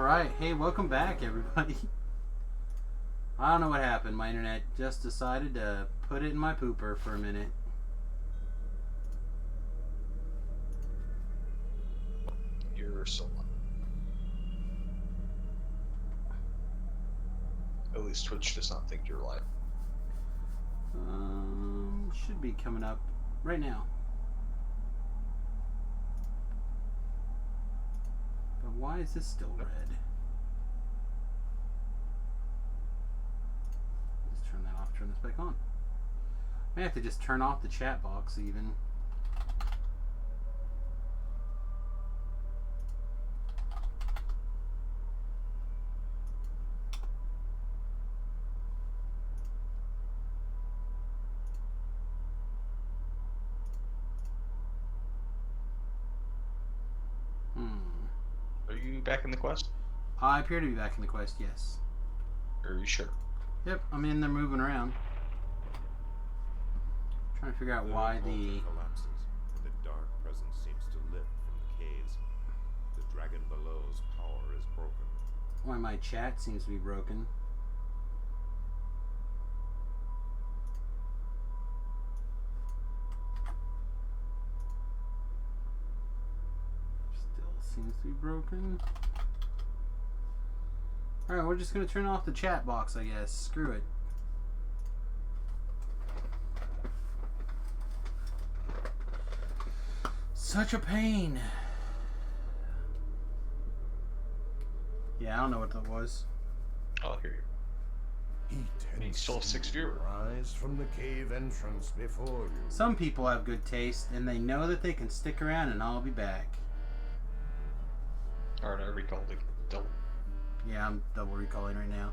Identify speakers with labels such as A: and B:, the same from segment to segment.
A: Alright, hey, welcome back, everybody. I don't know what happened. My internet just decided to put it in my pooper for a minute.
B: You're so lucky. At least Twitch does not think you're live.
A: Should be coming up right now. But why is this still red? Just turn that off, turn this back on. I have to just turn off the chat box even.
B: Are you back in the quest?
A: I appear to be back in the quest, yes.
B: Are you sure?
A: Yep, I'm in there moving around. Trying to figure out why the
C: collapses and the dark presence seems to lift from the caves. The dragon below's power is broken.
A: why my chat seems to be broken. Still seems to be broken. Alright, we're just gonna turn off the chat box, I guess. Screw it. Such a pain. Yeah, I don't know what that was.
B: I'll hear you. You still have 6 viewers.
C: Rise from the cave entrance before you.
A: Some people have good taste, and they know that they can stick around and I'll be back.
B: Alright, I recalled the double.
A: Yeah, I'm double recalling right now.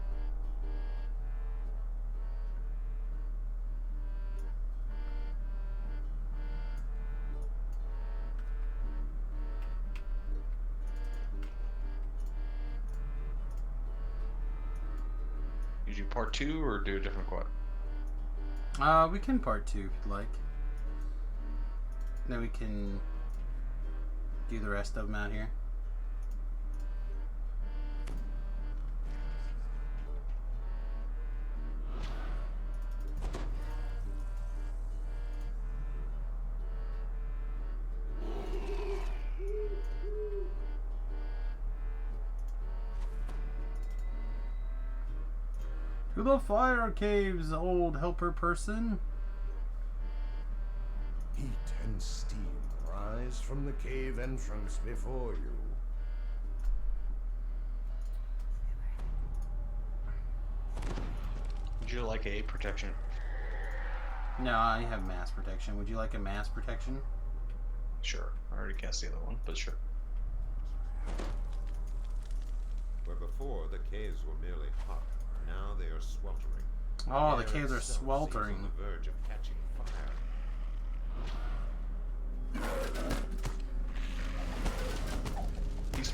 B: You do part 2 or do a different quest?
A: We can part 2 if you'd like. Then we can do the rest of them out here. To the fire caves, old helper person.
C: Heat and steam rise from the cave entrance before you.
B: Would you like a protection?
A: No, I have mass protection. Would you like a mass protection?
B: Sure. I already cast the other one, but sure.
C: Where before the caves were merely hot, now they are sweltering.
A: Oh, the
C: air
A: caves are
C: itself seems
A: sweltering.
C: on the verge of catching fire.
B: He's...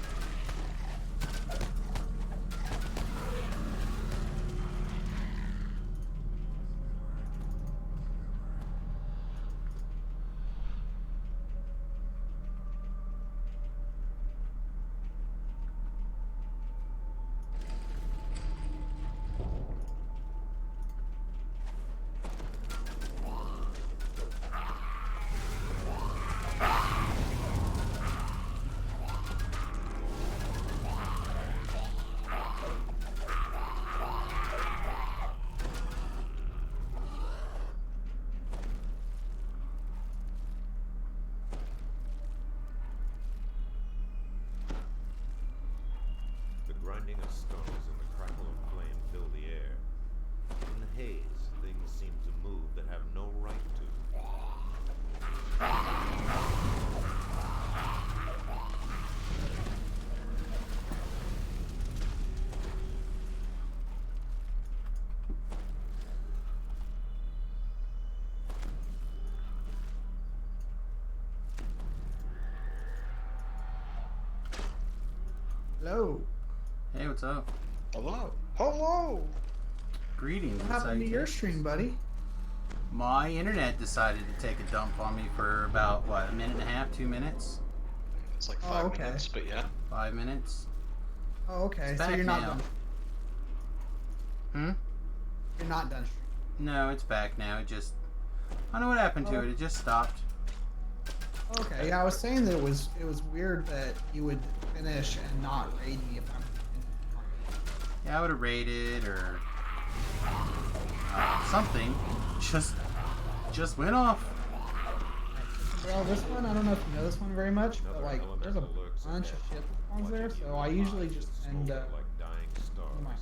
C: The grinding of stones and the crackle of flame fill the air. In the haze, things seem to move that have no right to.
D: Hello.
A: Hey, what's up?
B: Hello. Hello.
A: Greetings.
D: What happened to your stream, buddy?
A: My internet decided to take a dump on me for about, what, a minute and a half, 2 minutes?
B: It's like
D: Oh,
B: 5
D: okay.
B: minutes, but yeah.
A: 5 minutes?
D: Oh, okay.
A: It's
D: So
A: back
D: you're not
A: now.
D: done.
A: Hmm?
D: You're not done.
A: No, it's back now. It just... I don't know what happened to
D: Oh.
A: it. It just stopped.
D: Okay, yeah, I was saying that it was weird that you would finish and not raid me if I'm.
A: Yeah, I would have raided or something. Just went off.
D: Well, this one, I don't know if you know this one very much, but
C: Another
D: like, there's a
C: elemental lurks
D: bunch of
C: ahead,
D: shit that spawns there,
C: watching you
D: so I
C: with
D: usually
C: eyes
D: just
C: that
D: end
C: smolder
D: up.
C: like dying stars.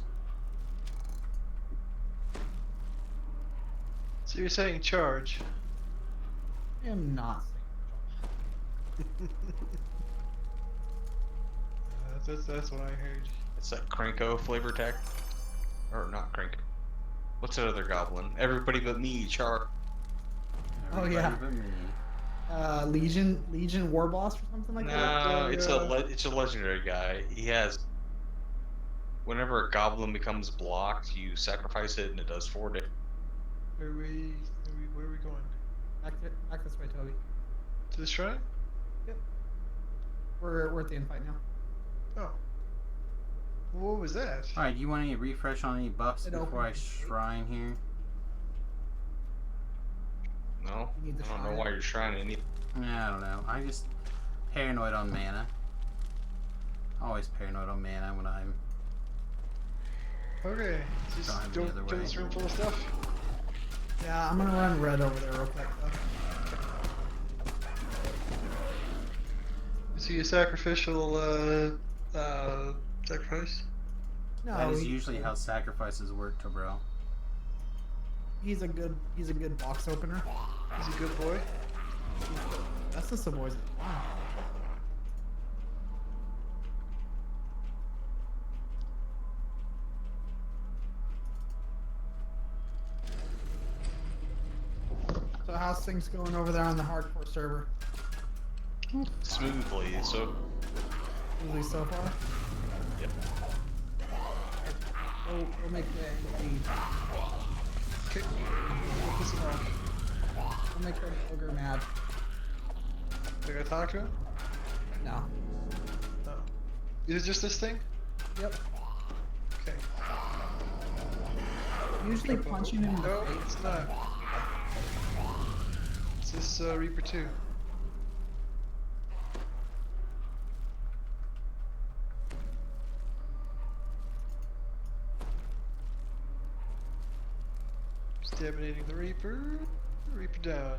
E: So you're saying charge?
D: I am not.
E: That's what I heard.
B: It's that Cranko flavor attack. Or not Cranko. What's that other goblin? Everybody but me, Char.
D: Oh,
A: Everybody
D: yeah.
A: but me.
D: Legion War Boss or something like that.
B: No, it's a legendary guy. He has. Whenever a goblin becomes blocked, you sacrifice it and it does 4 damage.
E: Where are we going?
D: Back this way, Toby.
E: To the shrine?
D: We're at the end fight now.
E: Oh. What was that?
A: Alright, do you want any refresh on any buffs
D: It
A: before I
D: opens the gate.
A: shrine here?
B: No,
D: You need the
B: I don't know
D: shrine.
B: why you're shrining any.
A: Yeah, I don't know. I just paranoid on mana. Always paranoid on mana when I'm...
E: Okay. Just
A: Drive the
E: don't
A: other
E: kill
A: way.
E: this room full of stuff.
D: Yeah, I'm gonna run red over there real quick though.
E: Is he a sacrificial sacrifice?
D: No,
A: That is usually how sacrifices work, bro.
D: he's a good box opener.
E: He's a good boy.
D: That's the Savoys. Wow. So how's things going over there on the hardcore server?
B: Smoothly, so.
D: Usually so far?
B: Yep.
D: We'll make the
E: Okay. We'll piss him off.
D: we'll make the ogre mad.
E: I gotta talk to him?
D: No.
E: No. Is it just this thing?
D: Yep.
E: Okay.
D: Usually punching him in the
E: No,
D: face.
E: it's not. It's this Reaper 2. Stabinating the Reaper. Reaper down.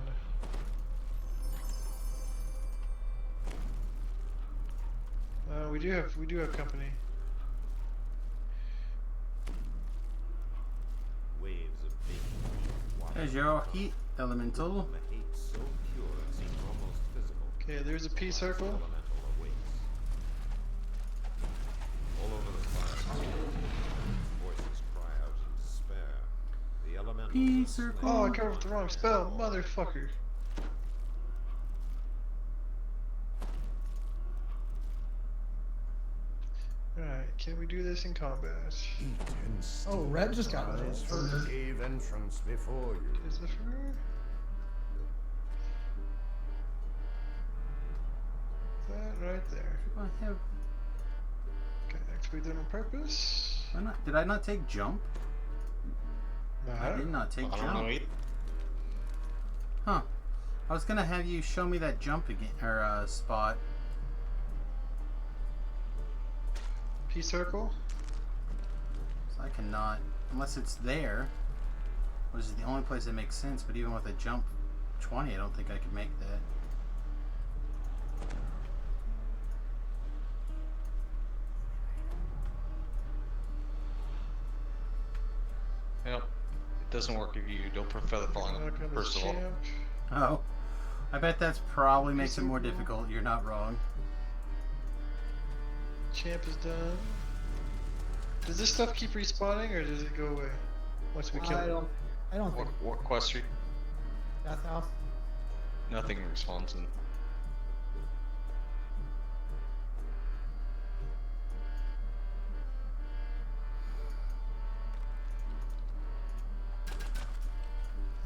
E: We do have company.
C: Waves of baking heat wash
A: There's your heat elemental.
C: a hate so pure it seems almost physical.
E: Okay, there's a P circle.
C: Elemental awaits. All over the fire. Voices cry out in despair. The elementals
A: P
C: are slain.
A: circle.
E: Oh, I covered with the wrong spell, motherfucker. Alright, can we do this in combat?
D: Oh, red just got
F: Rise from the cave entrance before you.
E: Is it for that right there?
A: I have...
E: Okay, activate that on purpose.
A: Why not? Did I not take jump? I did not take
B: I don't
A: jump.
B: know either.
A: Huh. I was gonna have you show me that jump again, or spot.
E: P circle.
A: So I cannot, unless it's there, which is the only place that makes sense. But even with a jump 20, I don't think I could make that.
B: Yep. It doesn't work if you don't put feather falling on
E: Knock on
B: first
E: this
B: of all.
E: champ.
A: Oh, I bet that's probably makes it more difficult. You're not wrong.
E: Champ is done. Does this stuff keep respawning or does it go away once we kill
D: I
E: it?
D: don't think
B: What quest street?
D: Death House.
B: Nothing responds in.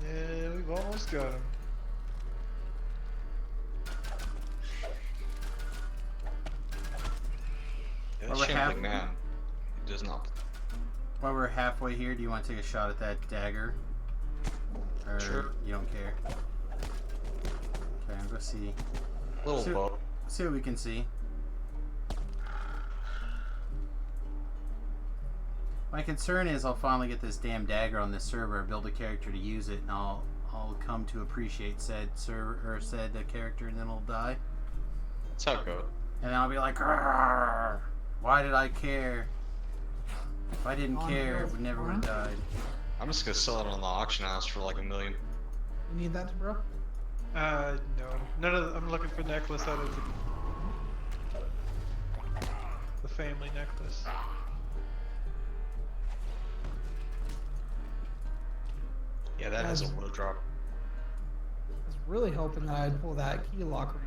E: Yeah, we've almost got him.
A: Well,
B: A
A: we're
B: shambling
A: half-
B: man. It does not.
A: While we're halfway here, do you want to take a shot at that dagger? Or
B: Sure.
A: you don't care? Okay, I'll go see.
B: Little
A: So-
B: bow.
A: See what we can see. My concern is I'll finally get this damn dagger on this server, build a character to use it, and I'll come to appreciate said server or said character, and then it'll die.
B: That's how it goes.
A: And then I'll be like, "Arrgh, why did I care? If I didn't care, it would never would have died."
B: I'm just gonna sell it on the auction house for like $1 million.
D: You need that, bro?
E: No. None of. I'm looking for necklace out of the family necklace.
B: Yeah, that has a low drop.
D: I was really hoping that I'd pull that key locker.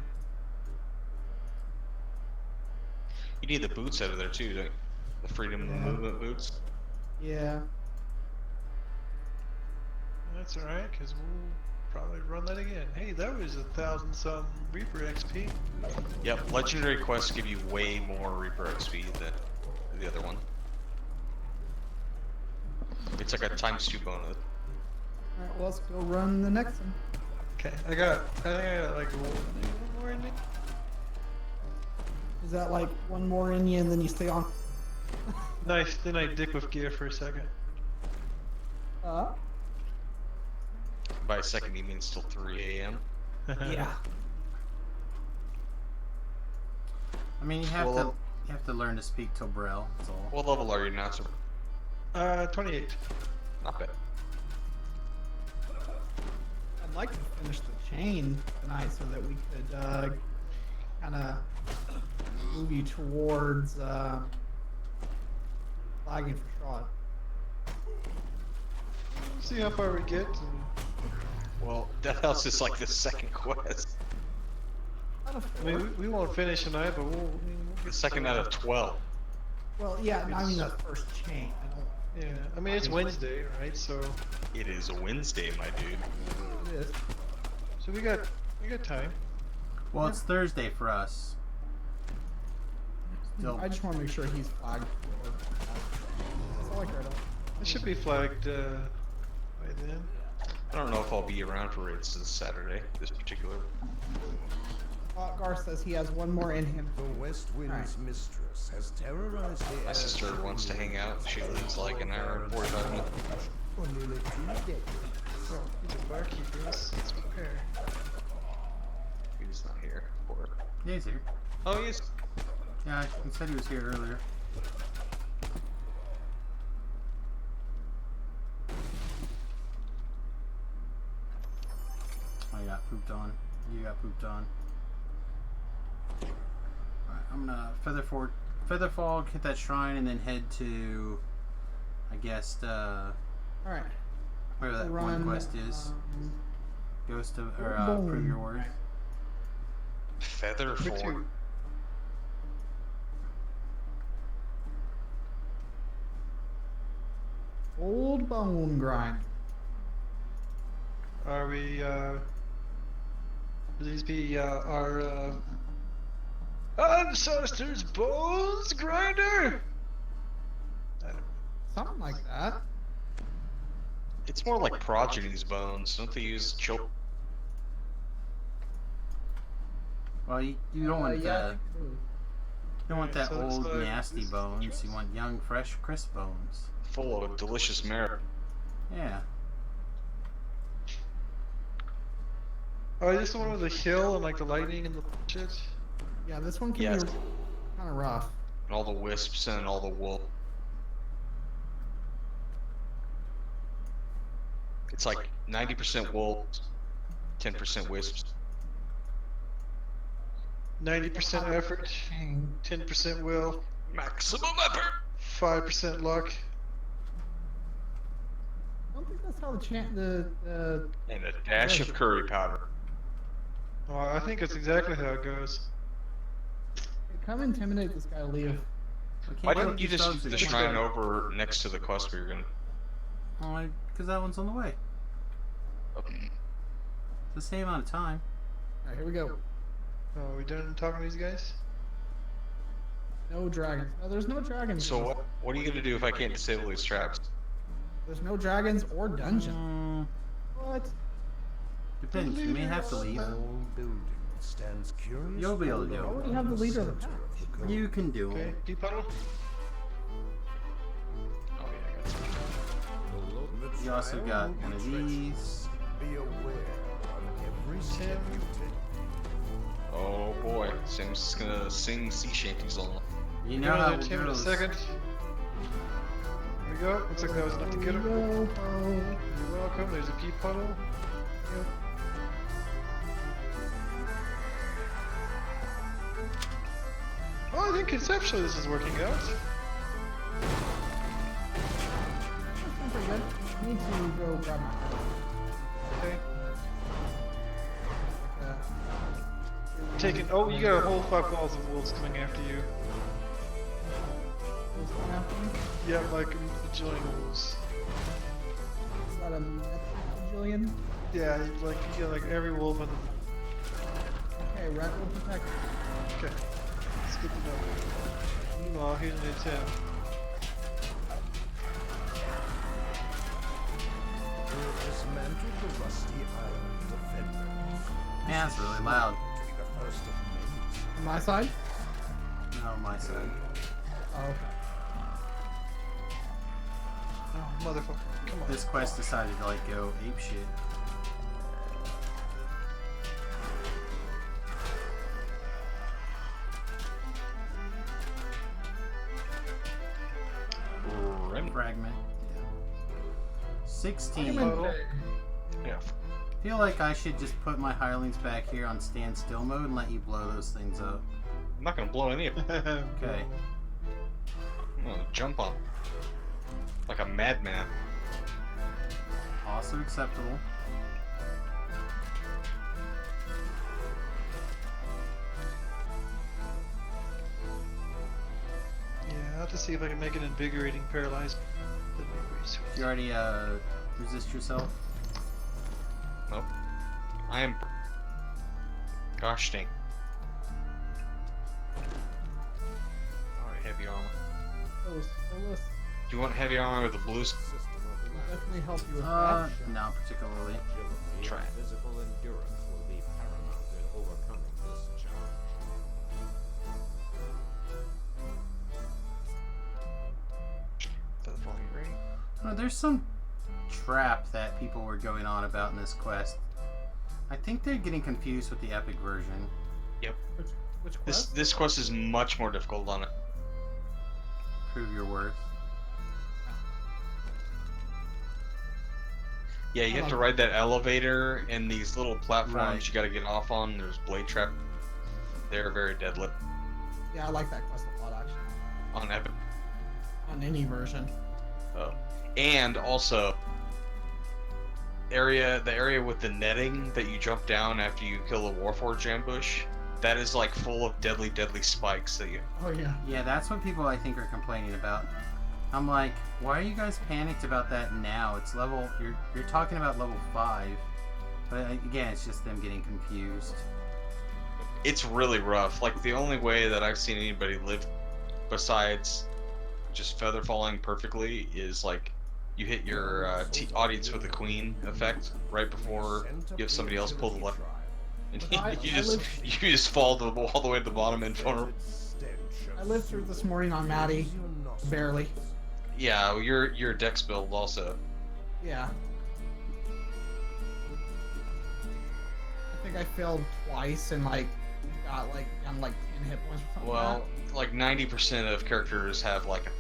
B: You need the boots out of there too, don't you? The freedom of
D: Yeah.
B: movement boots.
D: Yeah.
E: That's alright, because we'll probably run that again. Hey, that was 1,000 some Reaper XP.
B: Yep, legendary quests give you way more Reaper XP than the other one. It's like a ×2 bonus.
D: Alright, well, let's go run the next one.
E: Okay, I think I got like one more in it.
D: Is that like one more in you and then you stay on?
E: Nice, then I dick with gear for a second.
B: By a second, he means till 3 a.m.
D: Yeah.
A: I mean, you have to learn to speak Tobrel. That's all.
B: What level are you now, sir?
E: 28.
B: Not bad.
D: I'd like to finish the chain tonight so that we could kind of move you towards flagging for shot.
E: See how far we get. And
B: Well, Death House is like the second quest.
E: I mean, we won't finish tonight, but we'll
B: The
E: get
B: second out of 12.
D: Well, yeah, I mean the first chain. I don't.
E: Yeah, I mean it's Wednesday, right? So
B: It is a Wednesday, my dude.
D: It is.
E: we got time.
A: Well, it's Thursday for us. Still,
D: I just want to make sure he's flagged for. That's all I care about.
E: It should be flagged by then.
B: I don't know if I'll be around for raids this Saturday, this particular.
D: Gar says he has one more in him.
F: The West Wind's
D: Alright.
F: mistress has terrorized the
B: My
F: air
B: sister wants to hang out. She lives like an hour and 45 minutes.
F: for nearly 2 decades.
E: Oh, he's a barkeeper. Let's prepare.
B: He's not here. Or...
A: yeah, he's here.
B: Oh, he is.
A: Yeah, he said he was here earlier. I got pooped on. You got pooped on. Alright, I'm gonna Featherfall, hit that shrine, and then head to, I guess,
D: Alright.
A: wherever that one quest is. Ghost of, or
D: boom.
A: Prove Your Worth.
B: Feather
E: Number
B: for.
E: 2.
D: Old bone grind.
E: Are we? Will these be our ancestors' bones grinder? I don't know.
D: Something like that.
B: It's more like Progeny's bones. Don't they use choke?
A: Well, you don't want
D: yeah.
A: you don't want that
E: So it's
A: old
E: like-
A: nasty
E: this is
A: bones. You
E: choice?
A: want young, fresh, crisp bones.
B: Full of delicious merit.
A: Yeah.
E: Oh, is this the one with the hill and like the lightning and the shit?
D: Yeah, this one can
B: Yes.
D: be kind of rough.
B: And all the wisps and all the wool. It's like 90% wool, 10% wisps.
E: 90% effort,
D: Dang.
E: 10% will,
B: Maximum effort!
E: 5% luck.
D: I don't think that's how the
B: And a dash of curry powder.
E: Oh, I think that's exactly how it goes.
D: come intimidate this guy, leave.
B: Why didn't you just use the shrine over next to the quest we were gonna...
A: Oh, because that one's on the way. It's the same amount of time.
D: Alright, here we go.
E: Oh, we done talking to these guys?
D: No dragons. No, there's no dragons.
B: So what are you gonna do if I can't disable these traps?
D: There's no dragons or dungeons. What?
A: Depends. You may have to leave.
F: Old building stands curious.
A: You'll be able to do
D: I
A: it.
D: already have the leader of the pack.
A: You can do
E: Okay,
A: it.
E: deep puddle.
B: Oh yeah, I got some.
A: You also got one of these.
F: Be aware on every step you take.
B: Oh boy, Sam's just gonna sing sea shanties on.
A: You know how it
E: Tim in a
A: goes.
E: second. Here we go. Looks like that was enough to get him. You're welcome. There's a pea puddle. Yep. Oh, I think conceptually this is working out.
D: That's pretty good. I need to go grab my
E: Okay.
D: uh,
E: Taking. Oh, you got a whole 5 balls of wolves coming after you.
D: what's going after me.
E: Yeah, like a bajillion wolves.
D: Is that a metric bajillion?
E: Yeah, like you got like every wolf in the.
D: Okay, red will protect.
E: Okay. It's good to know. Meanwhile, here's an attempt.
F: Dismantle the rusty iron defenders.
A: Man, that's really loud.
F: To be the first of many.
D: On my side?
A: No, my side.
D: Oh, okay.
E: Oh, motherfucker. Come on.
A: This quest decided to like go ape shit. Fragment. Yeah. 16.
E: Puddle.
B: Yeah.
A: Feel like I should just put my hirelings back here on standstill mode and let you blow those things up.
B: I'm not gonna blow any of them.
A: Okay.
B: I'm gonna jump on like a madman.
A: Also acceptable.
E: Yeah, I'll have to see if I can make an invigorating paralyzed. That'd be pretty sweet.
A: You already resist yourself?
B: Nope. I am. Gosh dang. Alright, heavy armor.
D: Solus
B: Do you want heavy armor with the blues?
C: System of
D: will definitely help you with that.
A: Not particularly.
C: agility
B: Try
C: and
B: it.
C: physical endurance will be paramount in overcoming this challenge.
B: Feather falling rain.
A: There's some trap that people were going on about in this quest. I think they're getting confused with the epic version.
D: Which
B: This
D: quest?
B: this quest is much more difficult on it.
A: Prove your worth.
B: Yeah, you have to ride that elevator and these little platforms
A: Right.
B: you gotta get off on. There's blade trap. They're very deadly
D: Yeah, I like that quest a lot actually.
B: on epic.
D: On any version.
B: Oh. And also the area with the netting that you jump down after you kill a Warforged ambush, that is like full of deadly spikes that you
D: Oh yeah.
A: Yeah, that's what people I think are complaining about. I'm like, why are you guys panicked about that now? It's level. You're talking about level 5, but again, it's just them getting confused.
B: it's really rough. Like the only way that I've seen anybody live besides just feather falling perfectly is like you hit your audience with the queen effect right before you have somebody else pull the lever, and you just fall all the way to the bottom and phone.
D: I lived through this morning on Maddie. Barely.
B: Yeah, your dex build also.
D: Yeah. I think I failed twice and like got like down like 10 hit points or something.
B: Well, like 90% of characters have like a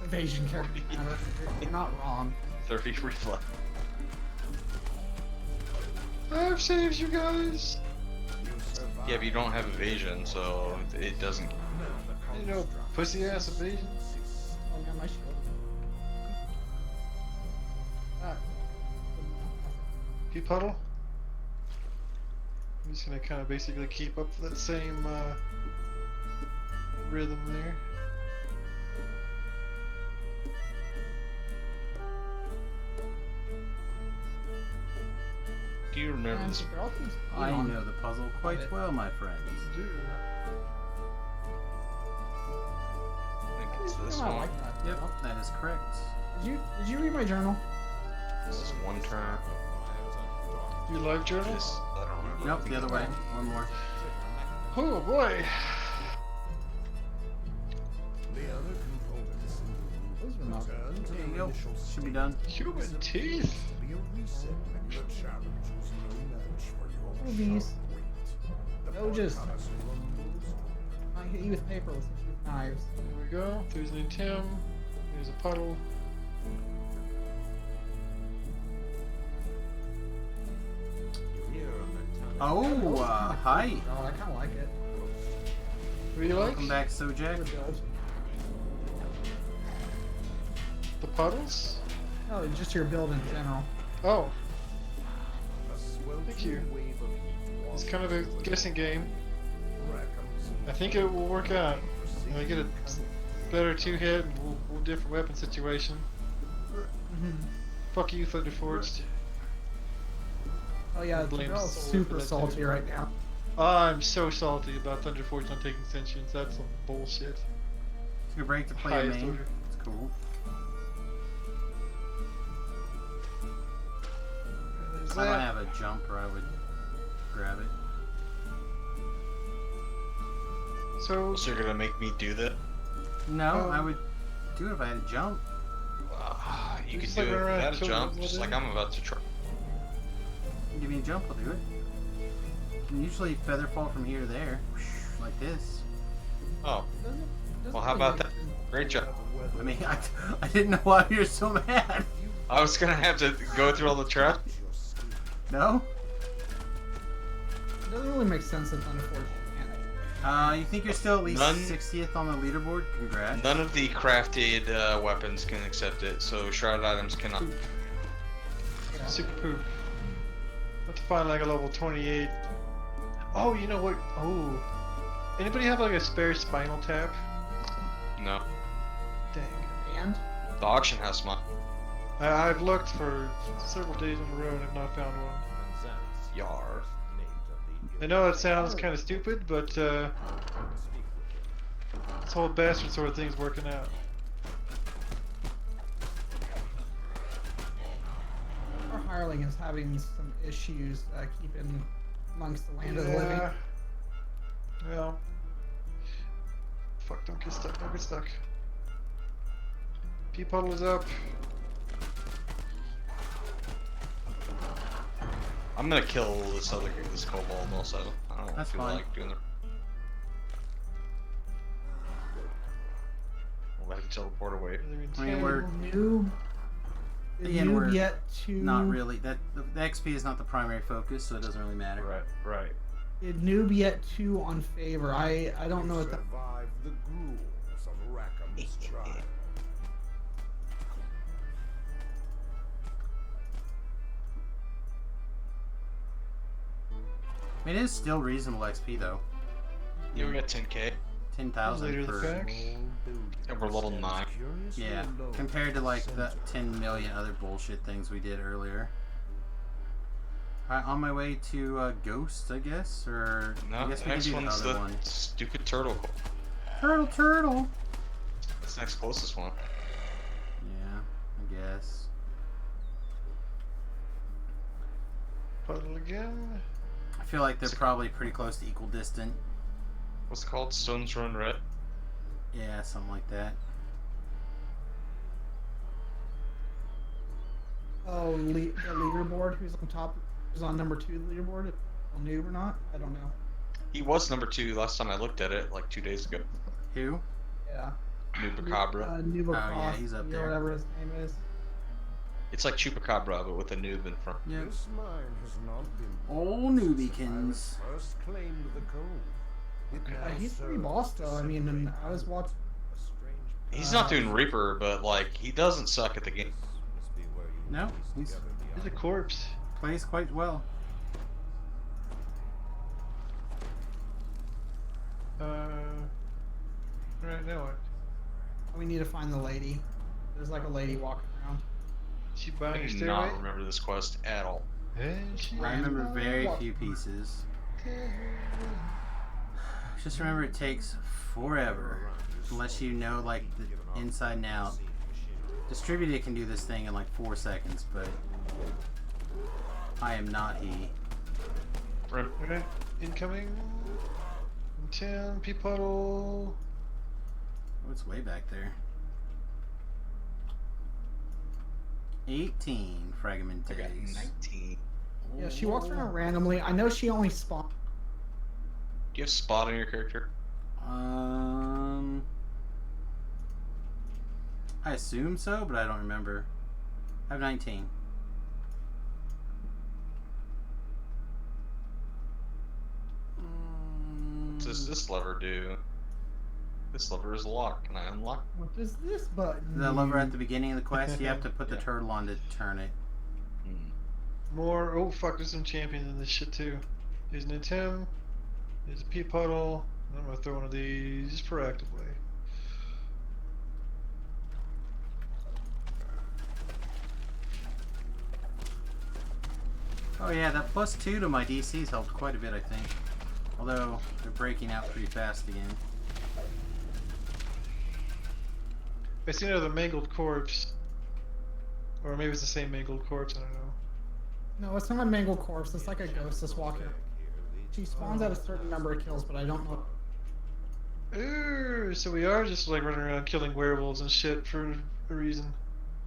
D: Evasion character matter. You're not wrong.
B: 30 reflex.
E: I've saved you guys.
B: Yeah, but you don't have evasion, so it doesn't.
E: You know, pussy ass evasion.
D: Oh yeah, my shield. Ah.
E: Pea puddle. I'm just gonna kind of basically keep up that same rhythm there.
B: Do you remember
D: Man,
B: this?
D: the girl keeps
A: I
D: peeing on
A: know the puzzle quite
D: it.
A: well, my friends.
E: Dude.
B: this
D: I
B: one.
D: like that.
A: Yep, that is correct.
D: Did you read my journal?
B: This is one turn.
E: You live journal?
B: This, I don't remember.
A: Nope, the other way. One more.
E: Oh boy.
F: The other components
D: Those are not.
F: return to
A: There you
F: the
A: go.
F: initial
A: Should be
F: state.
A: done.
E: Human teeth.
F: Be a reset. The challenge was no match for your
D: Movies.
F: sharp weight. The
D: No, just-
F: podcast rumbles.
D: I hit you with paper. Let's hit you with knives.
E: There we go. There's an Tim. There's a puddle.
C: Here on that tunnel.
A: Oh, hi.
D: Oh, I kind of like it.
E: What do you like?
A: Welcome back, Sojak.
D: Good build.
E: The puddles?
D: No, just your build in general.
E: Oh,
F: A sweltering
E: Thank you.
F: wave of heat
E: it's kind of a guessing game.
F: Rackham's
E: I think it will work out. I get a better two-hit and we'll different weapon situation. Fuck you, Thunderforged.
D: Oh yeah,
E: Blame
D: they're all
E: Soul
D: super
E: for that
D: salty
E: too.
D: right now.
E: I'm so salty about Thunderforged not taking sentience. That's some bullshit.
A: Took a break to play a
E: Highest
A: main.
E: order.
A: It's cool.
E: There's
A: If I don't
E: that.
A: have a jumper, I would grab it.
E: So,
B: So you're gonna make me do that?
A: No,
E: Oh.
A: I would do it if I had a jump.
B: You can
E: Just
B: do
E: like
B: it
E: run around
B: without a
E: killing
B: jump,
E: them
B: just
E: all
B: like
E: day.
B: I'm about to try.
A: Give me a jump, I'll do it. And usually feather fall from here to there, like this.
B: Oh,
D: Doesn't
B: well, how
D: really
B: about
D: make
B: that?
D: sense.
B: Great job.
A: I mean, I didn't know why you're so mad.
B: I was gonna have to go through all the traps.
A: No?
D: It doesn't really make sense that Thunderforge can't.
A: You think you're still at least
B: None-
A: 60th on the leaderboard? Congrats.
B: None of the crafted weapons can accept it, so shroud items cannot.
D: Yeah.
E: super poop. Have to find like a level 28. Oh, you know what? Oh. Anybody have like a spare spinal tap?
B: No.
E: Dang.
D: And
B: The auction house mine.
E: I've looked for several days in a row and have not found one.
C: Manzan's
B: Yar.
C: mate of the
E: I know it sounds kind of stupid, but
C: Speak with him.
E: this whole bastard sort of thing's working out.
D: our hireling is having some issues keeping amongst the land of the living.
E: Yeah. Well. Fuck, don't get stuck, don't get stuck. Pea puddle is up.
B: I'm gonna kill this kobold also. I don't
A: That's
B: feel
A: fine.
B: like doing the. We'll have to teleport away.
A: I mean, we're
D: Noob.
A: Again, we're
D: yet to
A: not really. The XP is not the primary focus, so it doesn't really matter.
B: Right.
D: Did noob yet 2 on favor? I don't know what that.
F: Survive the gruels of Rackham's trial.
A: I mean, it is still reasonable XP though.
B: Yeah, we got 10k.
A: 10,000
E: Later the
A: per.
E: fact.
B: And we're level 9.
A: Yeah, compared to like the 10 million other bullshit things we did earlier. Alright, on my way to Ghost, I guess, or
B: No,
A: I guess
B: the
A: we can
B: next
A: do the
B: one's
A: other
B: the
A: one.
B: stupid turtle.
A: Turtle.
B: That's the next closest one.
A: Yeah, I guess.
E: Puddle again.
A: I feel like they're probably pretty close to equal distant.
B: What's it called? Stones Run Red?
A: Yeah, something like that.
D: Oh, the leaderboard. Who's on top? Who's on number 2 the leaderboard? Noob or not? I don't know.
B: He was number 2 last time I looked at it, like 2 days ago.
A: Who?
D: Yeah.
B: Nubacabra.
D: Noob
A: Oh, yeah, he's up there.
D: Or whatever his name is.
B: It's like Chupacabra, but with a noob in front.
A: Yep.
F: This mine has not been
A: Ol' newbiekins.
F: first claimed the code. It now
D: He's pretty
F: serves
D: boss
F: to
D: though. I mean, and I was
F: symbolize
D: watching.
F: a strange
B: He's not doing Reaper, but like he doesn't suck at the game.
C: Must be where you
A: No,
C: piece
A: he's
C: together the
E: He's a
C: items.
E: corpse.
A: plays quite well.
E: Right now what?
D: We need to find the lady. There's like a lady walking around.
E: She
B: I
E: buying your
B: do
E: stairway?
B: not remember this quest at all.
E: And she
A: I remember very few pieces. Just remember it takes forever. Unless you know like the inside and out. Distributed can do this thing in like 4 seconds, but I am not he.
B: Rip.
E: Alright, incoming. 10, pea puddle.
A: Oh, it's way back there. 18 fragment
B: I got
A: days.
B: 19.
D: Yeah, she walks around randomly. I know she only spawns.
B: Do you have spot on your character?
A: I assume so, but I don't remember. I have 19.
B: What does this lever do? This lever is locked. Can I unlock?
D: What does this button?
A: The lever at the beginning of the quest, you have to put the turtle on to turn it.
E: More. Oh fuck, there's some champions in this shit too. There's an Tim. There's a pea puddle. I'm gonna throw one of these proactively.
A: Oh yeah, that +2 to my DC's helped quite a bit, I think. Although, they're breaking out pretty fast again.
E: I see another mangled corpse. Or maybe it's the same mangled corpse, I don't know.
D: No, it's not a mangled corpse. It's like a ghost that's walking. She spawns at a certain number of kills, but I don't know.
E: Ooh, so we are just like running around killing werewolves and shit for a reason.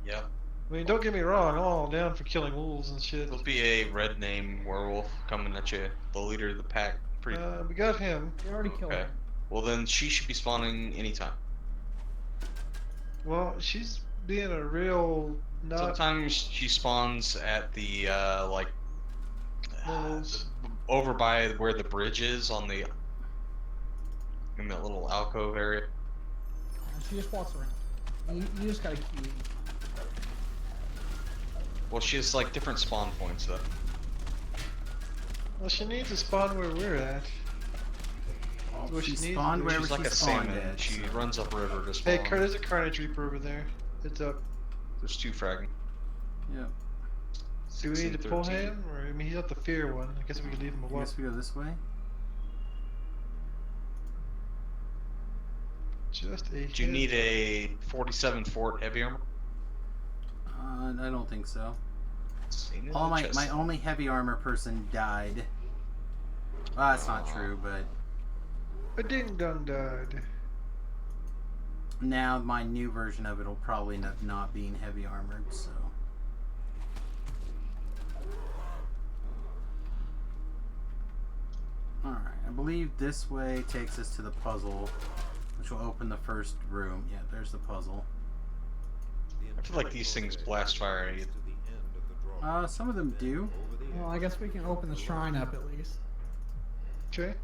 B: Yep.
E: I mean, don't get me wrong, I'm all down for killing wolves and shit.
B: There'll be a red name werewolf coming at you. The leader of the pack. Pretty.
E: We got him.
D: We already killed
B: Okay.
D: her.
B: Well, then she should be spawning anytime.
E: Well, she's being a real not.
B: Sometimes she spawns at the like
E: Werewolves.
B: over by where the bridge is on the in that little alcove area.
D: And she just walks around. You just gotta key.
B: Well, she has like different spawn points though.
E: Well, she needs to spawn where we're at. What
A: She
E: she needs
A: spawned
E: to do-
A: wherever
B: She's like
A: she
B: a
A: spawned
B: salmon.
A: at.
B: She
A: so-
B: runs upriver to
E: Hey,
B: spawn.
E: there's a Carnage Reaper over there. It's up.
B: There's 2 fragments.
A: Yep.
E: Do we
B: 6
E: need
B: and
E: to pull
B: 13.
E: him? Or, I mean, he's not the fear one. I guess we could leave him
A: I
E: alone.
A: guess we go this way.
E: Just a
B: Do you need a 47 Fort heavy armor?
A: I don't think so.
B: Seen it in
A: All
B: the
A: my
B: chest.
A: only heavy armor person died. Well, that's not true, but
E: A ding dong died.
A: now my new version of it will probably end up not being heavy armored, so. Alright, I believe this way takes us to the puzzle, which will open the first room. Yeah, there's the puzzle.
B: I feel like these things blast fire at you.
A: Some of them do.
D: Well, I guess we can open the shrine up at least.
E: Okay.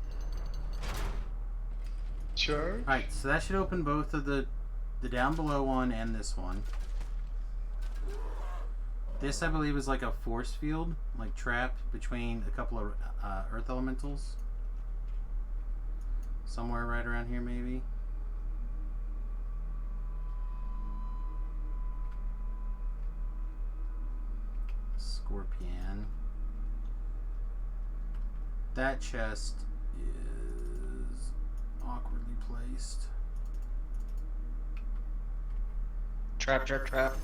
E: Sure.
A: Alright, so that should open both of the down below one and this one. This, I believe, is like a force field, like trapped between a couple of earth elementals. Somewhere right around here, maybe. Scorpion. That chest is awkwardly placed.
B: Trap, trap, trap.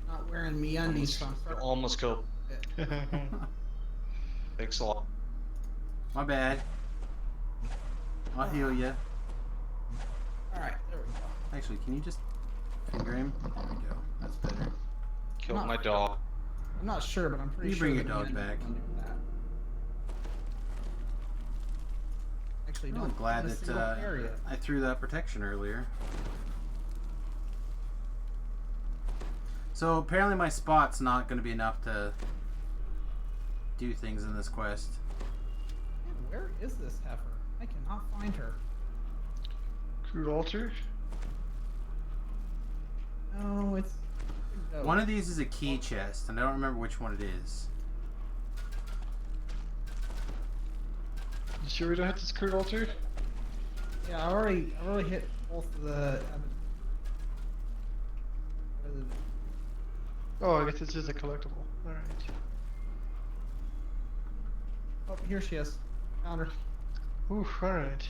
D: Not wearing MeUndies, so I'm sorry.
B: Almost killed. Thanks a lot.
A: My bad. I'll heal you.
D: Alright, there we go.
A: Actually, can you just finger him? There we go. That's better.
B: Killed
D: Not-
B: my dog.
D: I'm not sure, but I'm pretty
A: You
D: sure.
A: bring your
D: that
A: dog
D: MeUndies
A: back.
D: can do that. Actually,
A: I'm
D: don't.
A: glad
D: in a single
A: that
D: area.
A: I threw that protection earlier. So apparently my spot's not going to be enough to do things in this quest.
D: Man, where is this heifer? I cannot find her.
E: Crude altar.
D: No, it's. No.
A: One of these is a key chest, and I don't remember which one it is.
E: You sure we don't have this crude altar?
D: Yeah, I already hit both of the.
E: Oh, I guess it's just a collectible. Alright.
D: Oh, here she is. Found her.
E: Oof, alright.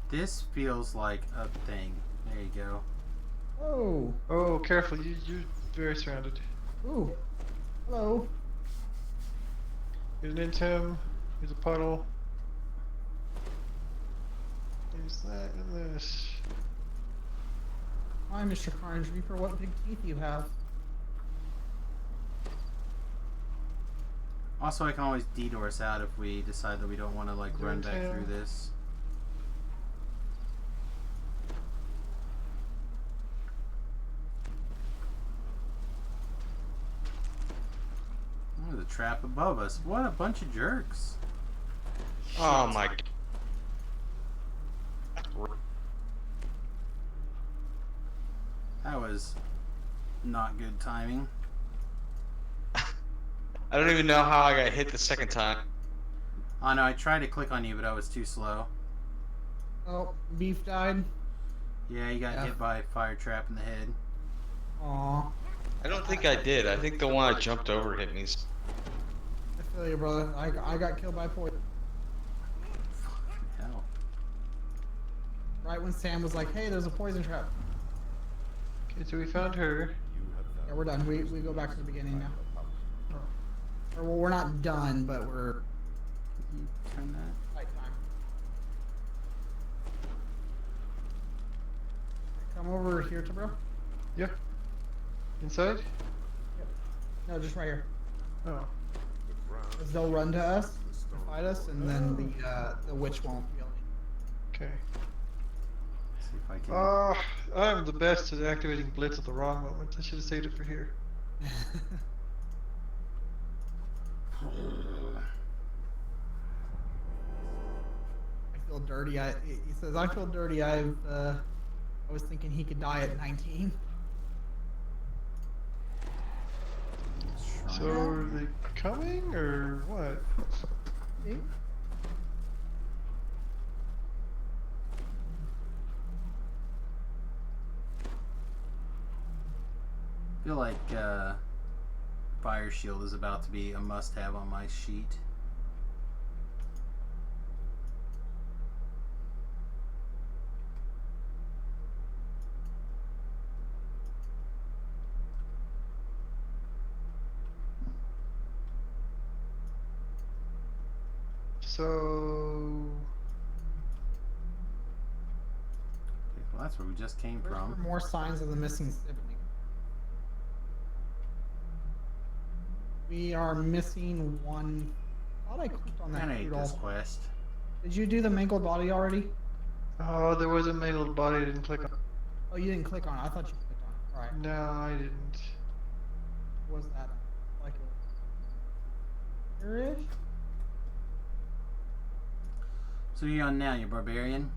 A: This feels like a thing. There you go.
D: Oh.
E: Oh, careful, you're very surrounded.
D: Ooh. Hello.
E: Here's an intim, here's a puddle. Here's that and this.
D: Hi, Mr. Carnage Reaper. What big teeth you have?
A: Also, I can always detour us out if we decide that we don't want to like run back through this. Oh, there's a trap above us. What a bunch of jerks.
B: Oh my god.
A: That was not good timing.
B: I don't even know how I got hit the second time.
A: Oh no, I tried to click on you, but I was too slow.
D: Oh, Beef died.
A: Yeah, you got
D: Yeah.
A: hit by a fire trap in the head.
D: Aw.
B: I don't think I did. I think the one I jumped over hit me.
D: I feel you, brother. I got killed by poison.
A: Hell.
D: Right when Sam was like, hey, there's a poison trap.
E: Okay, so we found her.
C: You have found
D: Yeah, we're done. We go back to the beginning now. Or, well, we're not done, but we're
A: Can you turn that?
D: right time. Come over here to bro.
E: Yeah. Inside?
D: No, just right here.
E: Oh.
C: the ground.
D: 'Cause they'll run to us, fight us, and then the witch won't be able to.
E: Okay.
A: See if I can.
E: I'm the best at activating Blitz at the wrong moment. I should have saved it for here.
D: I feel dirty. He says, I feel dirty. I was thinking he could die at 19.
E: So are they coming or what?
D: See?
A: I feel like Fire Shield is about to be a must-have on my sheet.
E: So
A: Okay, well, that's where we just came
D: Where's
A: from.
D: for more signs of the missing sibling? We are missing one. I thought I clicked on that.
A: I hate
D: food
A: this
D: all-
A: quest.
D: Did you do the mangled body already?
E: oh, there was a mangled body I didn't click on.
D: Oh, you didn't click on it. I thought you clicked on it. Alright.
E: No, I didn't.
D: What was that? Like a... Here-ish?
A: So you're on now, you barbarian?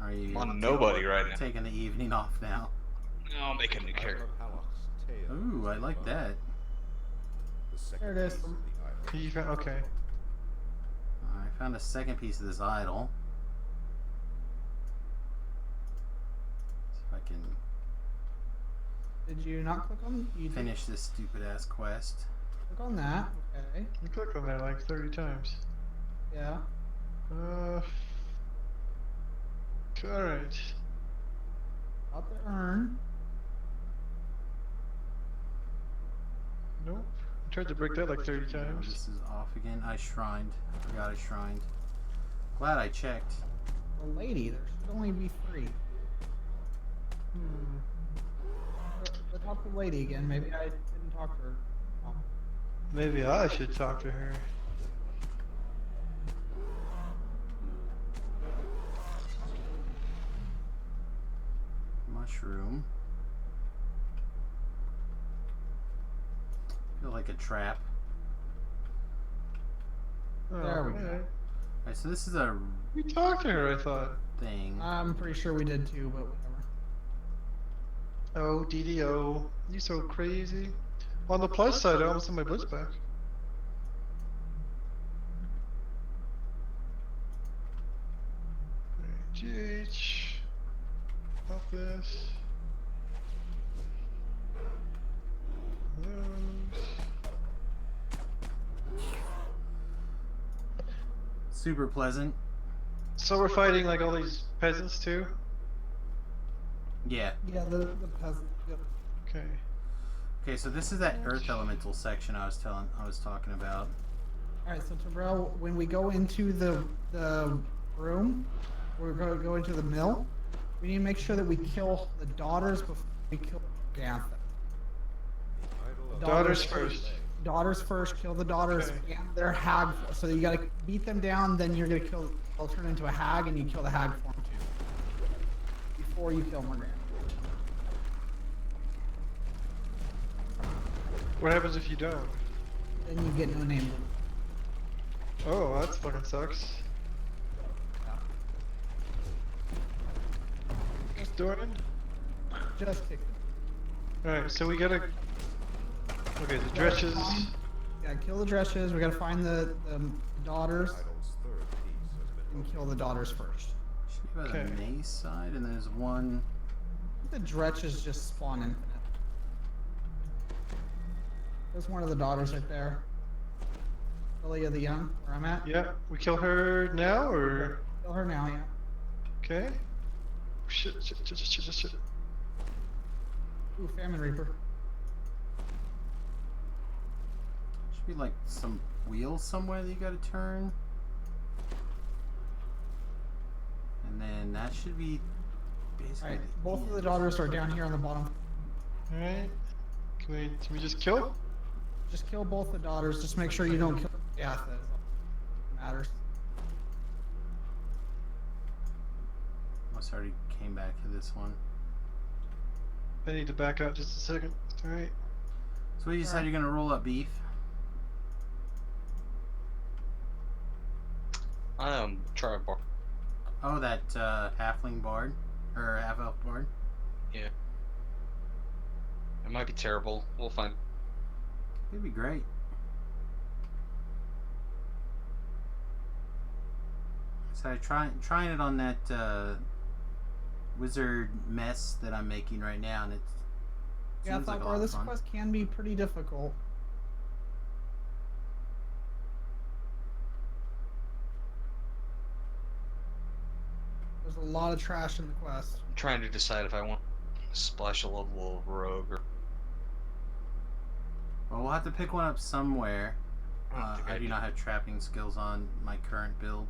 A: Are you
B: I'm on nobody right now.
A: taking the evening off now?
B: No, I'll make a new
C: Isle
B: character.
C: of Hallock's tale
A: Ooh, I
C: is
A: like
C: divine.
A: that.
C: The second
D: There it is.
C: piece of the idol.
E: You found, okay.
A: I found a second piece of this idol. See if I can
D: Did you not click on? You did.
A: finish this stupid ass quest.
D: Click on that. Okay.
E: You clicked on that like 30 times.
D: Yeah.
E: Alright.
D: Got the urn.
E: Nope. I tried to break that like 30
A: Oh,
E: times.
A: this is off again. I shrined. Forgot I shrined. Glad I checked.
D: The lady. There should only be 3.
E: Hmm.
D: Let's talk to the lady again. Maybe I didn't talk to her. Oh.
E: Maybe I should talk to her.
A: Mushroom. Feel like a trap.
E: Oh,
D: There we go.
E: alright.
A: Alright, so this is a
E: We talked to her, I thought.
A: thing.
D: I'm pretty sure we did too, but whatever.
E: Oh, DDO. You so crazy. On the plus side, I almost have my blitz back. GH. Pop this. Those.
A: super pleasant.
E: So we're fighting like all these peasants too?
A: Yeah.
D: Yeah, the peasant. Yep.
E: Okay.
A: Okay, so this is that earth elemental section I was talking about.
D: All right, so Terrell, when we go into the room, we're going to go into the mill. We need to make sure that we kill the daughters before we kill Gantha.
E: Daughters first.
D: Daughters first. Kill the daughters
E: Okay.
D: and their hag. So you gotta beat them down. Then you're gonna kill. They'll turn into a hag, and you kill the hag form too. Before you kill Morgana.
E: What happens if you don't?
D: Then you get no name.
E: Oh, that fucking sucks. Just doing it?
D: Just kick them.
E: Alright, so we gotta... Okay, the dresses...
D: Yeah, kill the dresses. We gotta find the daughters
C: Idol's third piece has been
D: and kill the daughters first.
A: Should be by
E: Okay.
A: the mace side, and there's one.
D: The dretches just spawn infinite. There's one of the daughters right there. Lilia the Young, where I'm at.
E: Yeah, we kill her now, or...
D: Kill her now, yeah.
E: Okay. Shit.
D: Ooh, Famine Reaper.
A: Should be like some wheels somewhere that you gotta turn. And then that should be basically.
D: Alright,
A: the
D: both of the
A: end.
D: daughters are down here on the bottom.
E: Alright. Can we just kill?
D: Just kill both the daughters. Just make sure you don't kill. Yeah, that's all that matters.
A: Almost already came back to this one.
E: I need to back out just a second. Alright.
A: So we decided you're gonna roll up beef.
B: Try a bar.
A: Oh, that halfling bard or half elf bard.
B: Yeah. It might be terrible. We'll find.
A: It'd be great. So trying it on that wizard mess that I'm making right now, and it
D: Yeah,
A: seems like a lot of
D: this
A: fun.
D: quest can be pretty difficult. There's a lot of trash in the quest.
B: I'm trying to decide if I want to splash a level of rogue or.
A: Well, we'll have to pick one up somewhere.
B: I don't think
A: I do not have trapping skills on my current build.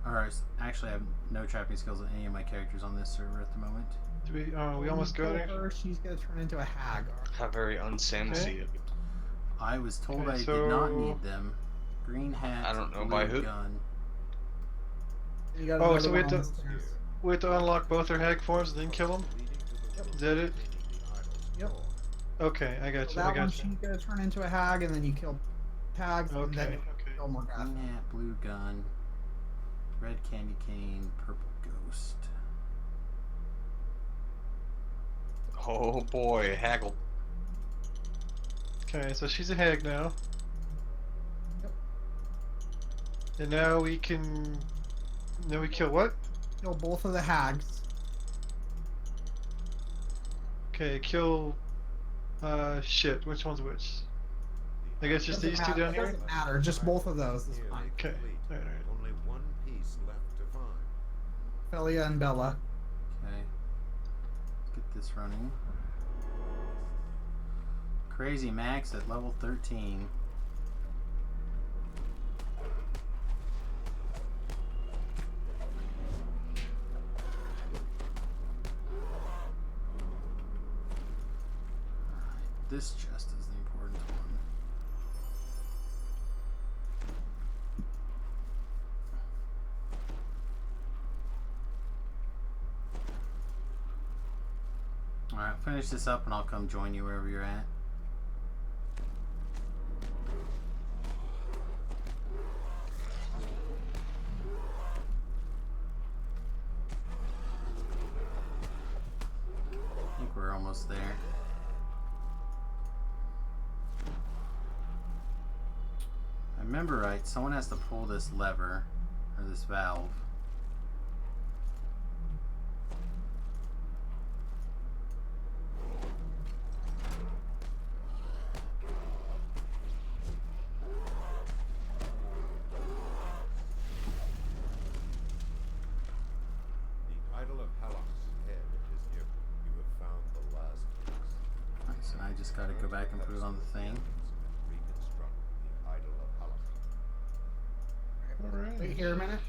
A: Or actually, I have no trapping skills on any of my characters on this server at the moment.
E: Do we, we almost got
D: Kill
E: her?
D: her, she's gonna turn into a hag.
B: How very unsanity.
A: I was told
E: Okay,
A: I did not
E: so-
A: need them. Green hat.
B: I don't know,
A: blue
B: by who?
A: Gun.
D: You got
E: Oh,
D: another
E: so we
D: one
E: have
D: on
E: to-
D: the stairs.
E: We have to unlock both her hag forms and then kill them? Is that it?
D: Yep.
E: Okay, I got
D: So
E: you, I
D: that one,
E: got
D: she's
E: you.
D: gonna turn into a hag, and then you kill tags, and then
E: Okay,
D: you
E: okay.
D: kill more guys.
A: Green hat, blue gun. Red candy cane, purple ghost.
B: Oh boy, haggle.
E: Okay, so she's a hag now.
D: Yep.
E: And now we can... Now we kill what?
D: Kill both of the hags.
E: Okay, kill... shit, which one's which? I guess just
D: Doesn't
E: these two
D: matter-
E: down
D: it
E: here?
D: doesn't matter, just both of those is
C: Nearly
D: fine.
E: Okay,
C: complete.
E: alright.
C: Only one piece left to find.
D: Felia and Bella.
A: Okay. Let's get this running. Crazy Max at level 13. Alright, this chest is the important one. Alright, finish this up and I'll come join you wherever you're at. I think we're almost there. If I remember right, someone has to pull this lever, or this valve. I just gotta go back and put it on the thing.
C: Reconstruct the idol of Halloran.
E: Alright.
D: Wait here a minute.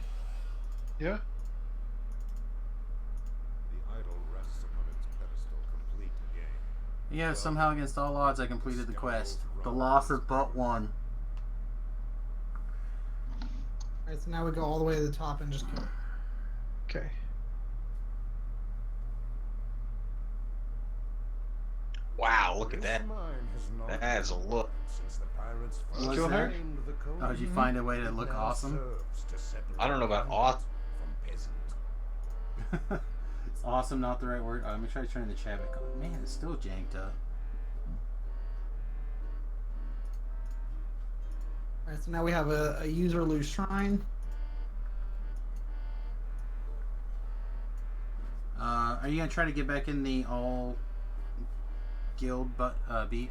E: Yeah.
C: The idol rests upon its pedestal, complete the game.
A: Yeah, somehow against all odds I completed the quest. The loss of but one.
D: Alright, so now we go all the way to the top and just kill it.
E: Okay.
B: Wow, look at
F: This
B: that.
F: mine has not
B: That is a look.
F: since the pirates
A: Was
F: first
A: there?
F: named the code.
A: Oh, did you find a way to look
F: Now
A: awesome?
F: serves to separate
B: I don't know about
F: bandit
B: awesome.
F: from peasant.
A: It's awesome, not the right word. Let me try to turn the chat back on. Man, it's still janked up.
D: Alright, so now we have a user lose shrine.
A: Are you gonna try to get back in the all guild beef?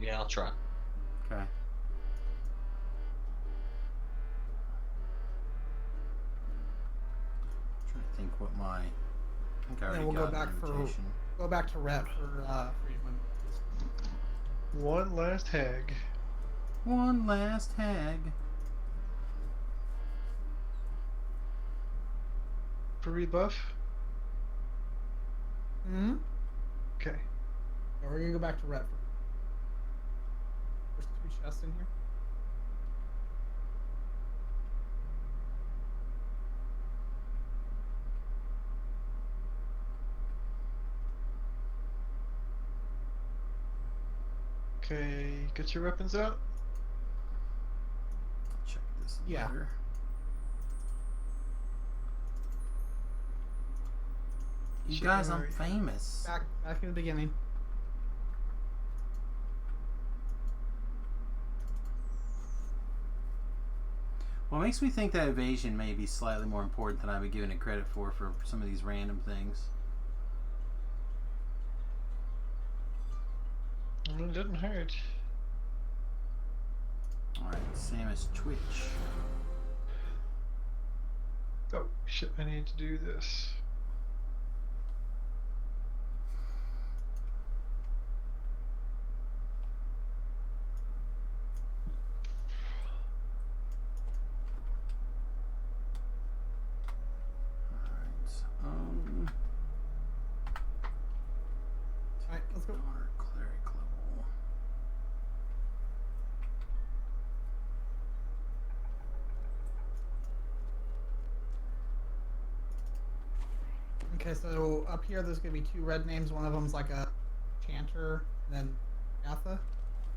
B: Yeah, I'll try.
A: Okay. Trying to think what my. I think I already
D: we'll go
A: got
D: back
A: an
D: for-
A: invitation.
D: Go back to rep for Friedman.
E: One last hag.
A: One last hag.
E: For rebuff.
D: Hmm.
E: Okay.
D: Yeah, we're gonna go back to rep. There's 2 chests in here.
E: Okay, get your weapons out.
A: Check this
D: Yeah.
A: letter. You
E: Shit,
A: guys,
E: where
A: I'm
E: are you?
A: famous.
D: Back in the beginning.
A: What makes me think that evasion may be slightly more important than I've been giving it credit for some of these random things.
E: It didn't hurt.
A: Alright, Samus Twitch.
E: Oh shit! I need to do this.
A: Alright,
D: Alright, let's go.
A: Dark cleric level.
D: Okay, so up here there's gonna be 2 red names. One of them's like a chanter, and then Atha.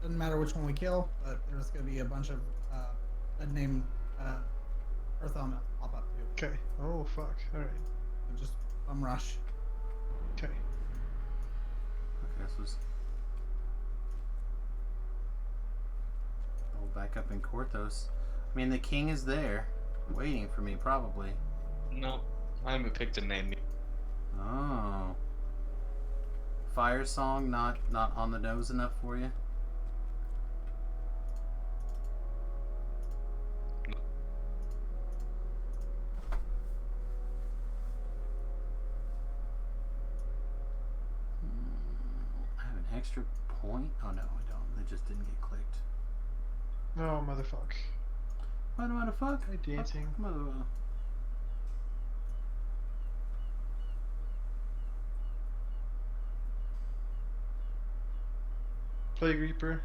D: Doesn't matter which one we kill, but there's gonna be a bunch of red name Earth Element pop up too.
E: Okay. Oh fuck. All right.
D: So just bum rush.
E: Okay.
A: Okay, this was. Oh, back up in Korthos. I mean, the king is there, waiting for me, probably.
B: No, I haven't picked a name.
A: Oh. Fire Song, not on the nose enough for you? I have an extra point? Oh no, I don't. It just didn't get clicked.
E: Oh motherfuck.
A: What the fuck?
E: Hi, dancing.
A: Mother.
E: Plague Reaper.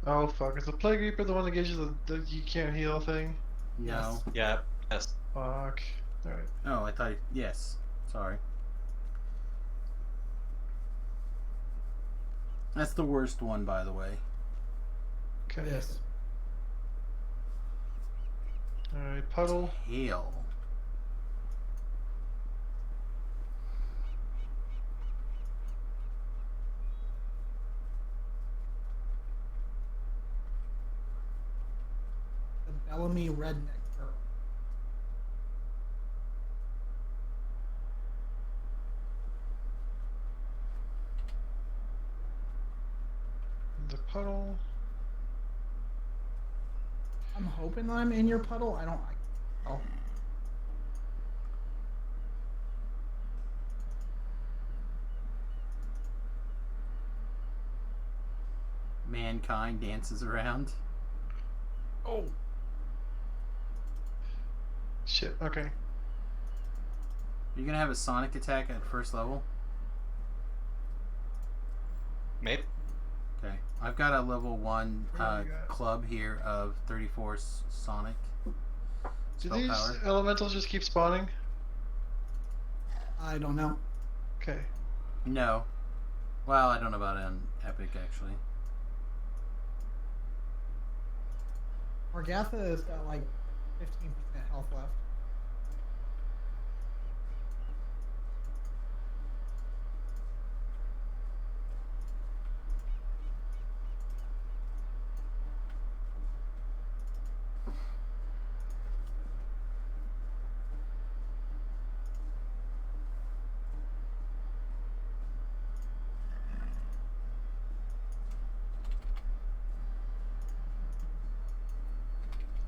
E: Oh fuck, is the Plague Reaper the one that gives you the you can't heal thing?
A: No.
B: Yeah, yes.
E: Fuck. Alright.
A: Oh, I thought. Yes. Sorry. That's the worst one, by the way.
E: Okay.
D: Yes.
E: Alright, Puddle.
A: Hail.
D: The Bellamy Redneck Girl.
E: the puddle.
D: I'm hoping that I'm in your puddle. I don't. Oh.
A: Mankind dances around.
D: Oh.
E: Shit. Okay.
A: Are you gonna have a sonic attack at first level?
B: Maybe.
A: Okay. I've got a level 1
E: Yeah, you got-
A: club here of 34 sonic
E: Do
A: spell
E: these
A: power.
E: elementals just keep spawning?
D: I don't know.
E: Okay.
A: No. Well, I don't know about it on Epic actually.
D: Morgatha has got like 15% health left.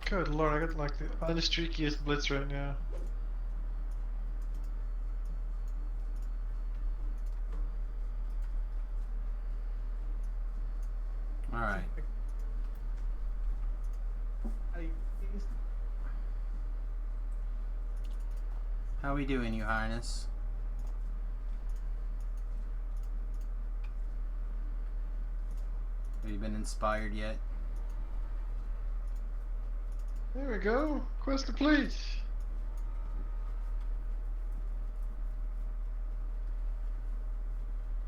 E: Good lord, I got like the unstreakiest blitz right now.
A: All right. How we doing, Your Highness? Have you been inspired yet?
E: There we go. Quest complete.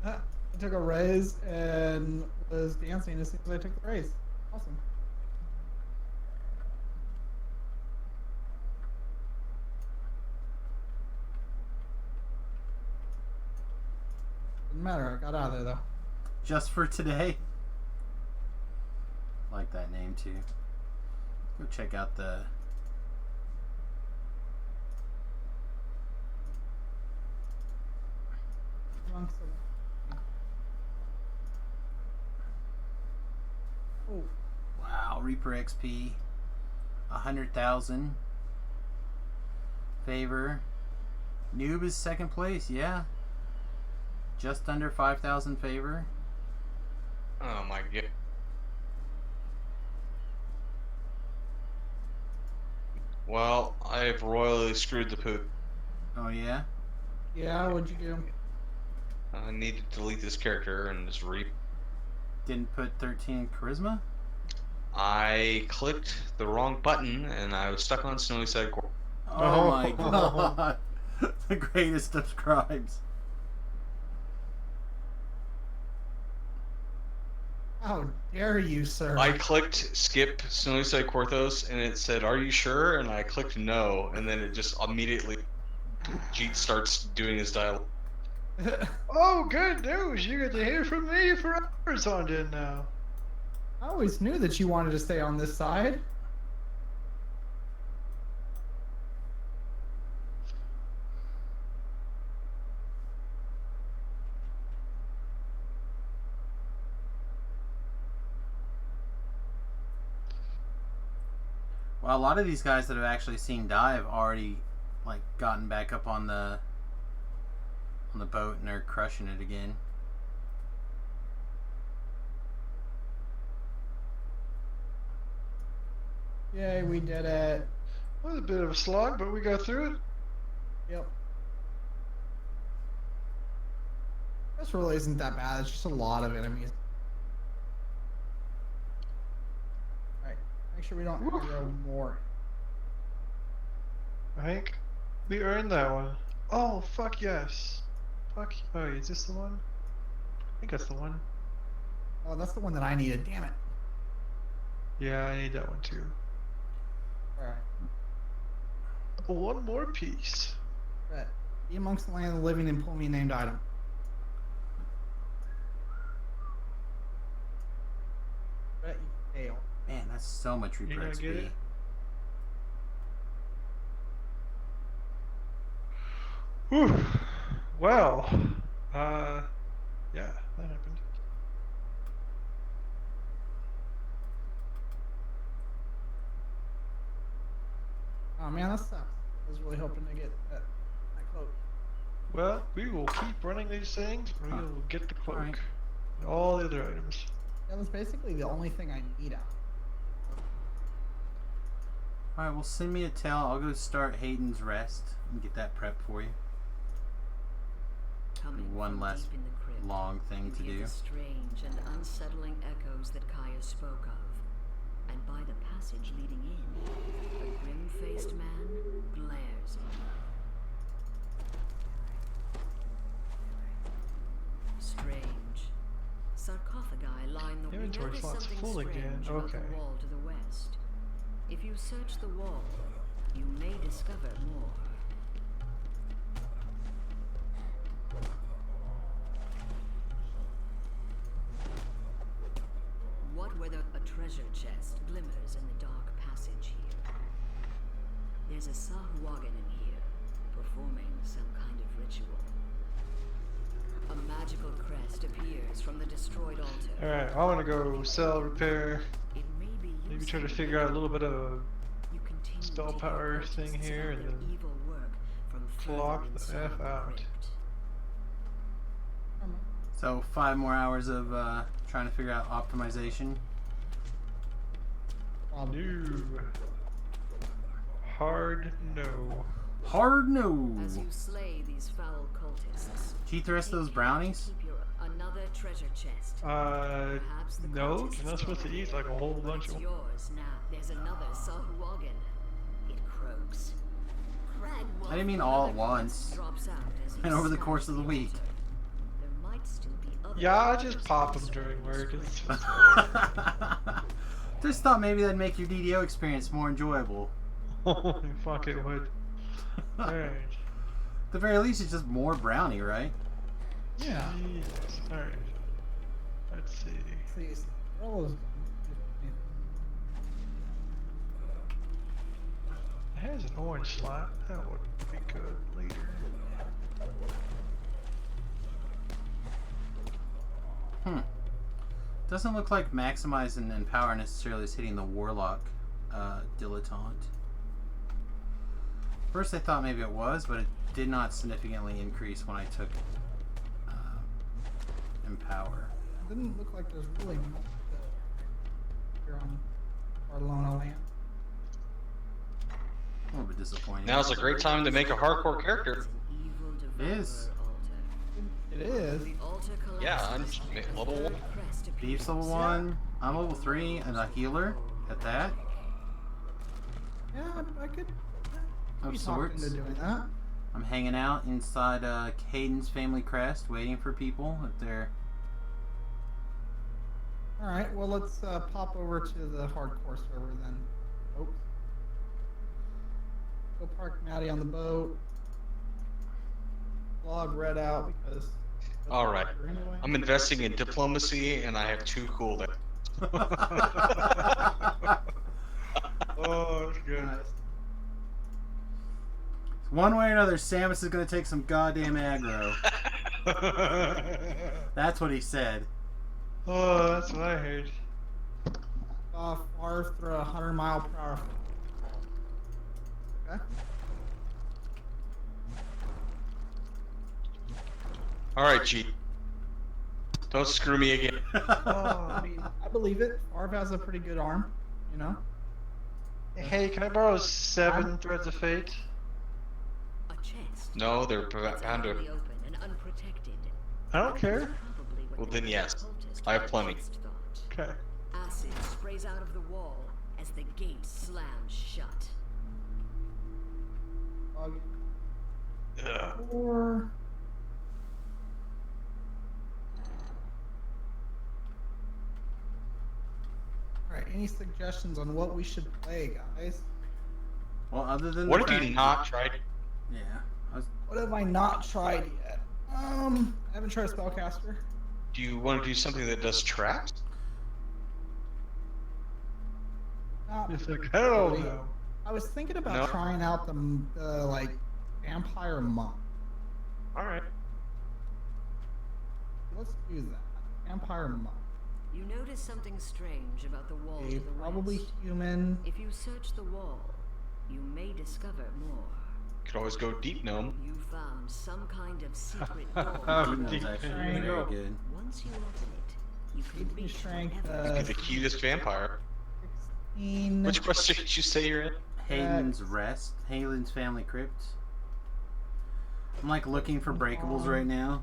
D: I took a raise and was dancing as soon as I took the raise. Awesome. Didn't matter. I got out of there though.
A: Just for today? Like that name too. Go check out the
D: Amongst the- Oh,
A: wow, Reaper XP. 100,000 favor. Noob is second place, yeah. Just under 5,000 favor.
B: Oh my god. Well, I've royally screwed the poop.
A: Oh yeah?
D: yeah. What'd you do?
B: I need to delete this character and just
A: Didn't put 13 charisma?
B: I clicked the wrong button and I was stuck on Snowy Side Court.
A: Oh my
E: Oh.
A: god. The greatest of scribes.
D: How dare you, sir?
B: I clicked skip Snowy Side Quarthos and it said, "Are you sure?" And I clicked no, and then it just immediately Jeet starts doing his dialogue.
E: Oh, good news! You get to hear from me for hours on end now.
D: I always knew that you wanted to stay on this side.
A: Well, a lot of these guys that have actually seen dive already like gotten back up on the boat and are crushing it again.
D: Yay, we did it.
E: That was a bit of a slog, but we got through it.
D: Yep. This really isn't that bad. It's just a lot of enemies. Alright, make sure we don't
E: Woo.
D: aggro more.
E: I think we earned that one. Oh, fuck yes. Fuck. Oh, is this the one? I think that's the one.
D: Oh, that's the one that I needed. Damn it.
E: Yeah, I need that one too.
D: Alright.
E: One more piece.
D: Right. Be amongst the land of the living and pull me a named item. Bet you fail.
A: Man, that's so much
E: You
A: Reaper
E: gonna get
A: XP.
E: it? Whew. Well, yeah, that happened.
D: Oh man, that sucks. I was really hoping to get that cloak.
E: Well, we will keep running these things, and we
A: Huh.
E: will get the cloak.
A: Alright.
E: And all the other items.
D: That was basically the only thing I need out.
A: Alright, well, send me a tell. I'll go start Hayden's Rest and get that prep for you.
G: Coming
A: One
G: from
A: less
G: deep in the crypt,
A: long thing to
G: you hear
A: do.
G: the strange and unsettling echoes that Kaya spoke of. And by the passage leading in, a grim-faced man glares at you. Strange. Sarcophagi line the wall.
E: Inventory
G: Notice
E: slot's
G: something
E: full
G: strange
E: again.
G: about
E: Okay.
G: the wall to the west. If you search the wall, you may discover more. What whether a treasure chest glimmers in the dark passage here? There's a Sahuagin in here, performing some kind of ritual. A magical crest appears from the destroyed altar.
E: Alright, I want to go sell, repair,
G: It may be
E: maybe try to
G: useful
E: figure out a little bit of
G: you continue
E: spell
G: to hear
E: power
G: ghosts
E: thing here,
G: about
E: and
G: their
E: then
G: evil work from further
E: clock the
G: inside
E: F out.
G: crypt.
A: So 5 more hours of trying to figure out optimization.
E: No. Hard no.
A: Hard no.
G: As you slay these foul cultists,
A: Did you eat the rest of those
G: take care to
A: brownies?
G: keep your another treasure chest. Perhaps the
E: No,
G: cultists
E: you're not supposed to
G: thought
E: eat like a whole
G: but
E: bunch
G: it's
E: of them.
G: yours now. There's another Sahuagin. It croaks.
A: I didn't mean all at once.
G: Drops out as you
A: And over the
G: smash
A: course of the
G: altar.
A: week.
G: There might still be other
E: Yeah, I
G: treasures
E: just pop
G: in
E: them
G: the
E: during work.
G: strange
E: It's
G: crypt.
A: Just thought maybe that'd make your DDO experience more enjoyable.
E: fuck it would. Alright.
A: At the very least, it's just more brownie, right?
D: Yeah.
E: Jesus. Alright. Let's see.
D: See, Rolo's
E: It has an orange slot. That would be good later.
A: Doesn't look like maximizing and power necessarily is hitting the Warlock dilettante. First I thought maybe it was, but it did not significantly increase when I took Empower.
D: It didn't look like there's really much here on Barcelona land.
A: A little bit disappointing.
B: Now's a great time to make a hardcore character.
G: It's an evil
A: It is.
G: devourer altar.
D: It is.
G: The altar
B: Yeah, I'm
G: collapses.
B: level 1.
G: Crest appears.
A: Beef's level 1. I'm level 3 and a healer at that.
D: Yeah, I could
A: Of
D: be talked
A: sorts.
D: into doing that.
A: I'm hanging out inside Caden's family crest, waiting for people if they're.
D: All right, well let's pop over to the hardcore server then. Oh. Go park Maddie on the boat. Log red out because. that's
B: All right.
D: faster anyway.
B: I'm investing in diplomacy, and I have 2 cooldowns.
E: Oh, that's good.
D: Nice.
A: One way or another, Samus is going to take some goddamn aggro. That's what he said.
E: Oh, that's what I heard.
D: Far through 100-mile-per-hour. Okay.
B: Alright, G. Don't screw me again.
D: I mean, I believe it. Arv has a pretty good arm, you know.
E: Hey, can I borrow 7 threads of fate?
G: A chest.
B: No, they're
G: It's
B: bound to.
G: utterly open and unprotected.
E: I don't care.
G: Probably what
B: Well,
G: the
B: then yes.
G: cultist
B: I have plenty.
G: first thought.
E: Okay.
G: Acid sprays out of the wall as the gate slams shut.
B: Ugh.
D: Or Alright, any suggestions on what we should play, guys?
A: Well, other than
B: What
A: the
B: have you
A: fact-
B: not tried?
A: Yeah. I was,
D: What have I not tried yet? I haven't tried Spellcaster.
B: Do you want to do something that does traps?
D: Not
E: It's like, hell
D: really.
E: no.
D: I was thinking about
B: No?
D: trying out the like vampire monk.
E: Alright.
D: Let's do that. Vampire monk.
G: You notice something strange about the wall
D: Okay,
G: to the
D: probably
G: west.
D: human.
G: If you search the wall, You may discover more.
B: Could always go deep gnome.
G: You found some kind of secret door.
A: Deep
E: Deep
A: Gnome's actually
D: Strength.
A: very good.
G: Once you open it, you can
D: 18
G: reach
D: strength,
G: whatever.
B: Be the cutest vampire.
D: 16.
B: Which question did you say you're in?
A: Hayden's Rest. Hayden's Family Crypt. I'm like looking for breakables right now.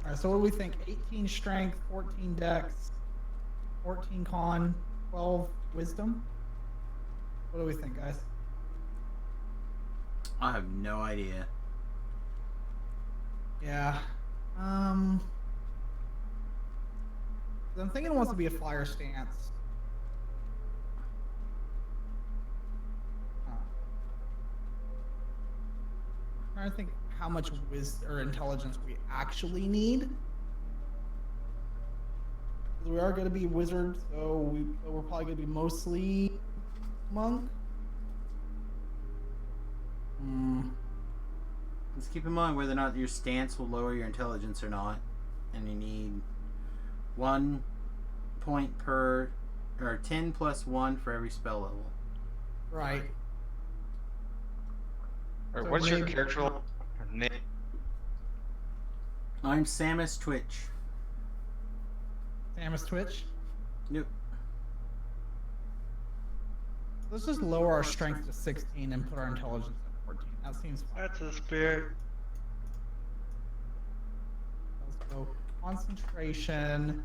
D: Alright, so what do we think? 18 strength, 14 dex, 14 con, 12 wisdom? What do we think, guys?
A: I have no idea.
D: Yeah. I'm thinking it wants to be a flyer stance. I'm trying to think how much wisdom or intelligence we actually need. 'Cause we are going to be wizards, so we're probably going to be mostly monk.
A: Let's keep in mind whether or not your stance will lower your intelligence or not. And you need 1 point per, or 10 plus 1 for every spell level.
D: Right.
B: Or
D: So
B: what's your
D: maybe-
B: character name?
A: I'm Samus Twitch.
D: Samus Twitch.
A: Yep.
D: Let's just lower our strength to 16 and put our intelligence at 14. That seems fine.
E: That's the spirit.
D: Let's go concentration,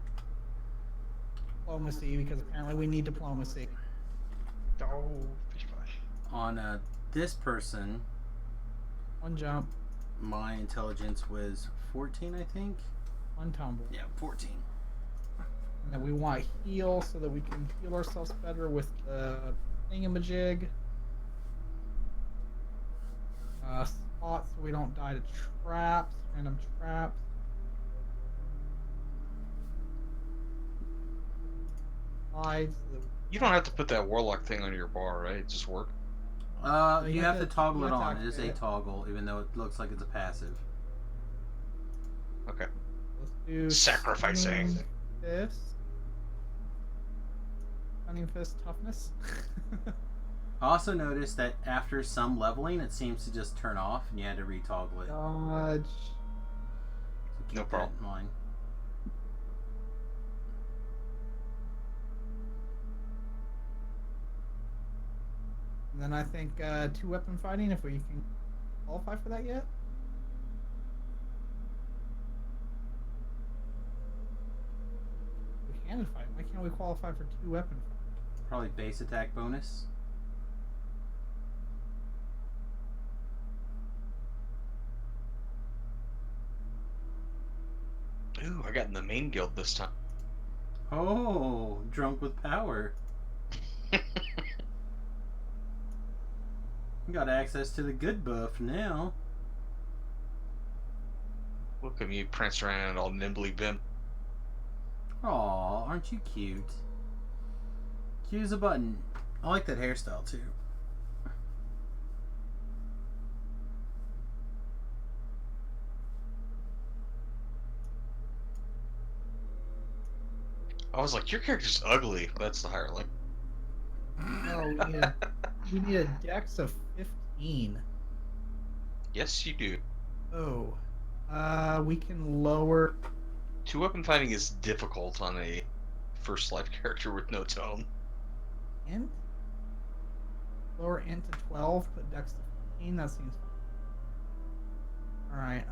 D: diplomacy, because apparently we need diplomacy.
E: Oh, fish flash.
A: On this person,
D: One jump,
A: my intelligence was 14, I think.
D: one tumble.
A: Yeah, 14.
D: And then we want heal so that we can heal ourselves better with the thingamajig. Spot so we don't die to traps, random traps. Hides so that
B: You don't have to put that warlock thing on your bar, right? It just work.
A: You
D: you
A: have
D: have
A: to
D: to-
A: toggle
D: you
A: it
D: have to
A: on. It is a
D: activate it.
A: toggle, even though it looks like it's a passive.
B: Okay.
D: Let's do
B: Sacrificing.
D: Stunning Fist. Stunning Fist toughness.
A: I also noticed that after some leveling, it seems to just turn off, and you had to retoggle it.
D: Dodge.
A: So keep
B: No
A: that
B: problem.
A: in mind.
D: And then I think 2-weapon fighting, if we can qualify for that yet. We can fight. Why can't we qualify for 2-weapon?
A: Probably base attack bonus.
B: Ooh, I got in the main guild this time.
A: Oh, drunk with power. You got access to the good buff now.
B: Look at me prance around all nimbly bim.
A: Aw, aren't you cute? Cute as a button. I like that hairstyle too.
B: I was like, your character's ugly. That's the higher link.
D: No, we need a dex of 15.
B: Yes, you do.
D: Oh. We can lower.
B: 2-weapon fighting is difficult on a first life character with no tone.
D: Int? Lower int to 12, put dex to 15. That seems fine. Alright,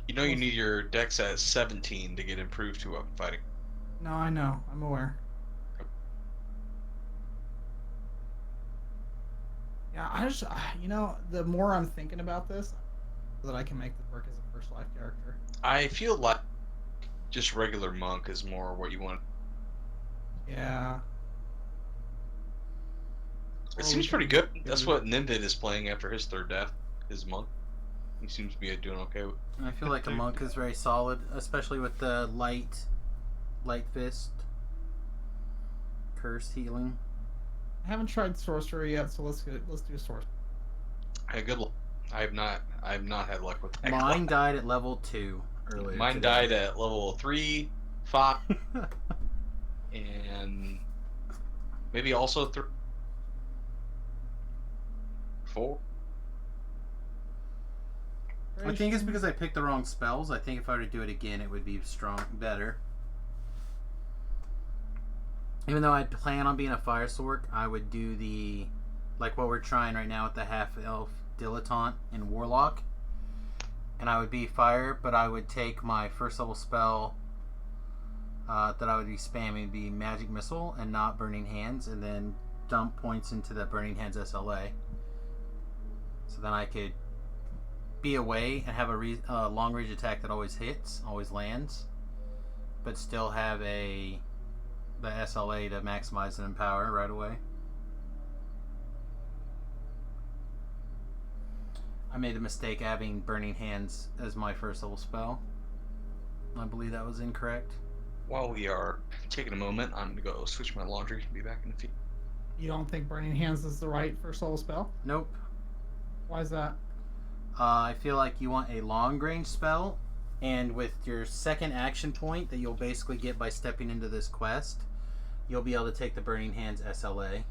B: You know you need your dex at 17 to get improved 2-weapon fighting.
D: no, I know. I'm aware. Yeah, I just, the more I'm thinking about this, that I can make this work as a first life character.
B: I feel like just regular monk is more what you want.
D: Yeah.
B: It
D: Or
B: seems
D: we
B: pretty
D: can
B: good. That's
D: do-
B: what Nimbid is playing after his third death. His monk. He seems to be doing okay with.
A: I feel like a monk is very solid, especially with the light fist, curse healing.
D: I haven't tried sorcery yet, so let's do sorcery.
B: Hey, good luck. I've not had luck with that.
A: Mine
B: class.
A: died at level 2 earlier.
B: Mine
A: today.
B: died at level 3, 5, and maybe also 3, 4.
A: I think it's because I picked the wrong spells. I think if I were to do it again, it would be better. Even though I'd plan on being a fire sork, I would do like what we're trying right now with the half elf dilettante and warlock, and I would be fire, but I would take my first level spell that I would be spamming be magic missile and not burning hands, and then dump points into the burning hands SLA. So then I could be away and have a long range attack that always hits, always lands, but still have the SLA to maximize and empower right away. I made the mistake having Burning Hands as my first level spell. I believe that was incorrect.
B: While we are taking a moment, I'm gonna go switch my laundry. Be back in a few.
D: You don't think Burning Hands is the right first level spell?
A: Nope.
D: Why is that?
A: I feel like you want a long range spell, and with your second action point that you'll basically get by stepping into this quest, you'll be able to take the Burning Hands SLA.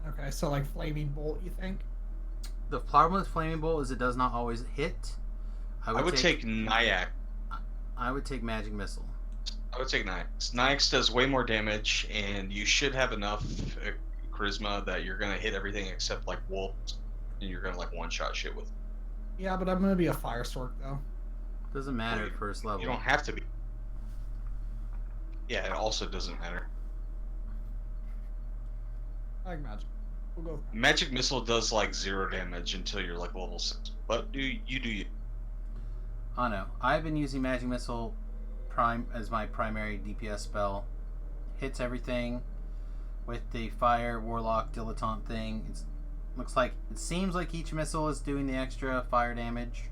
D: Okay, so like Flaming Bolt, you think?
A: The problem with Flaming Bolt is it does not always hit.
B: I would take Nyax.
A: I would take Magic Missile.
B: I would take Nyax. Nyax does way more damage, and you should have enough charisma that you're gonna hit everything except like wolves, and you're gonna like one-shot shit with.
D: Yeah, but I'm gonna be a fire sork though.
A: Doesn't matter at first level.
B: You don't have to be. Yeah, it also doesn't matter.
D: I like magic. We'll go.
B: Magic Missile does like 0 damage until you're like level 6. But do you?
A: I know. I've been using Magic Missile as my primary DPS spell. Hits everything with the fire warlock dilettante thing. It seems like each missile is doing the extra fire damage.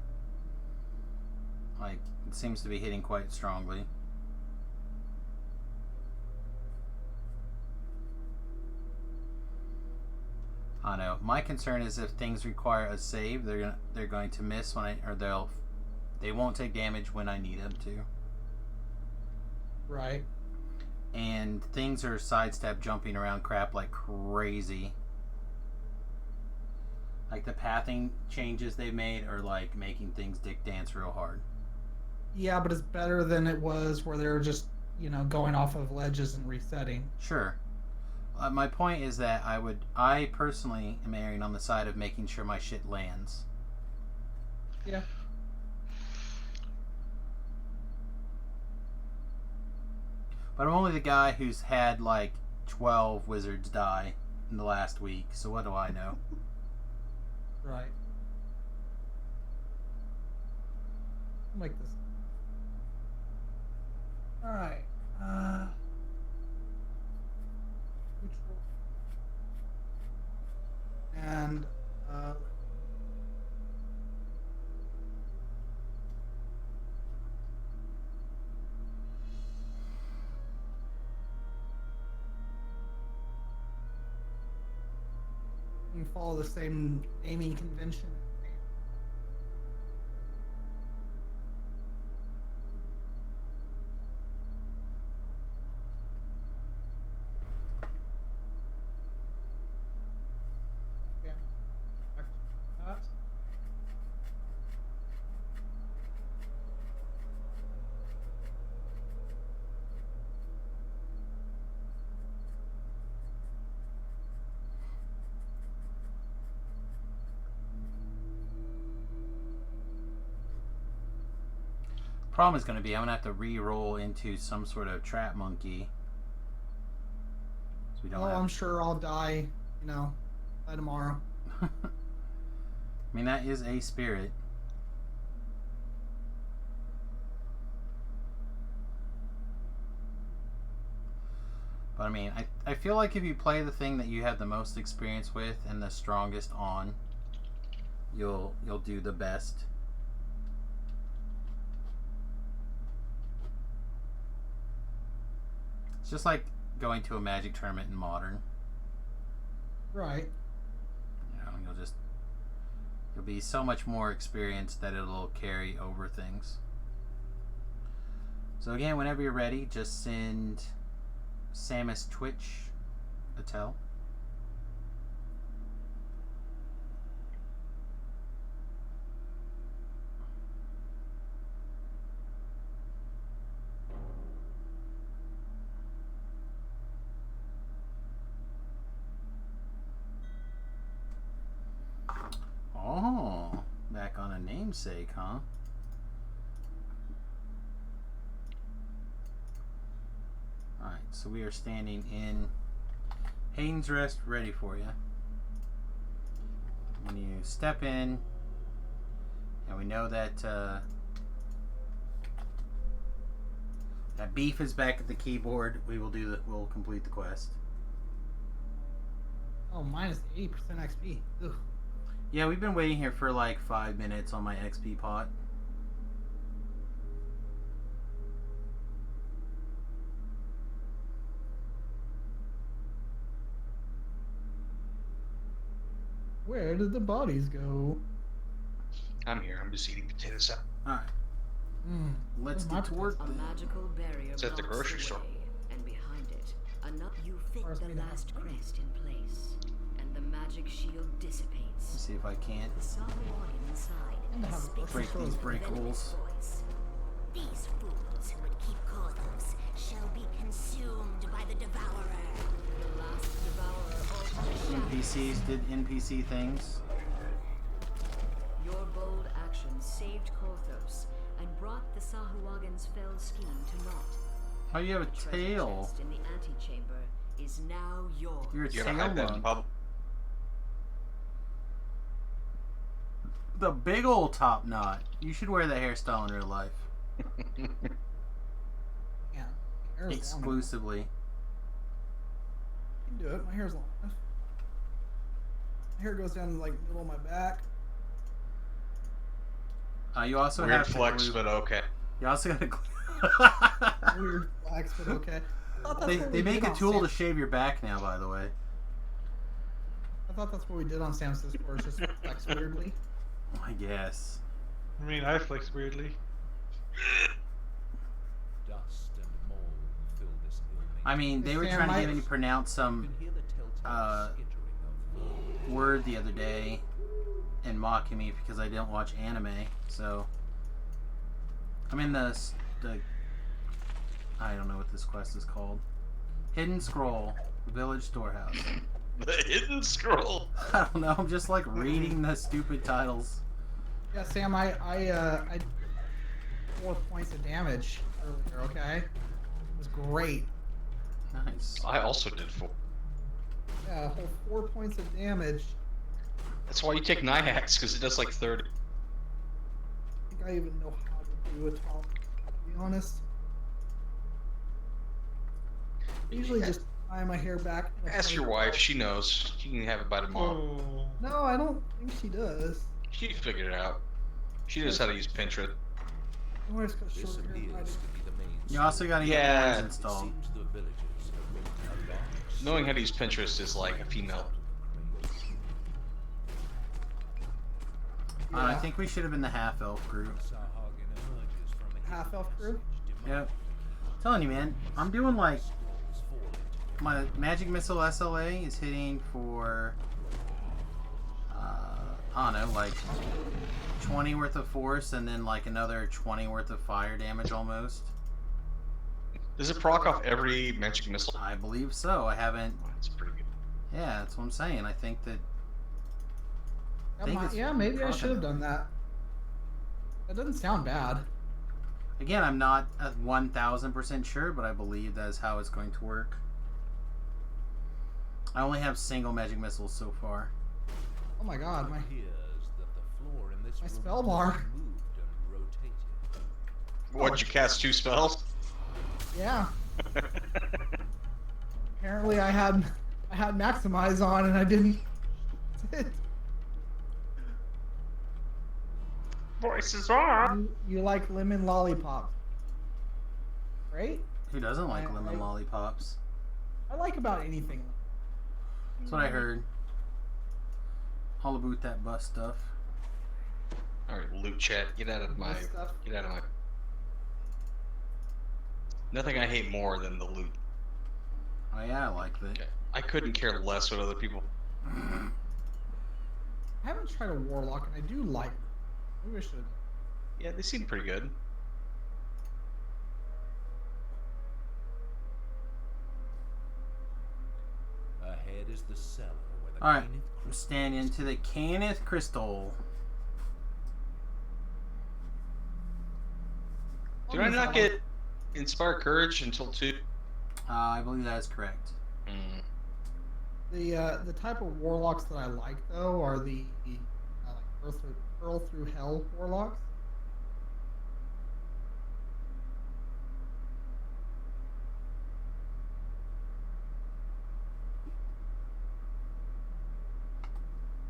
A: Like, it seems to be hitting quite strongly. I know. My concern is if things require a save, they're going to miss they won't take damage when I need them to.
D: Right.
A: And things are sidestep jumping around crap like crazy. Like the pathing changes they made are like making things dick dance real hard.
D: Yeah, but it's better than it was where they were just, going off of ledges and resetting.
A: Sure. My point is that I personally am erring on the side of making sure my shit lands.
D: Yeah.
A: But I'm only the guy who's had like 12 wizards die in the last week, so what do I know?
D: Right. I'll make this. Alright. Neutral. And, you can follow the same naming convention. Yeah. Back to that.
A: Problem is going to be I'm going to have to re-roll into some sort of trap monkey. So we don't
D: Oh,
A: have...
D: I'm sure I'll die, by tomorrow.
A: I mean, that is a spirit. But I mean, I feel like if you play the thing that you have the most experience with and the strongest on, you'll do the best. It's just like going to a Magic tournament in Modern.
D: Right.
A: You'll be so much more experienced that it'll carry over things. So again, whenever you're ready, just send Samus Twitch a tell. Oh, back on a namesake, huh? Alright, so we are standing in Hayden's Rest, ready for you. When you step in, and we know that that Beef is back at the keyboard, we'll complete the quest.
D: Oh, minus 80% XP. Ugh.
A: Yeah, we've been waiting here for like 5 minutes on my XP pot.
D: Where did the bodies go?
B: I'm here. I'm just eating potato salad.
A: Alright, let's
D: Where's my
A: get to work.
G: A magical barrier
B: It's at the
G: blocks
B: grocery store.
G: way, and behind it, you fit
D: Where's
G: the
D: me now?
G: last crest in place, and the magic shield dissipates.
A: Let's see if I can't
G: The Sahuagin inside
D: And have
G: speaks
A: break
G: in
A: these
G: a
A: break
G: venomous
A: rules.
G: voice.
H: These fools who would keep Korthos shall be consumed by the Devourer.
G: The last devourer also
A: NPCs did NPC things.
G: Your bold action saved Korthos and brought the Sahuagin's fell scheme to naught.
A: Oh, you have a
G: The treasure
A: tail.
G: chest in the antechamber is now yours.
A: You're a
B: You gotta
A: tail
B: hide that in
A: monk.
B: public.
A: The big old top knot. You should wear that hairstyle in real life.
D: Yeah. My hair's
A: Exclusively.
D: long. I can do it. My hair's long enough. My hair goes down to like middle of my back.
A: You also
B: Weird
A: have to
B: flex,
A: glue-
B: but okay.
A: You also got to.
D: Weird flex, but okay. I thought that's what
A: They
D: we
A: make
D: did
A: a
D: on
A: tool to
D: Sam-
A: shave your back now, by the way.
D: I thought that's what we did on Sam's Discord. Just flex weirdly.
A: I guess.
E: I mean, I flex weirdly.
C: Dust and mold fill this building.
A: I mean, they were
D: Sam,
A: trying to
D: I-
A: get me to pronounce
C: You
A: some
C: can hear the telltale skittering of
A: word the other day and mocking me because I don't watch anime. So I'm in the I don't know what this quest is called. Hidden Scroll, Village Storehouse.
B: The hidden scroll.
A: I don't know. I'm just like reading the stupid titles.
D: Yeah, Sam, I 4 points of damage earlier. Okay, it was great.
A: Nice.
B: I also did 4.
D: Yeah, a whole 4 points of damage.
B: That's why you take 9 hacks, because it does like 30.
D: I think I even know how to do it, Tom. To be honest, I usually just tie my hair back. in a
B: Ask your
D: ponytail.
B: wife. She knows. She can have it by tomorrow.
E: Oh.
D: No, I don't think she does.
B: She figured it out. She knows how to use Pinterest.
D: My wife's got
C: this
D: short hair. and I
C: appears
D: do.
C: to be the main
A: You also got to get
B: Yeah.
A: ones
C: It
A: installed.
C: seems the villagers have built a large
B: Knowing how to use Pinterest is like a female.
A: I think we should have been the half elf group.
D: Half elf crew.
A: Yep. Telling you, man, I'm doing like my magic missile SLA is hitting for I don't know, like 20 worth of force and then like another 20 worth of fire damage almost.
B: Does it proc off every magic missile?
A: I believe so. I haven't.
B: That's pretty good.
A: Yeah, that's what I'm saying. I think that. think it's
D: Yeah, maybe I
A: proccing
D: should have
A: them.
D: done that. That doesn't sound bad.
A: Again, I'm not 1,000% sure, but I believe that is how it's going to work. I only have single magic missiles so far.
D: Oh my god, my
C: Appears that the floor in this
D: My
C: room
D: spell
C: has
D: bar.
C: moved and rotated.
B: What'd you cast 2 spells?
D: yeah. Apparently, I had maximize on and I didn't.
B: Voices on.
D: You like lemon lollipop, right?
A: Who doesn't like
D: I-
A: lemon lollipops?
D: I like about anything.
A: That's what I heard. All about that bus stuff.
B: Alright, loot chat. Get out of my.
D: Nice stuff.
B: Get out of my. Nothing I hate more than the loot.
A: Oh yeah, I like that.
B: Okay. I couldn't care less what other people.
D: I haven't tried a warlock, and I do like them. Maybe I should.
B: Yeah, they seem pretty good.
C: Ahead is the cellar where the
A: Alright,
C: Kenneth
A: we're
C: crystal
A: standing
C: is
A: into the Kenneth Crystal.
B: Did I not get Inspire Courage until 2?
A: I believe that is correct.
B: Mm.
D: The type of warlocks that I like though are the like Pearl through Hell warlocks.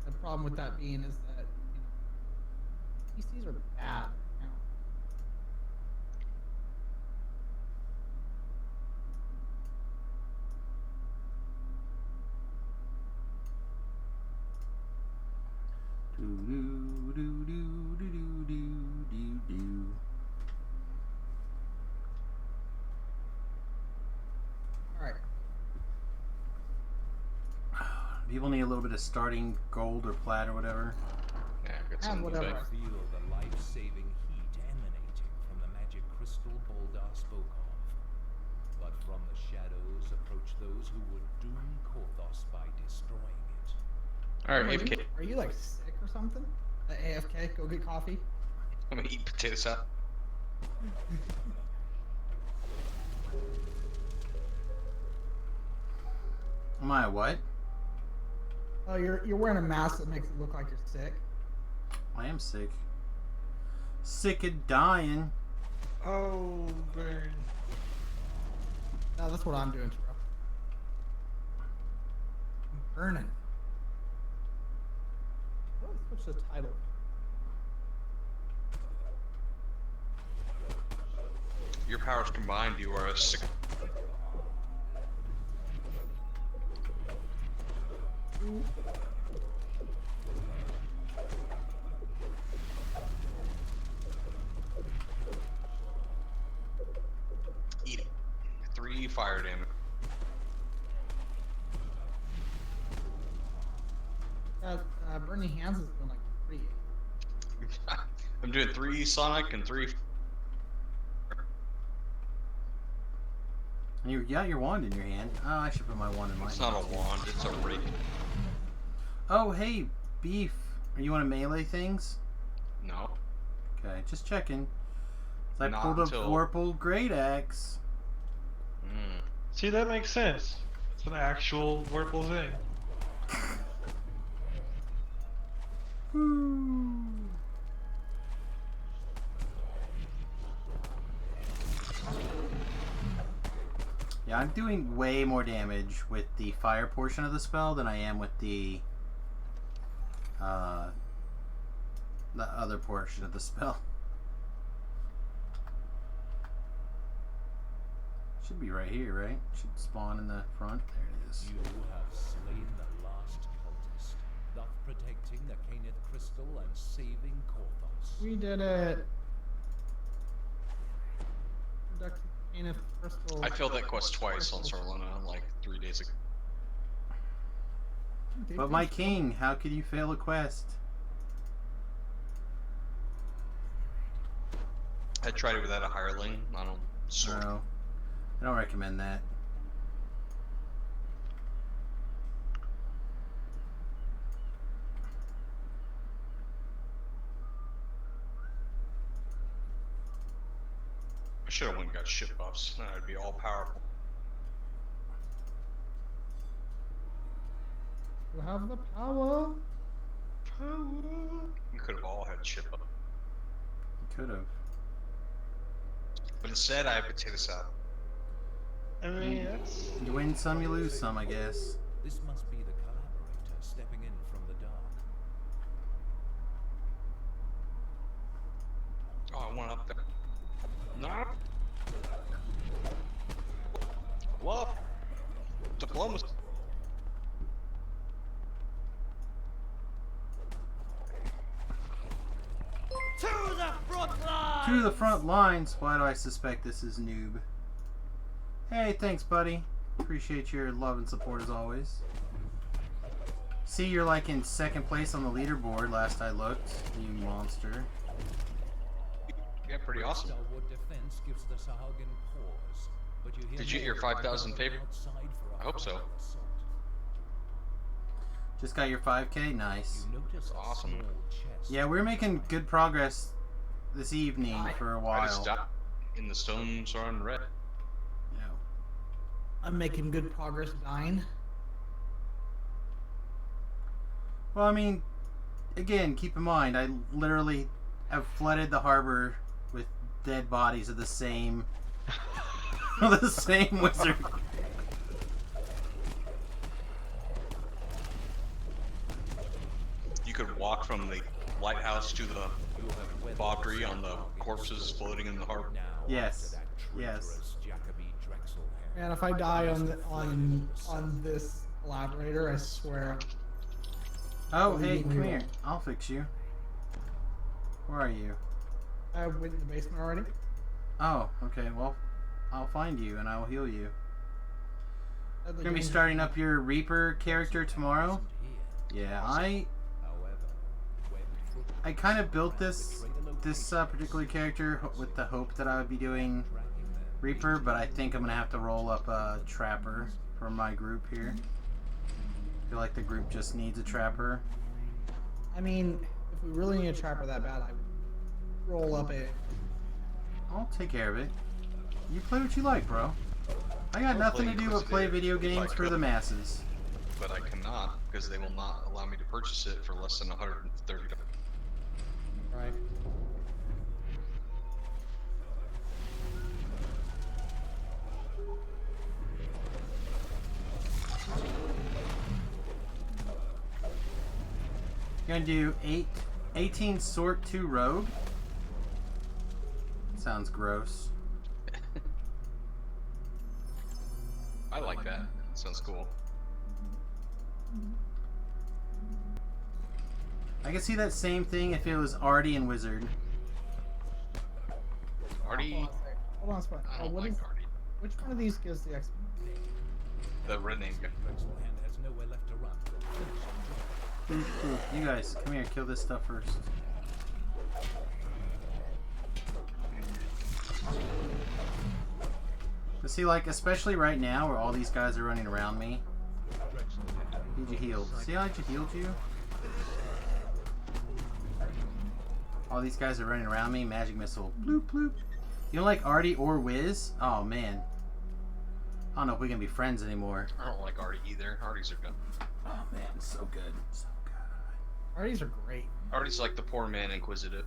D: The problem with that being is that PCs are bad now.
A: Do do do do do do do do.
D: All right.
A: People need a little bit of starting gold or plat or whatever.
B: Yeah, I've got
D: And
B: some in the
D: whatever.
B: bag.
C: Feel the life-saving heat emanating from the magic crystal Boldar spoke of. But from the shadows approach those who would doom Korthos by destroying it.
B: Alright,
D: Are
B: AFK.
D: Are you like sick or something? AFK, go get coffee.
B: I'm gonna eat potato salad.
A: Am I a what?
D: Oh, you're wearing a mask that makes it look like you're sick.
A: I am sick. Sick of dying.
E: Oh, burn.
D: No, that's what I'm doing, bro. I'm burning. What do I switch the title?
B: Your powers combined, you are a sick. Eat it. 3 fire damage.
D: Burning Hands is doing like 3.
B: I'm doing 3 Sonic and 3.
A: And you got your wand in your hand. Oh, I should put my wand in my
B: It's
A: hand.
B: not a wand, it's a rake.
A: Oh, hey, Beef. Are you want to melee things?
B: No.
A: Okay, just checking. So I
B: Not
A: pulled a
B: until-
A: Vorpal Great Axe.
B: Mm.
E: See, that makes sense. It's an actual Whirlpool thing.
A: Yeah, I'm doing way more damage with the fire portion of the spell than I am with the other portion of the spell. Should be right here, right? Should spawn in the front. There it is.
C: You have slain the last cultist, thus protecting the Kenneth crystal and saving Korthos.
D: We did it. Production Kenneth Crystal.
B: I failed that quest twice on Sarlona like 3 days ago.
A: But my king, how could you fail a quest?
B: I tried it without a hireling. I don't sword.
A: No, I don't recommend that.
B: I should have went and got shit buffs. Then I'd be all powerful.
D: You have the power.
B: You could have all had shit buffs.
A: Could have.
B: But instead, I have potato salad.
E: I mean, that's...
A: You win some, you lose some, I guess.
C: This must be the collaborator stepping in from the dark.
B: Oh, I went up there. No. Love. Diplomacy.
A: To the front lines. Why do I suspect this is noob? Hey, thanks, buddy. Appreciate your love and support as always. See, you're like in second place on the leaderboard last I looked, you monster.
B: Yeah, pretty awesome.
C: Stalwart defense gives the Sahuagin pause, but you hear
B: Did you get your 5,000 paper?
C: outside for a
B: I hope so.
C: frontal assault.
A: Just got your 5K? Nice.
C: You notice a
B: Awesome.
C: small chest.
A: Yeah, we're making good progress this evening for a
B: I just
A: while.
B: stopped in the stones on red.
A: Yeah.
D: I'm making good progress dying.
A: Well, I mean, again, keep in mind, I literally have flooded the harbor with dead bodies of the same, of the same wizard.
B: You could walk from the lighthouse to the Bobbery on the corpses floating in the harbor.
C: Now,
A: Yes.
C: after that
A: Yes.
C: traitorous Jacoby Drexelhair.
D: Man, if I die on this collaborator, I swear.
A: Oh, hey, come here. I'll fix you. Where are you?
D: I went in the basement already.
A: Oh, okay. Well, I'll find you and I will heal you.
D: I'd
A: You're gonna be starting up your Reaper character tomorrow. Yeah, I kind of built this particular character with the hope that I would be doing Reaper, but I think I'm gonna have to roll up a Trapper for my group here. I feel like the group just needs a Trapper.
D: I mean, if we really need a trapper that bad, I would roll up a.
A: I'll take care of it. You play what you like, bro. I got nothing to do but play video games for the masses.
B: But I cannot because they will not allow me to purchase it for less than $130.
D: Right.
A: You're gonna do 18 Sort 2 Rogue? Sounds gross.
B: I like that. Sounds cool.
A: I can see that same thing if it was Artie and Wizard.
B: Artie,
D: Hold on a second.
B: I don't
D: What
B: like
D: is-
B: Artie.
D: Which one of these gives the XP?
B: The red name guy.
C: Drexelhair has nowhere left to run. Finish your job.
A: You guys, come here, kill this stuff first. But see, like, especially right now where all these guys are running around me. Need you healed. See how I just healed you? All these guys are running around me. Magic missile. Bloop, bloop. You don't like Artie or Wiz? Oh, man. I don't know if we can be friends anymore.
B: I don't like Artie either. Artie's are good.
A: Oh, man. So good. So
D: Arties are great.
B: Artie's like the poor man inquisitive.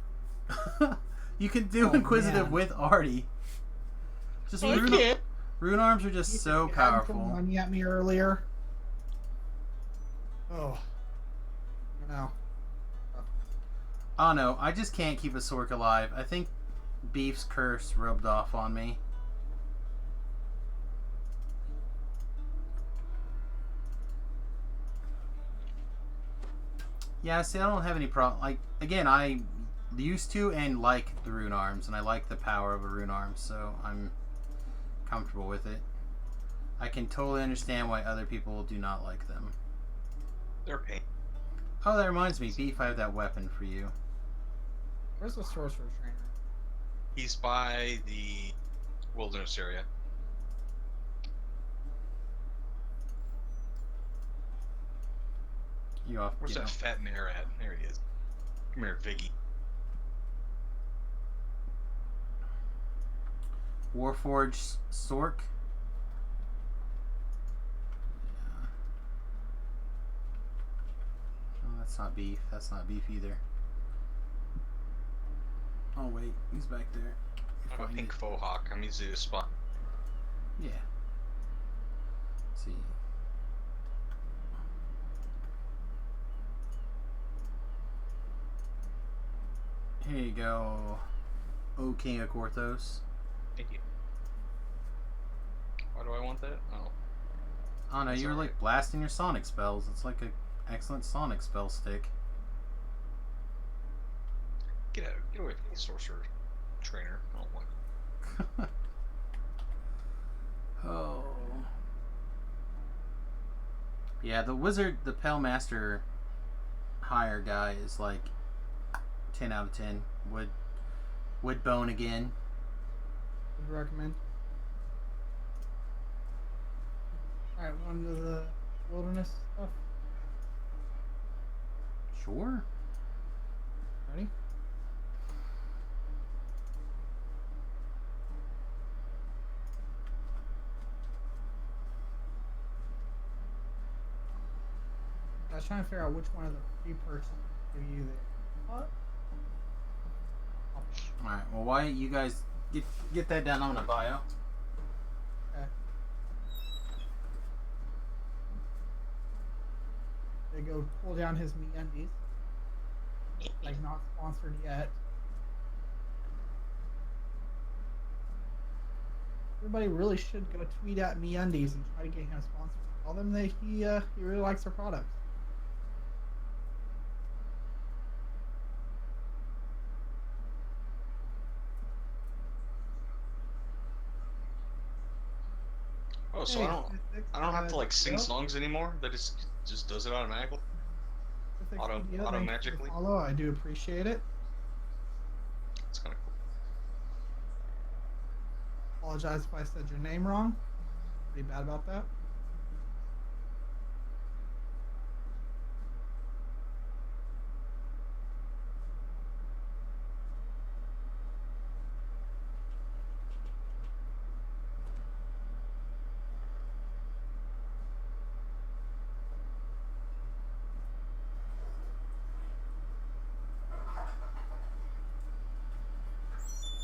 A: good. You can do
D: Oh,
A: Inquisitive
D: man.
A: with Artie. Just
D: I
A: rune,
D: can't.
A: rune arms are just so
D: You had
A: powerful.
D: money at me earlier. Oh. No.
A: I don't know. I just can't keep a Sork alive. I think Beef's curse rubbed off on me. Yeah, see, I don't have any problem. Like, again, I used to and like the rune arms, and I like the power of a rune arm, so I'm comfortable with it. I can totally understand why other people do not like them.
B: They're a pain.
A: Oh, that reminds me, Beef, I have that weapon for you.
D: Where's the sorcerer trainer?
B: He's by the wilderness area.
A: You off?
B: Where's
A: you
B: that
A: know.
B: fat mare at? There he is. Come here, Viggy.
A: Warforged Sork. Yeah. Oh, that's not Beef. That's not Beef either. Oh wait, he's back there.
B: I have a
A: Find
B: pink
A: it.
B: faux hawk. I'm easy to spot.
A: Yeah. Let's see. Here you go, O King of Korthos.
B: Thank you. Why do I want that? Oh.
A: I don't know, you were
B: Sorry.
A: like blasting your Sonic spells. It's like an excellent Sonic spell stick.
B: Get away from the sorcerer trainer. I don't want.
A: Oh. Yeah, the wizard, the Pale Master hire guy is like 10 out of 10. Would bone again.
D: Would recommend. Alright, on to the wilderness stuff.
A: Sure.
D: Ready? I was trying to figure out which one of the three persons give you the. What?
A: Alright, well, why don't you guys get that down on a bio?
D: Okay. They go pull down his MeUndies. Like, not sponsored yet. Everybody really should go tweet at MeUndies and try to get him sponsored. Tell them that he really likes their products.
B: Oh, so
D: Hey,
B: I don't have to like sing
D: yep.
B: songs anymore. That just does it automatically. Auto magically.
D: Follow, I do appreciate it.
B: It's kind of cool.
D: Apologize if I said your name wrong. Pretty bad about that.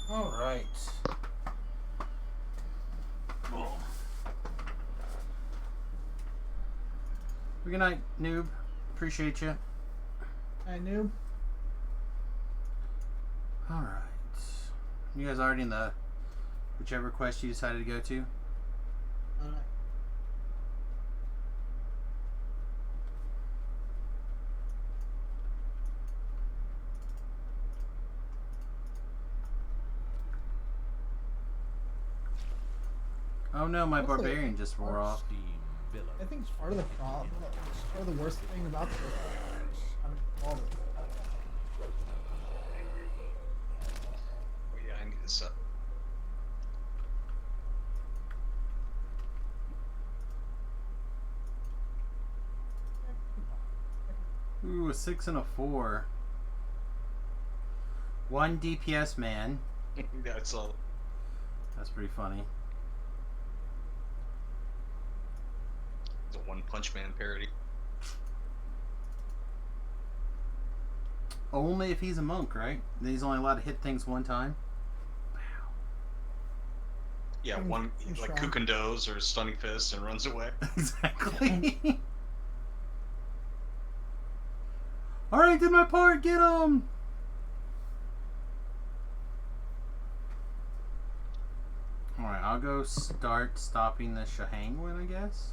A: All right. Good night, noob. Appreciate you.
D: Hey, noob.
A: All right. You guys already in the whichever quest you decided to go to?
D: Alright.
A: Oh no, my
D: Hopefully-
A: barbarian just wore off.
C: Steam billows.
D: I think part of the problem, part of the worst thing about this is having all this.
B: Oh yeah, I need to set.
A: Ooh, a 6 and a 4. 1 DPS man.
B: That's all.
A: That's pretty funny.
B: The One Punch Man parody.
A: Only if he's a monk, right? Then he's only allowed to hit things one time.
B: Yeah,
D: I'm-
B: one
D: I'm
B: like
D: strong.
B: Kukendos or Stunning Fist and runs away.
A: Exactly. Alright, did my part. Get him. Alright, I'll go start stopping the Shahangwin, I guess.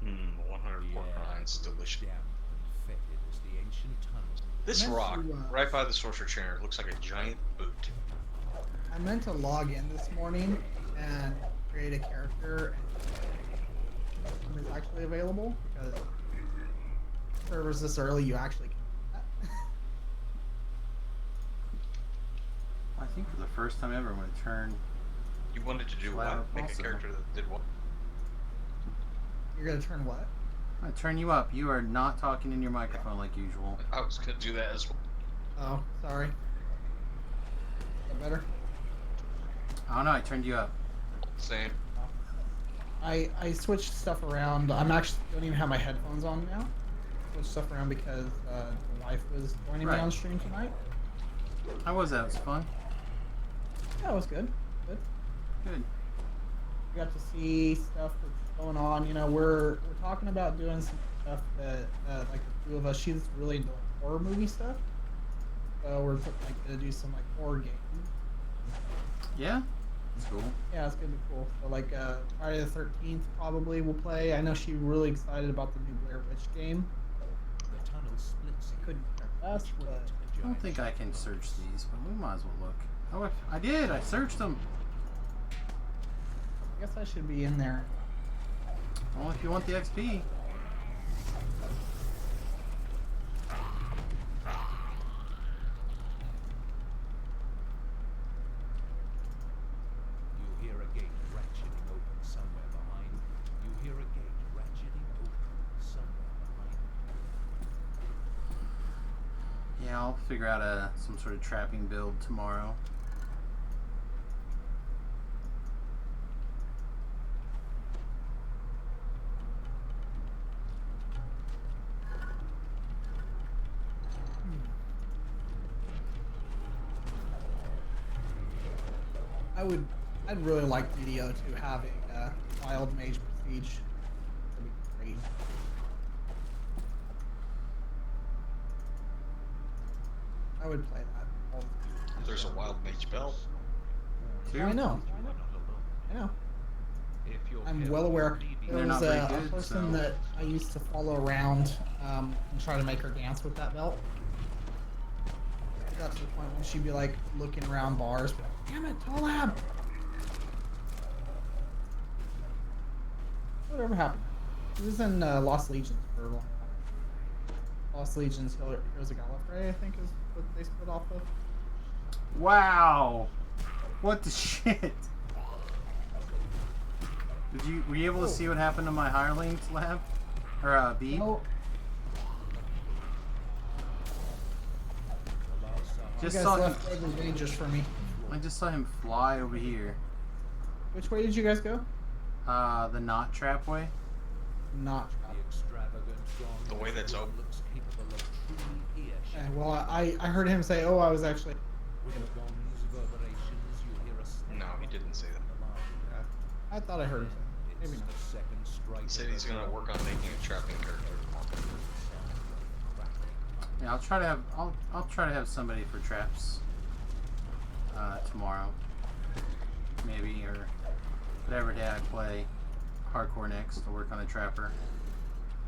B: 100 pork rinds, delicious.
C: Damp and fetid as the ancient tunnels.
B: This
D: Meant
B: rock,
D: to,
B: right by the sorcerer chair, looks like a giant boot.
D: I meant to log in this morning and create a character and it's actually available because servers this early you actually can do that.
A: I think for the first time ever, I'm going to turn.
B: You wanted to do
A: Flat
B: what?
A: up
B: Make
A: also.
B: a character that did what?
D: You're gonna turn what?
A: I turn you up. You are not talking in your microphone like usual.
B: I was gonna do that as well.
D: Oh, sorry. Is that better?
A: I don't know. I turned you up.
B: Same.
D: I switched stuff around. I'm actually don't even have my headphones on now. Switched stuff around because the wife was joining
A: Right.
D: me on stream tonight.
A: How was that? It was fun.
D: Yeah, it was good. Good.
A: Good.
D: We got to see stuff that's going on. You know, we're talking about doing some stuff that like the two of us. She's really into like, horror movie stuff. So we're like gonna do some like horror games.
A: Yeah. That's cool.
D: Yeah, it's gonna be cool. So like Friday the 13th probably we'll play. I know she's really excited about the new Blair Witch game.
C: The tunnel splits here.
D: Couldn't care less,
C: Which way
D: but
C: to the
A: I don't
C: giant
A: think I can
C: shadow
A: search
C: leads.
A: these, but we might as well look. Oh, I did! I searched them!
D: I guess I should be in there.
A: Well, if you want the XP.
C: You hear a gate ratcheting open somewhere behind. You hear a gate ratcheting open somewhere behind.
A: Yeah, I'll figure out some sort of trapping build tomorrow.
D: I'd really like DDO to have a wild mage prestige. That'd be great. I would play that. all the time.
B: There's a wild mage belt.
A: Two?
D: I know.
C: You are not alone.
D: I know.
C: If you're
D: I'm
C: careful,
D: well aware.
C: you'll be
D: There
A: They're
D: was
A: not very
D: a
A: good,
D: person
A: so-
D: that I used to follow around and try to make her dance with that belt. It got to the point when she'd be like looking around bars, be like, damn it, Tolab! Whatever happened? He was in Lost Legions for a long time. Lost Legions, Heroes of Gallifrey, I think is what they split off of.
A: Wow! What the shit? Were you able to see what happened to my hirelings lab? Or B?
D: Oh, you
A: Just
D: guys
A: saw him.
D: left Road was dangerous for me.
A: I just saw him fly over here.
D: Which way did you guys go?
A: The not trap way.
D: Not
C: The extravagant John
B: The way that's open.
C: looks capable of truly ear-shattering.
D: Okay, well, I heard him say, oh, I was actually...
C: With Gon's reverberations, you hear a snap
B: No, he didn't say that.
C: from the line.
D: I thought I heard him say that.
C: It's
D: Maybe not.
C: the second strike
B: He said
C: of
B: he's
C: the
B: gonna
C: drum.
B: work on making a trapping character.
A: Yeah, I'll try to have somebody for traps. Tomorrow. Maybe, or whatever day I play hardcore next to work on a trapper.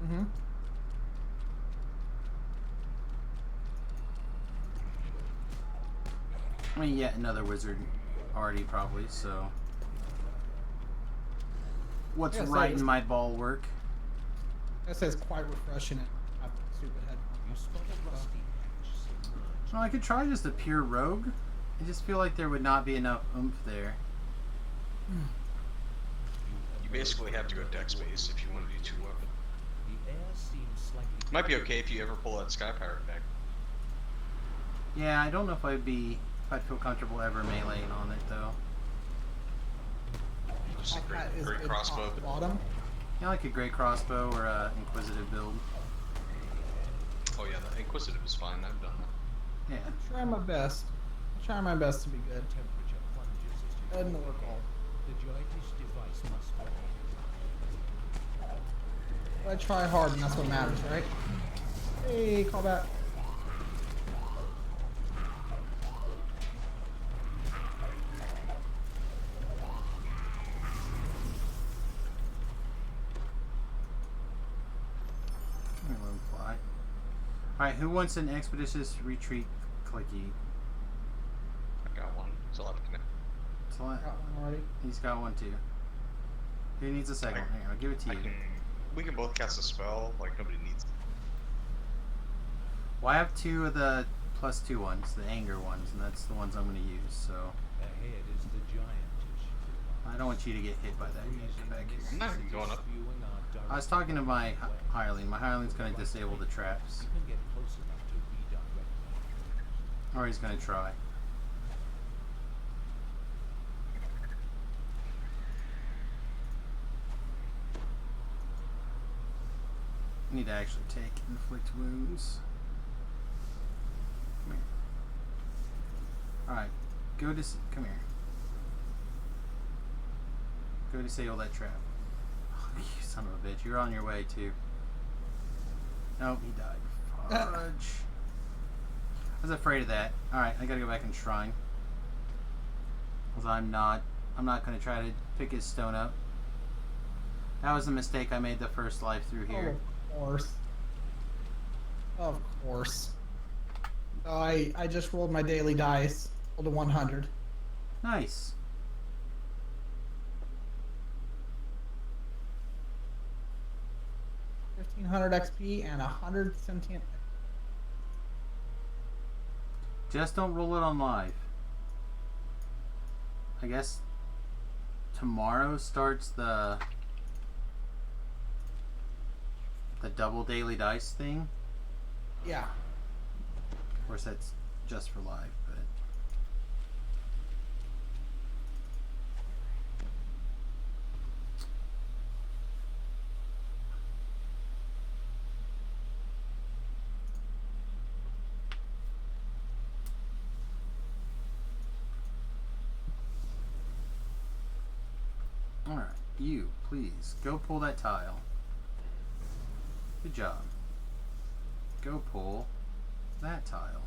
D: Mm-hmm.
A: I mean, yet another wizard already probably, so. What's
D: Yeah, so
A: right
D: it's-
A: in my ball work?
D: That says quite refreshing it. Have stupid
C: You
D: headphones.
C: spot a rusty patch submerged.
A: Well, I could try just a pure rogue. I just feel like there would not be enough oomph there.
B: You basically have to go deck space if you want to do two weapon.
C: The air seems slightly
B: Might be okay if you ever pull that sky pirate deck.
A: Yeah, I don't know if I'd feel comfortable ever meleeing on it though.
B: Just a
D: Top
B: great,
D: hat is
B: great
D: good
B: crossbow.
D: top to bottom.
A: Yeah, like a great crossbow or a inquisitive build.
B: Oh yeah, the inquisitive is fine. I've done that.
A: Yeah.
D: Try my best. Try my best to be good.
C: temperature plunges as you
D: Doesn't work all.
C: The Joitish device must work.
D: But I try hard, and that's what matters, right? Hey, call back.
A: Let me let him fly. Alright, who wants an expeditious retreat clicky?
B: I got one. So I'll have to connect.
A: So
D: Got one already.
A: he's got one too. Who needs a second? Here, I'll give it to
B: I
A: you.
B: we can both cast a spell. Like nobody needs.
A: Well, I have two of the +2 ones, the anger ones, and that's the ones I'm going to use. So
C: Ahead is the Giantish.
A: I don't want you to get hit by that. You need to get back here.
B: I'm not even going up.
C: Spewing our
A: I was talking to my hireling. My hireling's going to disable the traps,
C: You can get close enough to redirect.
A: or he's going to try. I need to actually take inflict wounds. Come here. Alright, go to come here. Go disable that trap. Oh, you son of a bitch, you're on your way too. Nope, he died. Fudge. I was afraid of that. Alright, I gotta go back and shrine. Because I'm not gonna try to pick his stone up. That was a mistake I made the first life through here.
D: Oh, of course. Of course. So I just rolled my daily dice. Rolled a 100.
A: Nice.
D: $1,500 XP and 100 sentient.
A: Just don't roll it on live. I guess tomorrow starts the double daily dice thing.
D: Yeah.
A: Of course, that's just for live, but all right. You please go pull that tile. Good job. Go pull that tile.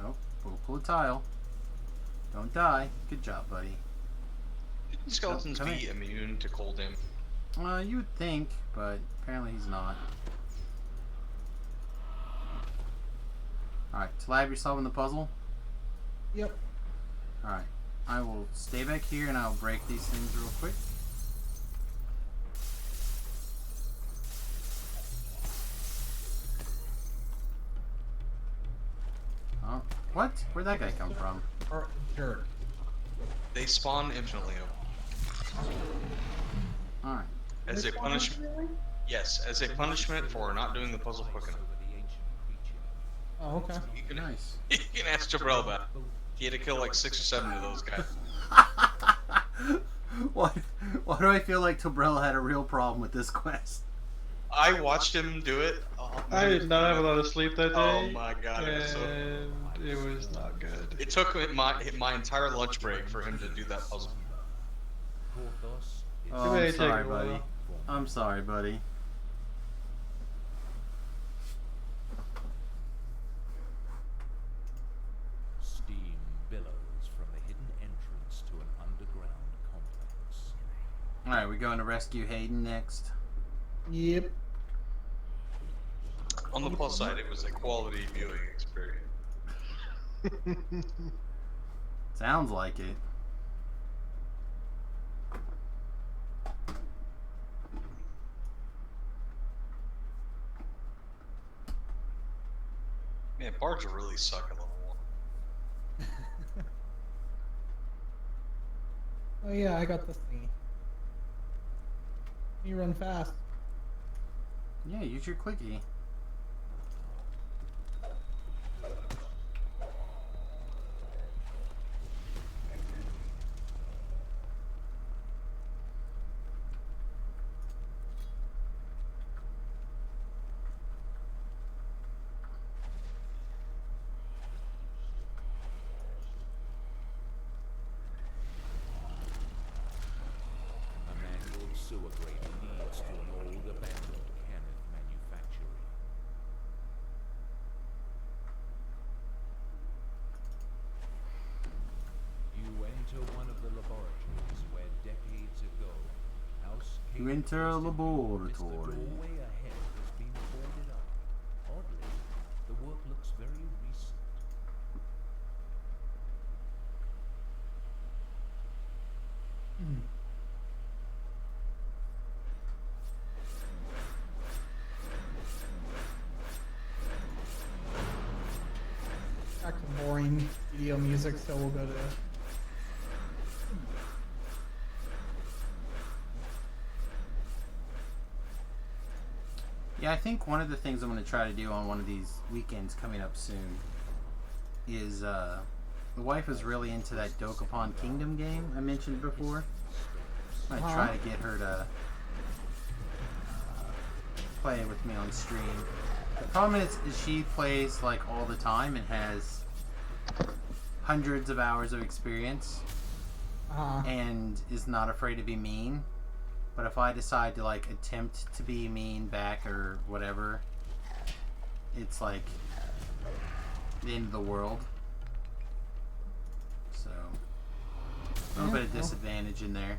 A: Nope. Go pull a tile. Don't die. Good job, buddy.
B: Shouldn't skeletons
A: Come
B: be
A: in.
B: immune to cold damage?
A: You would think, but apparently he's not. Alright, Tlab, you're solving the puzzle?
D: Yep.
A: Alright. I will stay back here and I'll break these things real quick. Oh, what? Where'd that guy come from?
D: Or dirt.
B: They spawn infinitely.
A: Alright.
B: As a punishment. Yes, as a punishment for not doing the puzzle quick enough.
C: Over the ancient creature.
D: Oh, okay.
B: You can,
A: Nice.
B: you can ask Jabrel about it. He had to kill like 6 or 7 of those guys.
A: Why do I feel like Tobrell had a real problem with this quest?
B: I watched him do it. Oh,
E: I did not have a lot of sleep that day.
B: Oh my god, it was so.
E: and it was not good.
B: It took my entire lunch break for him to do that puzzle.
C: Porthos is
A: Oh,
E: may
A: I'm
E: take
A: sorry,
E: a while.
A: buddy. I'm sorry, buddy.
C: steam billows from the hidden entrance to an underground complex.
A: Alright, we're going to rescue Hayden next.
D: Yep.
B: On the plus side, it was a quality viewing experience.
A: Sounds like it.
B: Man, bards really suck at level 1.
D: Oh yeah, I got this thingy. You run fast.
A: Yeah, use your clicky.
C: A manual sewer grate leads to an old abandoned cannon manufactory. You enter one of the laboratories where decades ago, House
A: You enter a
C: The
A: laboratory.
C: doorway ahead has been boarded up. Oddly, the work looks very recent.
D: Hmm. Back to boring video music, so we'll go to.
A: Yeah, I think one of the things I'm going to try to do on one of these weekends coming up soon is, the wife is really into that Dokapon Kingdom game I mentioned before. I'm going to try to get her to play it with me on stream. The problem is she plays like all the time and has hundreds of hours of experience and is not afraid to be mean. But if I decide to like attempt to be mean back or whatever, it's like the end of the world. So a little bit of disadvantage in there.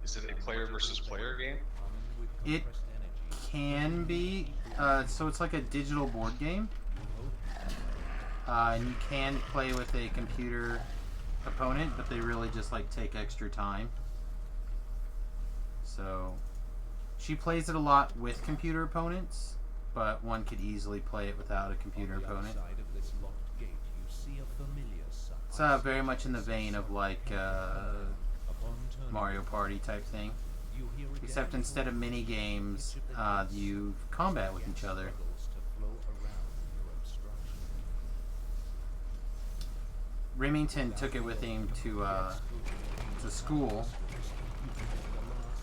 B: Is it a player versus player game?
A: It can be. So it's like a digital board game. And you can play with a computer opponent, but they really just like take extra time. So she plays it a lot with computer opponents, but one could easily play it without a computer opponent. It's very much in the vein of like Mario Party type thing, except instead of mini games, you combat with each other. Remington took it with him to school,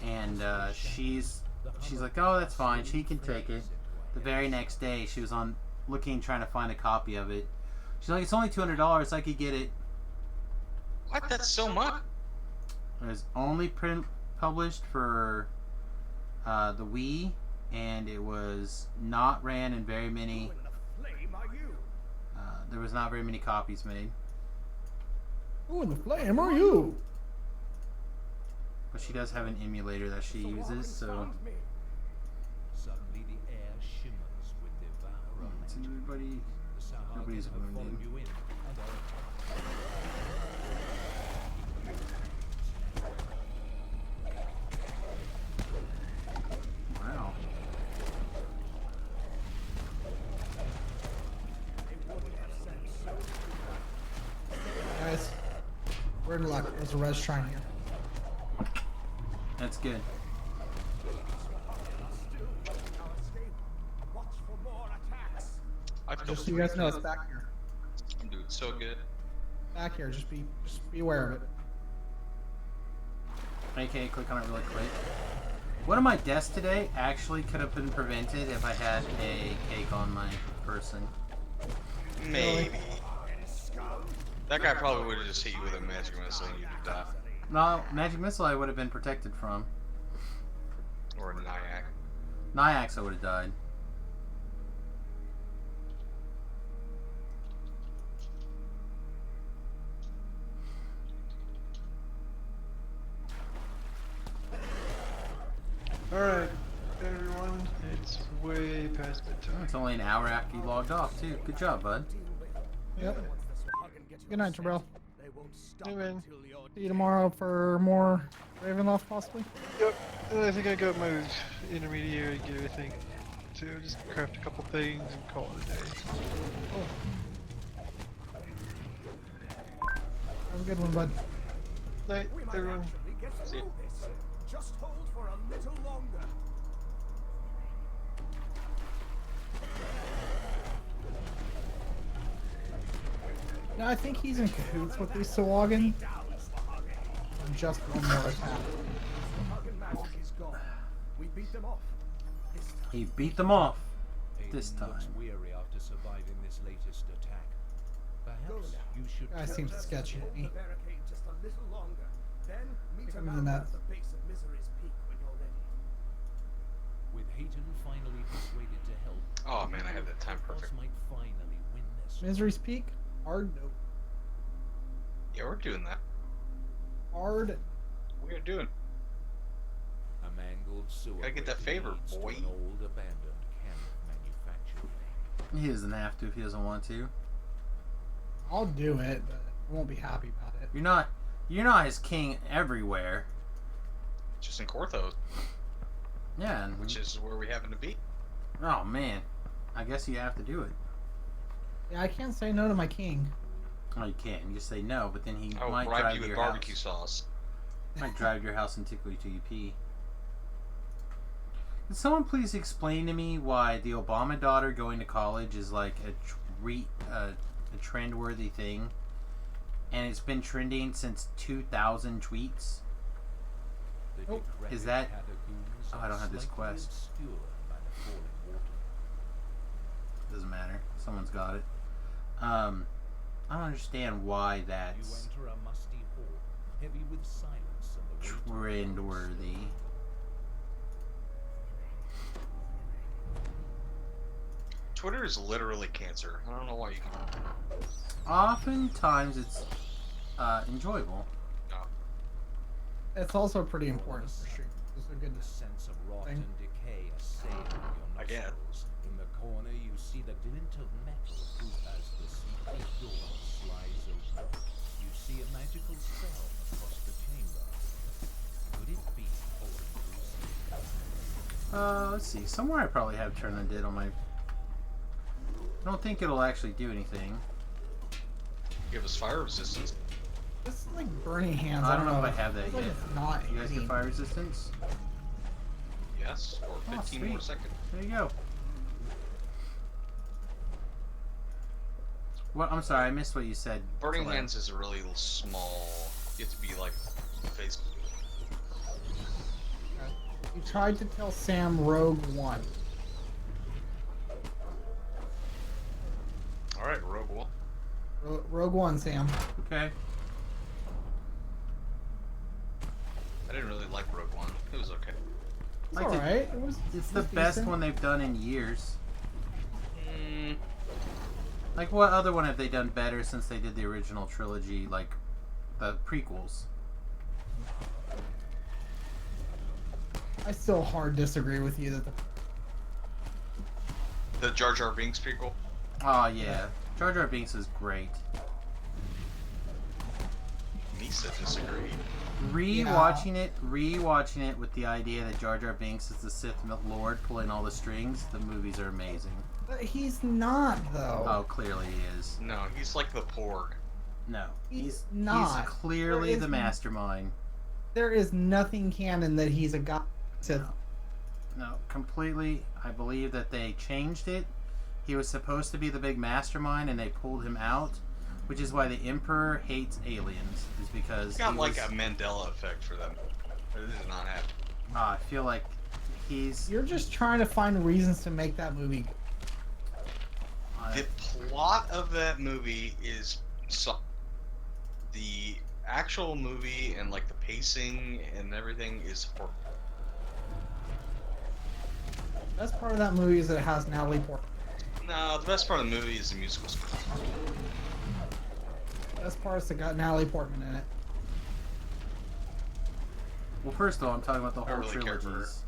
A: and she's like, oh, that's fine, she can take it. The very next day, she was on trying to find a copy of it. She's like, it's only $200, I could get it.
B: What? That's so much?
A: It was only published for the Wii, and it was not ran in very many. There was not very many copies made.
D: Who in the flame are you?
A: But she does have an emulator that she uses, so.
C: Suddenly the air shimmers with devour.
A: Nobody's wounded. Wow.
D: Guys, we're in luck. There's a res shrine here.
A: That's good.
B: I feel
D: Just so you guys know, it's back here.
B: I'm doing so good.
D: Back here. Just be aware of it.
A: Okay, click on it really quick. One of my deaths today actually could have been prevented if I had a cake on my person.
B: Maybe. That guy probably would have just hit you with a magic missile and you'd die.
A: No, magic missile I would have been protected from.
B: Or a Nyack.
A: Nyax I would have died.
E: Alright, everyone, it's way past bedtime.
A: It's only an hour after you logged off, too. Good job, bud.
D: Yep. Good night, Jabril.
E: Hey, man.
D: See you tomorrow for more Ravenloft, possibly.
E: Yep, and I think I got my intermediary gear, I think. So just craft a couple things and call it a day.
D: Have a good one, bud.
E: Night, everyone.
B: See ya.
F: Just hold for a little longer.
D: Yeah, I think he's in cahoots with these Sawagan. Just one more attack.
F: Hagen magic is gone. We beat them off. This time.
A: He beat them off.
C: Aiden
A: This time.
C: looks weary after surviving this latest attack. Perhaps you should.
D: Guy seems sketchy to me.
F: The barricade just a little longer. Then meet
D: Pick
F: a
D: him in the
F: man
D: net.
F: at the base of Misery's Peak when you're ready.
C: With Hayton finally persuaded to help.
B: Oh man, I had that time
C: Kothos
B: perfect.
C: might finally win this.
D: Misery's Peak? Hard no.
B: Yeah, we're doing that.
D: Hard.
B: We're doing.
C: A mangled sewer.
B: Gotta get that
C: bridge
B: favor,
C: leads to
B: boy.
C: An old abandoned camp manufacturing.
A: He doesn't have to if he doesn't want to.
D: I'll do it, but I won't be happy about it.
A: You're not his king everywhere.
B: Just in Korthos,
A: Yeah, and
B: which is where we happen to be.
A: oh man, I guess you have to do it.
D: Yeah, I can't say no to my king.
A: Oh, you can't. You just say no, but then he
B: I'll
A: might
B: bribe
A: drive
B: you
A: to
B: with
A: your
B: barbecue
A: house.
B: sauce.
A: Might drive to your house and tickle you till you pee. Can someone please explain to me why the Obama daughter going to college is like a trend-worthy thing, and it's been trending since 2,000 tweets?
C: The
D: Nope.
C: decrepit
A: Is that-
C: catacombs
A: oh, I don't have this
C: slightly
A: quest.
C: obscured by the falling water.
A: Doesn't matter. Someone's got it. I don't understand why
C: You
A: that's
C: enter a musty hall, heavy with silence and the weight of
A: trend-worthy.
B: Twitter is literally cancer. I don't know why you can.
A: Oftentimes it's enjoyable.
B: No.
D: It's also pretty important for shooting. It's a good
C: The sense of rot
D: thing.
C: and decay assail your
B: I get it.
C: nostrils. In the corner, you see the glint of metal as the secret door slides open. You see a magical spell across the chamber. Could it be holding loose?
A: Let's see. Somewhere I probably have Turn Undead on my... I don't think it'll actually do anything.
B: Give us fire resistance.
D: It's like burning hands.
A: I don't know if I have that
D: It's like
A: yet.
D: it's not
A: You guys get
D: hitting.
A: fire resistance?
B: Yes, or 15 more
A: sweet.
B: seconds.
A: There you go. What? I'm sorry, I missed what you said.
B: Burning
A: Celeste.
B: hands is a really small. You have to be like face.
D: You tried to tell Sam Rogue One.
B: All right, Rogue One.
D: Rogue One, Sam.
A: Okay.
B: I didn't really like Rogue One. It was okay.
D: It's
A: Liked it.
D: alright. It was.
A: It's
D: it
A: the
D: was
A: best
D: decent.
A: one they've done in years.
B: Mm,
A: Like, what other one have they done better since they did the original trilogy, like the prequels?
D: I still hard disagree with you that
B: the Jar Jar Binks prequel.
A: Oh yeah, Jar Jar Binks is great.
B: Lisa disagreed.
A: Rewatching it with the idea that Jar Jar Binks is the Sith Lord pulling all the strings, the movies are amazing.
D: But he's not though.
A: Oh, clearly he is.
B: No, he's like the Porg.
A: No,
D: He's not.
A: He's clearly
D: There
A: the
D: is-
A: mastermind.
D: There is nothing canon that he's a god. Sith.
A: No, completely. I believe that they changed it. He was supposed to be the big mastermind, and they pulled him out, which is why the Emperor hates aliens. Is because
B: It's got
A: he
B: like
A: was-
B: a Mandela effect for them. This is not happening.
A: I feel like he's.
D: You're just trying to find reasons to make that movie.
B: The plot of that movie is the actual movie and like the pacing and everything is horrible.
D: The best part of that movie is that it has Natalie Portman.
B: No, the best part of the movie is the musical score.
D: The best part is it got Natalie Portman in it.
A: Well, first of all, I'm talking about the
B: I
A: whole
B: really care for her.
A: trilogies.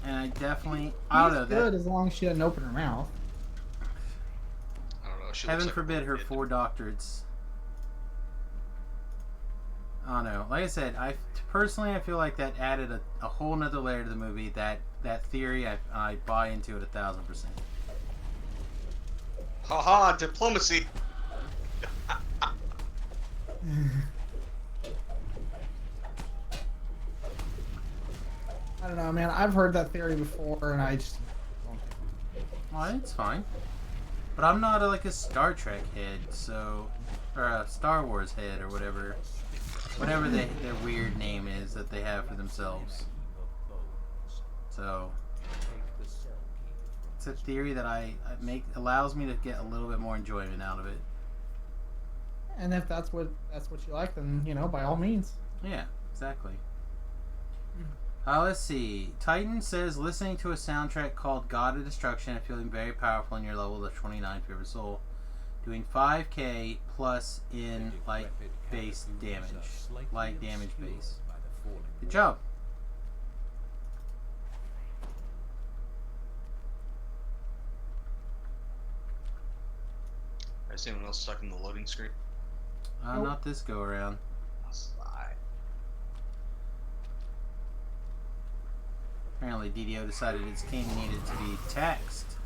A: And I definitely, I don't know,
D: She's good
A: that
D: as long as she doesn't open her mouth.
B: I don't know. She
A: heaven
B: looks like a
A: forbid her
B: kid.
A: 4 doctorates. I don't know. Like I said, personally I feel like that added a whole nother layer to the movie. That theory, I buy into it 1000%.
B: Haha, diplomacy.
D: I don't know, man. I've heard that theory before, and I just don't think
A: Well, it's fine. But I'm not like a Star Trek head, so, or a Star Wars head, or whatever their weird name is that they have for themselves. So it's a theory that allows me to get a little bit more enjoyment out of it.
D: And if that's what you like, then by all means.
A: Yeah, exactly. Let's see. Titan says listening to a soundtrack called God of Destruction and feeling very powerful in your level of 29 favorite soul. Doing 5k plus in light base damage. Light damage base. Good job.
B: Is anyone else stuck in the loading screen?
D: Nope.
A: Not this go around.
B: Sigh.
A: Apparently DDO decided its king needed to be taxed.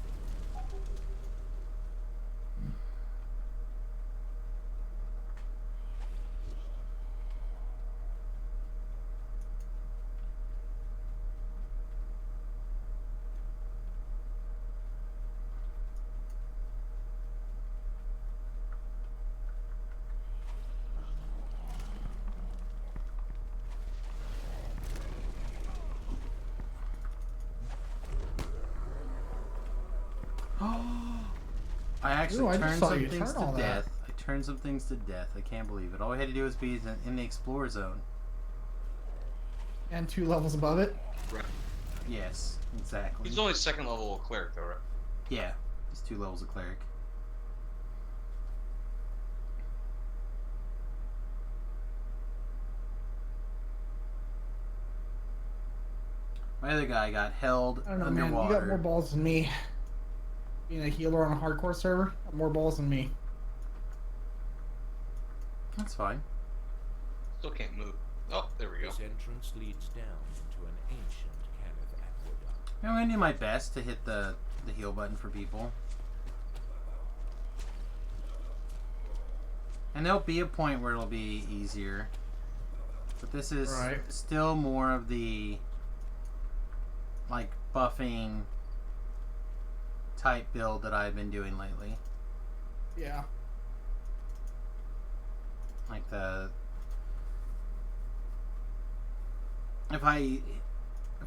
A: I actually
D: Ooh, I just
A: turned
D: saw
A: some
D: you
A: things
D: turn
A: to
D: all that.
A: death. I turned some things to death. I can't believe it. All I had to do was be in the Explorer Zone.
D: And 2 levels above it.
B: Right.
A: Yes, exactly.
B: He's only second level cleric though, right?
A: Yeah, just 2 levels of Cleric. My other guy got held
D: I don't know, man. You
A: underwater.
D: got more balls than me. Being a healer on a hardcore server, got more balls than me.
A: That's fine.
B: Still can't move. Oh, there we go.
C: This entrance leads down into an ancient Caneth aqueduct.
A: I'm going to do my best to hit the heal button for people. And there'll be a point where it'll be easier. But this is still more of the like buffing type build that I've been doing lately.
D: Yeah.
A: Like if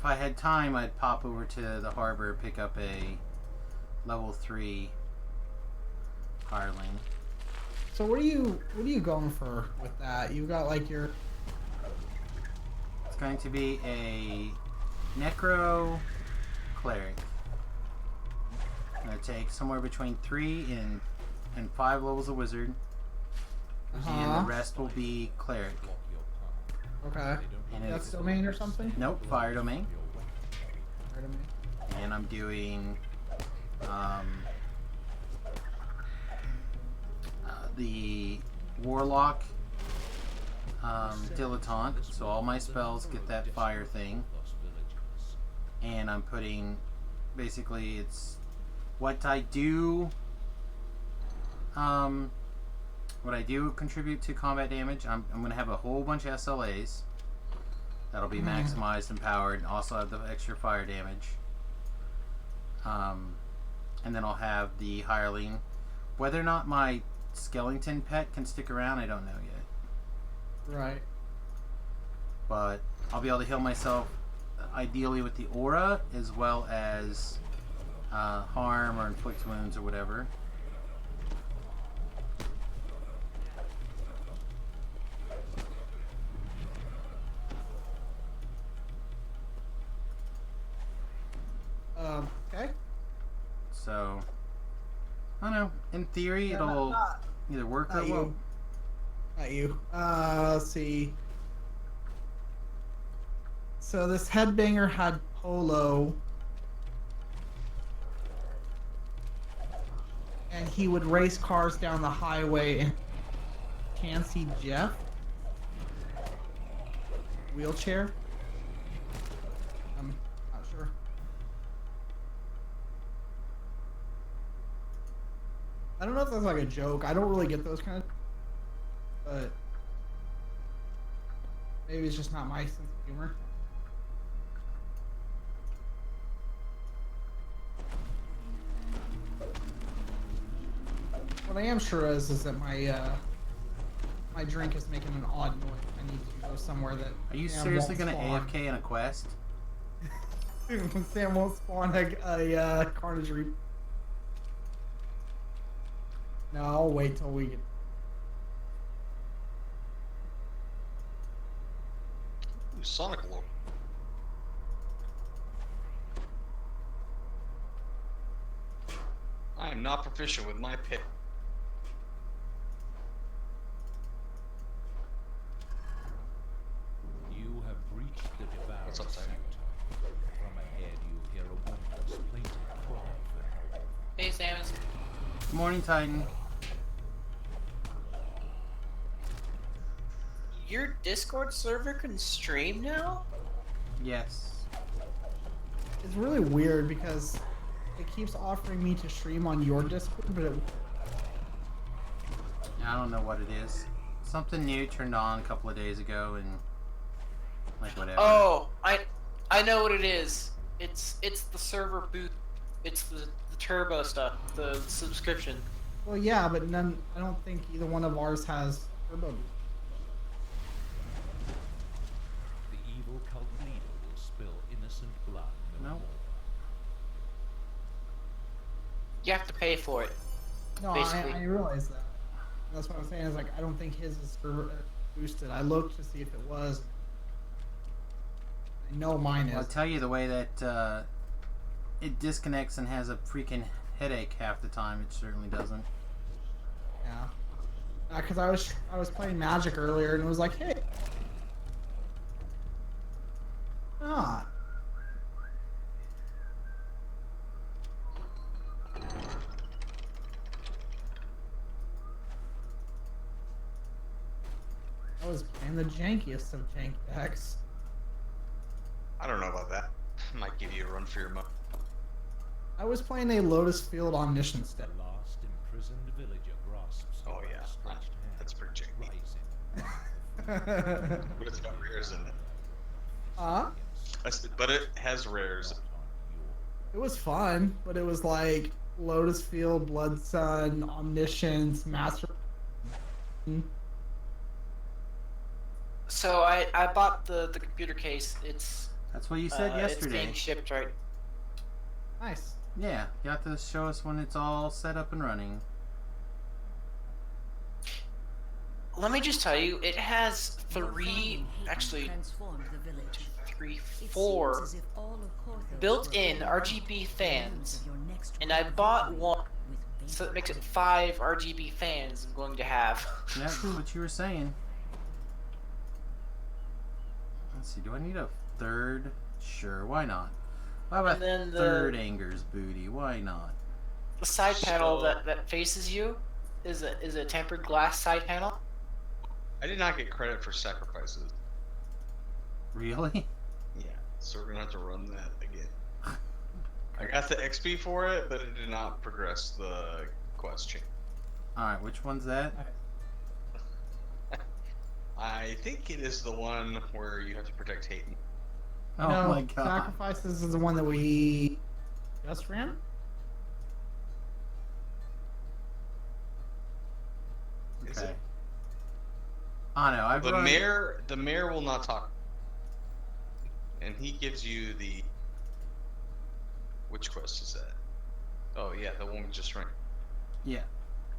A: I had time, I'd pop over to the harbor, pick up a level 3 hireling.
D: So what are you going for with that? You've got like your.
A: It's going to be a necro cleric. I'm gonna take somewhere between 3 and 5 levels of wizard. And the rest will be cleric.
D: Okay.
A: And
D: That's
A: it's
D: domain or something?
A: nope, fire domain.
D: Fire domain.
A: And I'm doing the warlock dilettante, so all my spells get that fire thing. And I'm putting basically it's what I do contribute to combat damage. I'm going to have a whole bunch of SLAs that'll be maximized and powered, and also have the extra fire damage. And then I'll have the hireling. Whether or not my skeleton pet can stick around, I don't know yet.
D: Right.
A: But I'll be able to heal myself ideally with the aura, as well as harm or inflict wounds or whatever.
D: Okay.
A: So, I don't know. In theory, it'll either work or
D: Not
A: it
D: you.
A: won't.
D: Not you. Let's see. So this headbanger had polo. And he would race cars down the highway and can see Jeff. Wheelchair. I'm not sure. I don't know if that's like a joke. I don't really get those kind of, but maybe it's just not my sense of humor. What I am sure is that my drink is making an odd noise. I need to go somewhere that.
A: Are you
D: Sam
A: seriously
D: won't
A: going to
D: spawn.
A: AFK in a quest?
D: Sam won't spawn a Carnage Reap. No, I'll wait till we get.
B: Ooh, Sonic Lore. I am not proficient with my pit.
C: You have breached the devoured
B: What's up, Titan?
C: sector. From ahead, you hear a woman's plaintive cry for help.
I: Hey, Samus.
A: Good morning, Titan.
I: Your Discord server can stream now?
A: Yes.
D: It's really weird because it keeps offering me to stream on your Discord, but it.
A: I don't know what it is. Something new turned on a couple of days ago, and like whatever.
I: Oh, I know what it is. It's the server boot. It's the turbo stuff, the subscription.
D: Well, yeah, but none. I don't think either one of ours has turbo.
C: The evil cult leader will spill innocent blood no
A: No.
C: more.
I: You have to pay for it.
D: No,
I: Basically.
D: I realize that. That's what I'm saying. Is like I don't think his is boosted. I looked to see if it was. I know mine
A: I'll
D: is.
A: tell you the way that it disconnects and has a freaking headache half the time. It certainly doesn't.
D: Yeah. Because I was playing Magic earlier and it was like, hey. Ah. playing the jankiest of jank decks.
B: I don't know about that. Might give you a run for your money.
D: I was playing a Lotus Field Omniscience
C: The
D: deck.
C: last imprisoned villager grasps
B: Oh, yeah.
C: outstretched hand,
B: That's pretty janky.
C: rising.
B: But it's got rares in it.
D: Huh?
B: But it has rares.
D: It was fun, but it was like Lotus Field, Blood Sun, Omniscience, Master.
I: So I bought the computer case. It's
A: That's what you said
I: it's
A: yesterday.
I: being shipped right.
D: Nice.
A: Yeah, you have to show us when it's all set up and running.
I: Let me just tell you, it has three,
G: Farming hate
I: actually
G: transformed the village.
I: three,
G: It
I: four
G: seems as if all of Korthos
I: built-in
G: were
I: RGB
G: the
I: fans,
G: names of your next
I: and I
G: round of
I: bought
G: victory
I: one,
G: with
I: so it makes it
G: vapor.
I: 5 RGB fans I'm going to have.
A: Yeah, that's what you were saying. Let's see, do I need a third? Sure, why not? Why about
I: And then the-
A: third Anger's booty? Why not?
I: The side panel
B: So-
I: that faces you is a tempered glass side panel.
B: I did not get credit for sacrifices.
A: Really?
B: Yeah, so we're gonna have to run that again. I got the XP for it, but it did not progress the quest chain.
A: Alright, which one's that?
B: I think it is the one where you have to protect Hayden.
A: Oh
D: no,
A: my god.
D: Sacrifices is the one that we just ran.
B: Is
A: Okay.
B: it?
A: I know, I've
B: The
A: run...
B: mayor will not talk, and he gives you the. Which quest is that? Oh yeah, the one we just ran.
A: Yeah.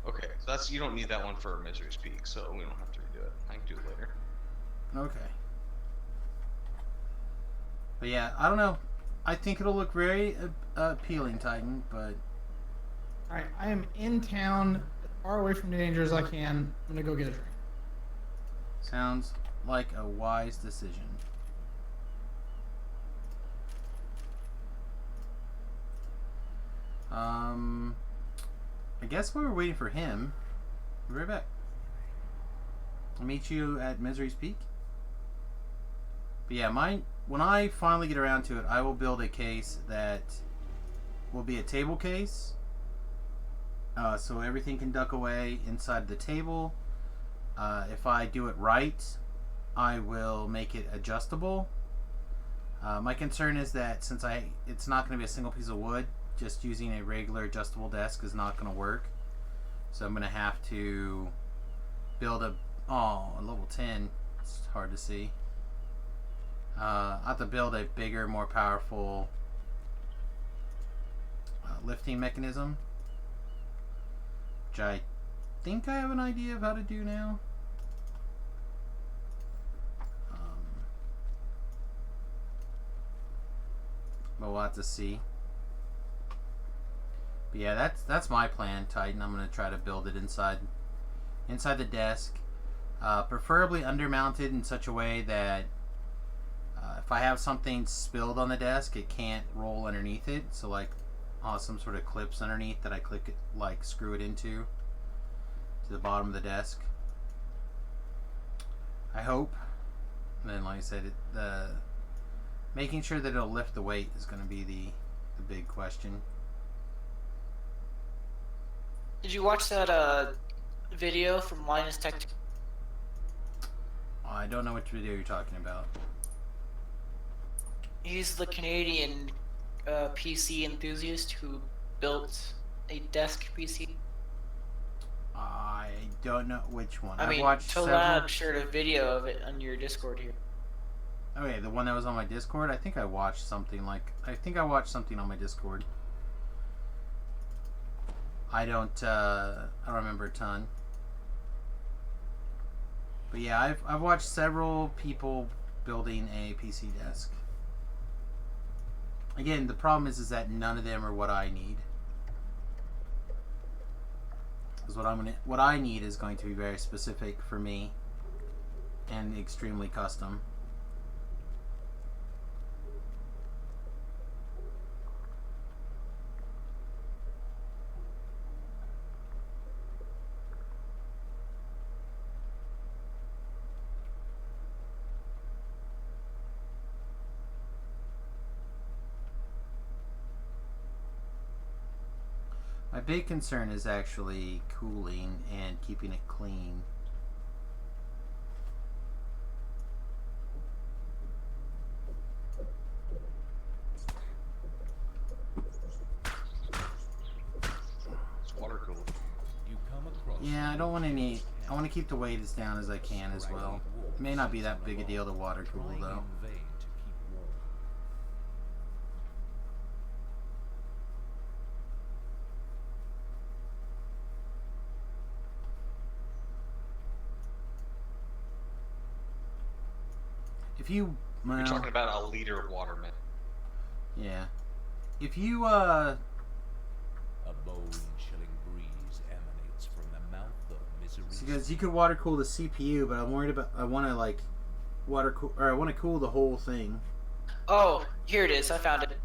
B: Okay, so that's you don't need that one for Misery's Peak, so we don't have to redo it. I can do it later.
A: Okay. But yeah, I don't know. I think it'll look very appealing, Titan, but...
D: Alright, I am in town, as far away from danger as I can. I'm gonna go get a drink.
A: Sounds like a wise decision. I guess we were waiting for him. Be right back. I'll meet you at Misery's Peak. But yeah, when I finally get around to it, I will build a case that will be a table case. So everything can duck away inside the table. If I do it right, I will make it adjustable. My concern is that since it's not going to be a single piece of wood, just using a regular adjustable desk is not going to work. So I'm going to have to build a level 10. It's hard to see. I have to build a bigger, more powerful lifting mechanism, which I think I have an idea of how to do now. But we'll have to see. But yeah, that's my plan, Titan. I'm gonna try to build it inside the desk, preferably undermounted in such a way that if I have something spilled on the desk, it can't roll underneath it. So like, some sort of clips underneath that I click it, like screw it into to the bottom of the desk. I hope. And then, like I said, making sure that it'll lift the weight is going to be the big question.
I: Did you watch that video from Linus Tech?
A: I don't know which video you're talking about.
I: He's the Canadian PC enthusiast who built a desk PC.
A: I don't know which one.
I: I mean,
A: I've watched
I: Tolab shared a video of it on your Discord here.
A: Okay, the one that was on my Discord. I think I watched something on my Discord. I don't remember a ton. But yeah, I've watched several people building a PC desk. Again, the problem is that none of them are what I need. Because what I need is going to be very specific for me and extremely custom. My big concern is actually cooling and keeping it clean.
B: It's water cooled.
C: You come across
A: Yeah, I don't want any. I want to keep the weight as down as I can as well. It may not be that big a deal to water cool
C: trying
A: though.
C: in vain to keep warm.
A: If you, well,
B: You're talking about a liter of water, man.
A: yeah. If you
C: A bone-chilling breeze emanates from the mouth of misery.
A: because you could water cool the CPU, but I'm worried about. I want to like water cool, or I want to cool the whole thing.
I: Oh, here it is. I found it.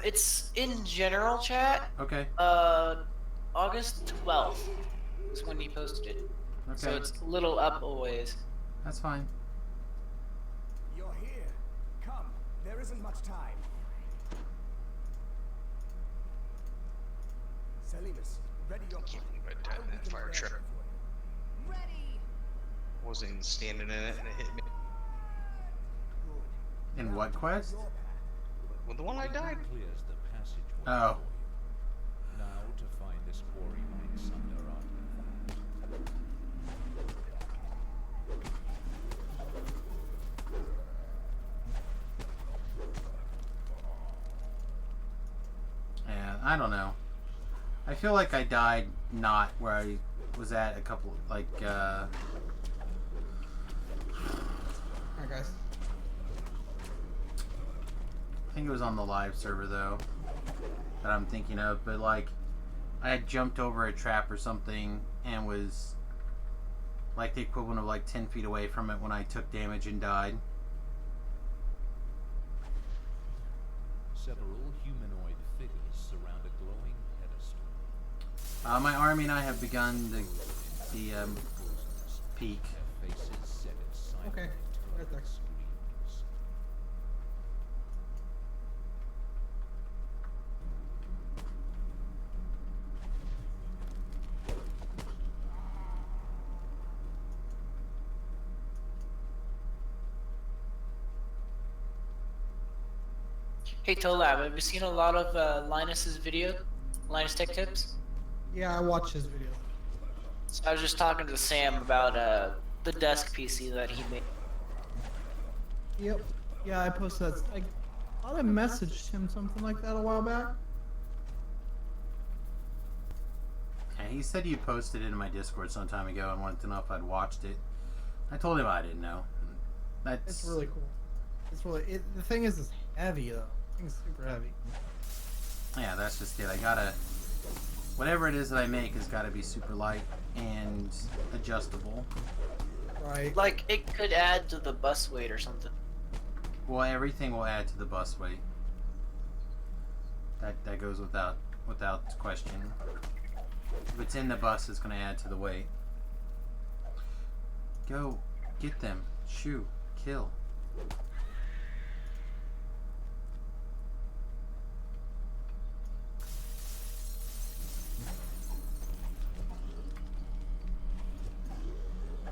I: It's in general chat.
A: Okay.
I: August 12th is when he posted it.
A: Okay.
I: So it's a little up a ways.
A: That's fine.
F: You're here. Come. There isn't much time. Salimus, ready your
B: Can't believe I died in that fire truck.
H: Ready.
B: Wasn't even standing in it and it hit me.
A: In what quest?
B: Well, the one I died.
C: Clears the passageway
A: Oh.
C: for you. Now to find this quarry mines under artifact.
A: Yeah, I don't know. I feel like I died not where I was at a couple, like,
D: Alright, guys.
A: I think it was on the live server though, that I'm thinking of, but like, I had jumped over a trap or something and was like the equivalent of like 10 feet away from it when I took damage and died.
C: Several humanoid figures surround a glowing pedestal.
A: My army and I have begun the peak.
C: Their faces set in silent
D: Okay, right there.
C: screams.
I: Hey Tolab, have you seen a lot of Linus's video? Linus Tech Tips?
D: Yeah, I watch his videos.
I: So I was just talking to Sam about the desk PC that he made.
D: Yep. Yeah, I posted that. I thought I messaged him something like that a while back.
A: Yeah, he said you posted it in my Discord some time ago and wanted to know if I'd watched it. I told him I didn't know. That's
D: It's really cool. It's really. The thing is, it's heavy though. The thing's super heavy.
A: Yeah, that's just it. I gotta, whatever it is that I make has got to be super light and adjustable.
D: Right.
I: Like, it could add to the bus weight or something.
A: Well, everything will add to the bus weight. That goes without question. If it's in the bus, it's going to add to the weight. Go, get them, shoot, kill.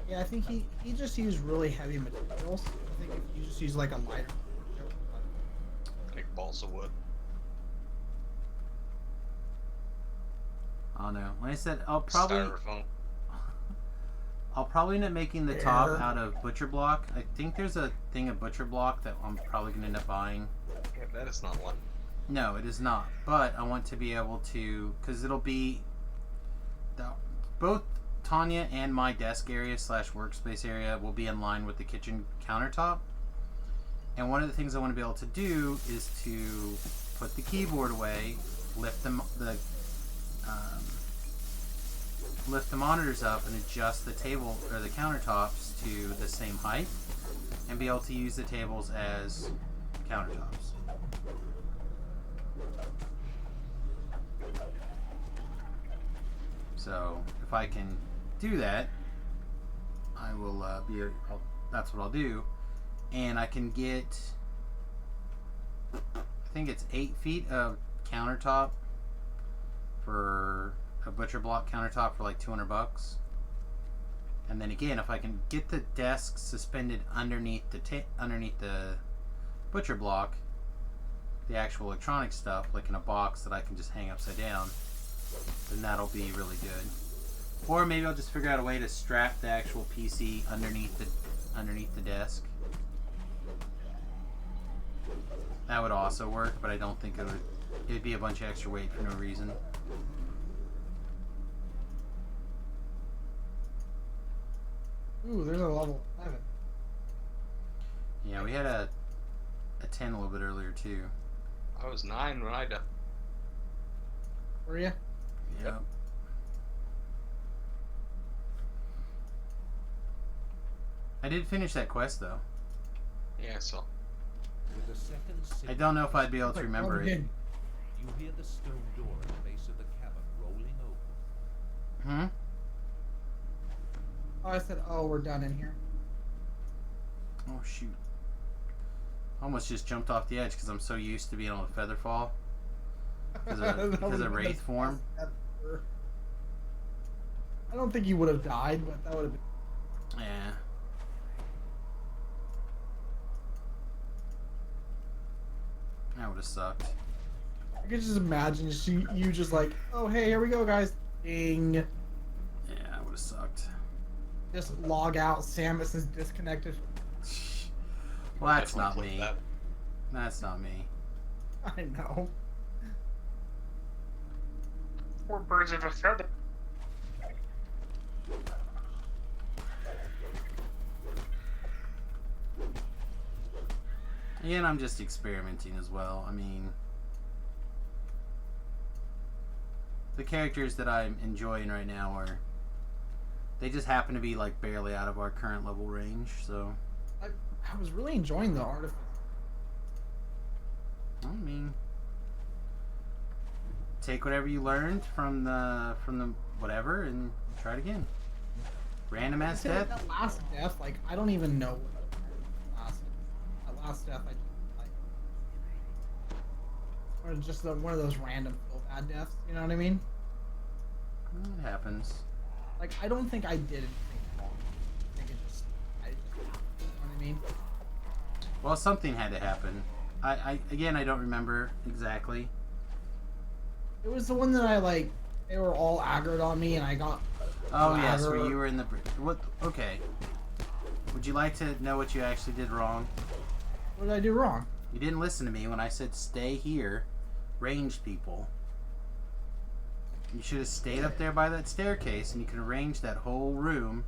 D: Yeah, I think he just used really heavy materials. I think if you just use like a lighter.
B: Big balls of wood.
A: I don't know. Like I said, I'll
B: Styrofoam.
A: probably end up making the top out of butcher block. I think there's a thing of butcher block that I'm probably going to end up buying.
B: Yeah, that is not one.
A: No, it is not. But I want to be able to, because it'll be both Tanya and my desk area / workspace area will be in line with the kitchen countertop. And one of the things I want to be able to do is to put the keyboard away, lift the monitors up, and adjust the table or the countertops to the same height, and be able to use the tables as countertops. So if I can do that, I will that's what I'll do, and I can get think it's 8 feet of countertop for a butcher block countertop for like $200. And then again, if I can get the desk suspended underneath the butcher block, the actual electronic stuff, like in a box that I can just hang upside down, then that'll be really good. Or maybe I'll just figure out a way to strap the actual PC underneath the desk. That would also work, but I don't think it'd be a bunch of extra weight for no reason.
D: Ooh, there's a level 11.
A: Yeah, we had a 10 a little bit earlier too.
B: I was 9 when I died.
D: Were you?
A: Yep. I did finish that quest though.
B: Yeah, so.
C: With the second
A: I don't know if I'd be able to
D: Like,
A: remember it.
C: you hear the stone door at the base of the cavern rolling open.
A: Hmm?
D: Oh, I said, oh, we're done in here.
A: Oh shoot. Almost just jumped off the edge because I'm so used to being able to feather fall. Because of wraith form.
D: I don't think you would have died, but that would have been.
A: Yeah. That would have sucked.
D: I could just imagine you just like, oh hey, here we go, guys. Ding.
A: Yeah, that would have sucked.
D: Just log out. Samus is disconnected.
A: Well, that's not
B: Definitely
A: me.
B: clip that.
A: That's not me.
D: I know.
I: Four birds of a feather.
A: Again, I'm just experimenting as well. I mean, the characters that I'm enjoying right now they just happen to be like barely out of our current level range, so.
D: I was really enjoying the artifice.
A: I mean, take whatever you learned from the whatever and try it again. Random ass
D: I feel
A: death.
D: like that last death, like I don't even know what that last death I like. Or just one of those random feel bad deaths. You know what I mean?
A: It happens.
D: Like I don't think I did anything wrong. I think it just happened. You know what I mean?
A: Well, something had to happen. I don't remember exactly.
D: It was the one that I like. They were all aggroed on me, and I got.
A: Oh yes, where
D: aggro-
A: you were in the what? Okay. Would you like to know what you actually did wrong?
D: What did I do wrong?
A: You didn't listen to me when I said stay here, ranged people. You should have stayed up there by that staircase, and you could arrange that whole room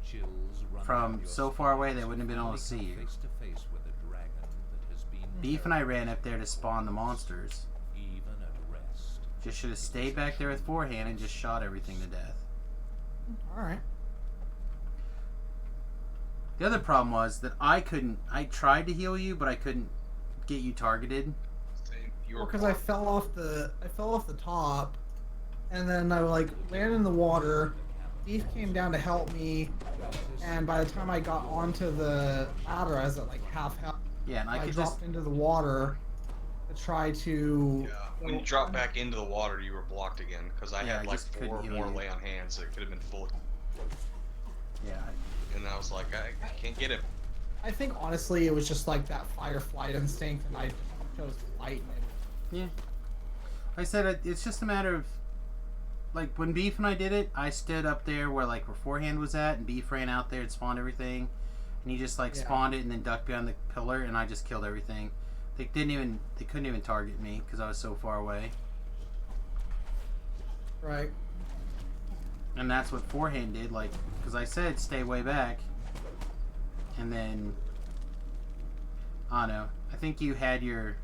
C: Chills run
A: from
C: down your
A: so far away
C: spine
A: they wouldn't have been able to
C: as
A: see
C: you
A: you.
C: come face to face with a dragon that has been
A: Beef and I ran up there to spawn the monsters.
C: even at rest.
A: Just should have stayed back there with forehand and just shot everything to death.
D: All right.
A: The other problem was that I tried to heal you, but I couldn't get you targeted.
B: You
D: Well,
B: were
D: because I fell off the top, and then I like landed in the water. Beef came down to help me, and by the time I got onto the ladder, I was at like half health.
A: Yeah, and I
D: I
A: could
D: dropped
A: just
D: into the water to try to.
B: Yeah. When you dropped back into the water, you were blocked again because I
A: Yeah, I
B: had like
A: just couldn't
B: 4
A: heal
B: more
A: you.
B: lay on hands that could have been full.
A: yeah.
B: And I was like, I can't get it.
D: I think honestly, it was just like that fight or flight instinct, and I chose flight. And
A: Yeah. I said it's just a matter of like when Beef and I did it, I stood up there where like where forehand was at, and Beef ran out there and spawned everything, and he just like
D: Yeah.
A: spawned it and then ducked behind the pillar, and I just killed everything. They couldn't even target me because I was so far away,
D: right.
A: and that's what forehand did. Like because I said stay way back, and then I don't know. I think you had your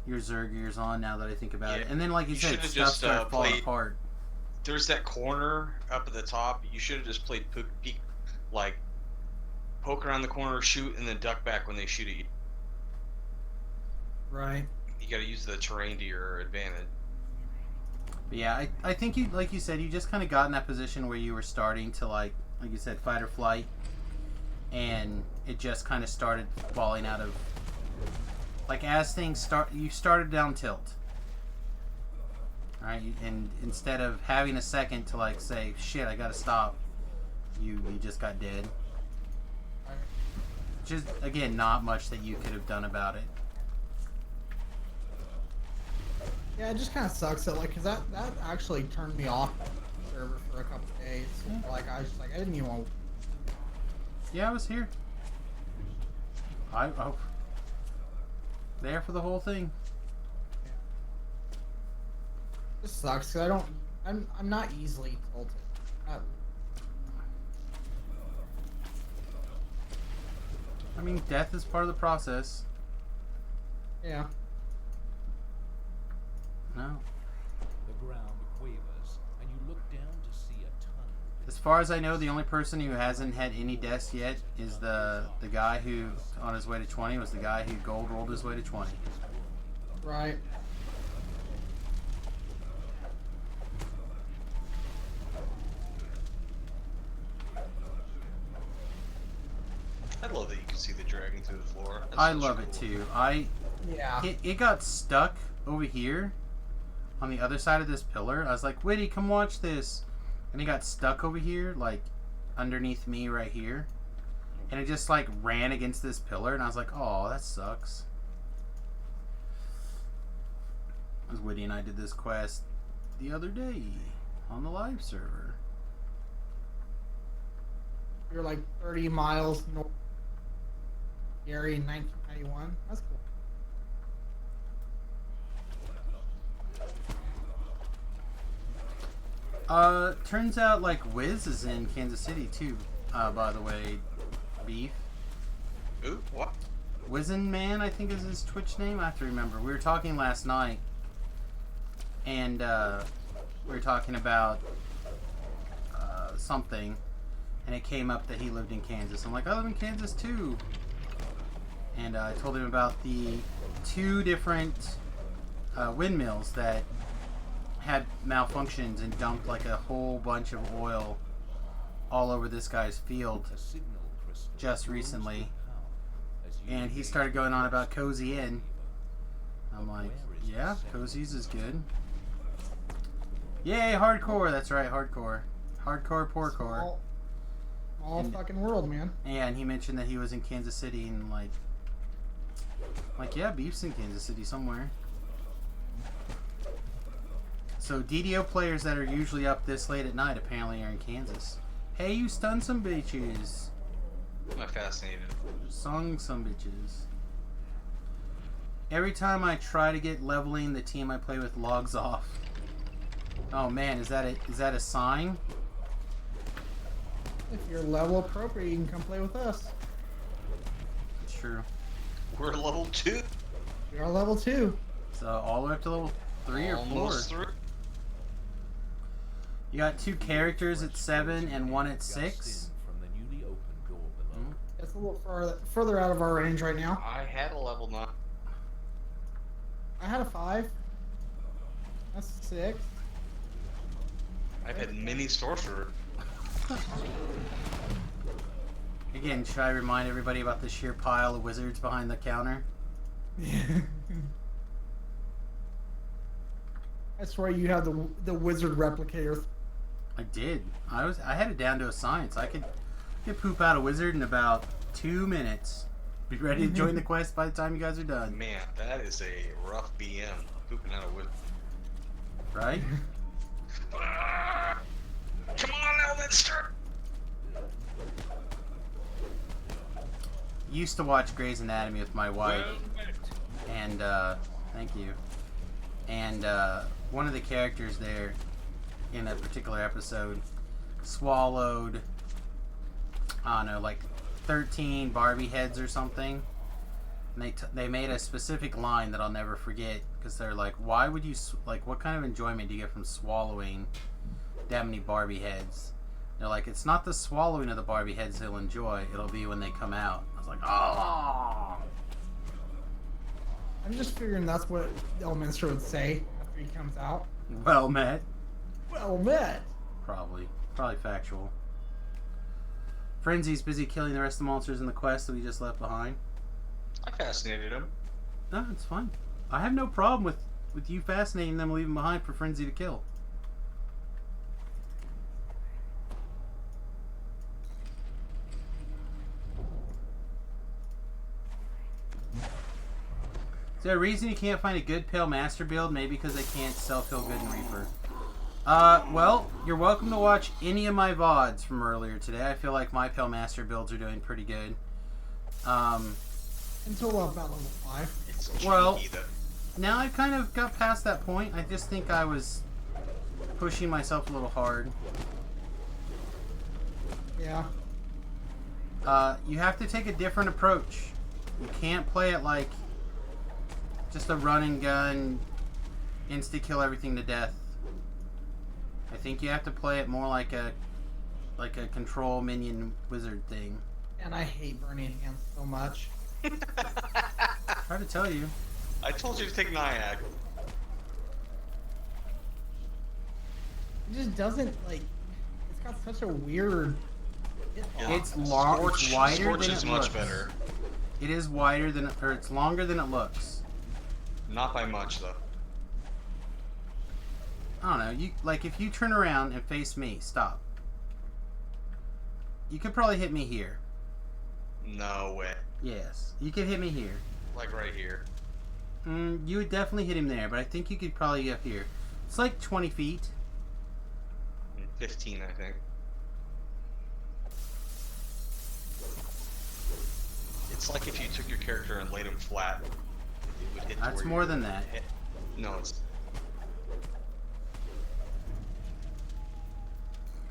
A: Zerg ears on now that I think about it,
B: Yeah,
A: and then like you
B: you
A: said,
B: should've
A: stuff
B: just,
A: started falling
B: played-
A: apart.
B: There's that corner up at the top. You should have just played like poke around the corner, shoot, and then duck back when they shoot at you.
D: Right.
B: You got to use the terrain to your advantage.
A: But yeah, I think you, like you said, you just kind of got in that position where you were starting to like you said, fight or flight, and it just kind of started falling out of like as things start, you started down tilt. Alright, and instead of having a second to like say, shit, I gotta stop, you just got dead. Just, again, not much that you could have done about it.
D: Yeah, it just kind of sucks that, like, cause that actually turned me off the server for a couple days.
A: Yeah.
D: Like, I was just like, I didn't even want.
A: Yeah, I was here. Oh, there for the whole thing.
D: This sucks, cause I don't. I'm not easily tilted.
A: I mean, death is part of the process.
D: Yeah.
A: No.
C: The ground quavers, and you look down to see a tunnel.
A: As far as I know, the only person who hasn't had any deaths yet is the guy who, on his way to 20, was the guy who gold rolled his way to 20.
D: Right.
B: I love that you can see the dragon through the floor. That's
A: I
B: such
A: love
B: cool.
A: it too.
D: Yeah.
A: It got stuck over here on the other side of this pillar. I was like, Whitty, come watch this. And it got stuck over here, like underneath me right here. And it just like ran against this pillar, and I was like, oh, that sucks. As Whitty and I did this quest the other day on the live server.
D: You're like 30 miles north of Gary in 1991. That's cool.
A: Turns out like Wiz is in Kansas City too, by the way, Beef.
B: Ooh, what?
A: Wizen Man, I think is his Twitch name. I have to remember. We were talking last night, and we were talking about something, and it came up that he lived in Kansas. I'm like, I live in Kansas too. And I told him about the 2 different windmills that had malfunctions and dumped like a whole bunch of oil all over this guy's field
C: A signal crystal
A: just
C: glows
A: recently.
C: with power as you
A: And he
C: engage
A: started going on
C: the
A: about Cozy Inn. I'm
C: But
A: like,
C: where is
A: yeah,
C: the second
A: Cozy's is good. Yay, hardcore, that's right, hardcore. Hardcore, poorcore.
D: Small
A: And-
D: fucking world, man.
A: Yeah, and he mentioned that he was in Kansas City, and like, yeah, Beef's in Kansas City somewhere. So DDO players that are usually up this late at night apparently are in Kansas. Hey, you stunned some bitches.
B: I'm fascinated.
A: Sung some bitches. Every time I try to get leveling, the team I play with logs off. Oh man, is that a sign?
D: If you're level appropriate, you can come play with us.
A: It's true.
B: We're level 2.
D: You're level 2.
A: So all the way up to level 3 or 4.
B: Almost 3.
A: You got 2 characters at 7 and 1 at
C: gust
A: 6.
C: in from the newly opened door below.
D: It's a little further out of our range right now.
B: I had a level 9.
D: I had a 5. That's 6.
B: I've had mini sorcerer.
A: Again, should I remind everybody about the sheer pile of wizards behind the counter?
D: That's where you have the wizard replicator.
A: I did. I had it down to a science. I could poop out a wizard in about 2 minutes. Be ready to join the quest by the time you guys are done.
B: Man, that is a rough BM. Pooping out of wood.
A: Right?
B: Come on, Elminster!
A: Used to watch Grey's Anatomy with my wife, and thank you. And one of the characters there in a particular episode swallowed, I don't know, like 13 Barbie heads or something. And they made a specific line that I'll never forget, because they're like, why would you, like, what kind of enjoyment do you get from swallowing that many Barbie heads? They're like, it's not the swallowing of the Barbie heads he'll enjoy, it'll be when they come out. I was like, oh!
D: I'm just figuring that's what Elminster would say after he comes out.
A: Well met.
D: Well met.
A: Probably factual. Frenzy's busy killing the rest of the monsters in the quest that we just left behind.
B: I fascinated him.
A: No, it's fine. I have no problem with you fascinating them, leaving behind for Frenzy to kill. Is there a reason you can't find a good Pale Master build? Maybe because I can't self-heal good in Reaper. Well, you're welcome to watch any of my VODs from earlier today. I feel like my Pale Master builds are doing pretty good.
D: Until about level 5.
B: It's
A: Well,
B: tricky, though.
A: now I kind of got past that point. I just think I was pushing myself a little hard.
D: Yeah.
A: You have to take a different approach. You can't play it like just a run and gun, insta kill everything to death. I think you have to play it more like a control minion wizard thing.
D: And I hate burning hands so much.
A: Hard to tell you.
B: I told you to take Nyack.
D: It just doesn't like. It's got such a weird.
A: It's long. It's wider
B: Scorch
A: than
B: is
A: it
B: much
A: looks.
B: better.
A: It is wider than, or it's longer than it looks.
B: Not by much, though.
A: I don't know. You like if you turn around and face me, stop. You could probably hit me here.
B: No way.
A: Yes, you could hit me here.
B: Like right here.
A: You would definitely hit him there, but I think you could probably get here. It's like 20 feet.
B: 15, I think. It's like if you took your character and laid him flat. It would hit.
A: That's more than that.
B: Hit. No, it's.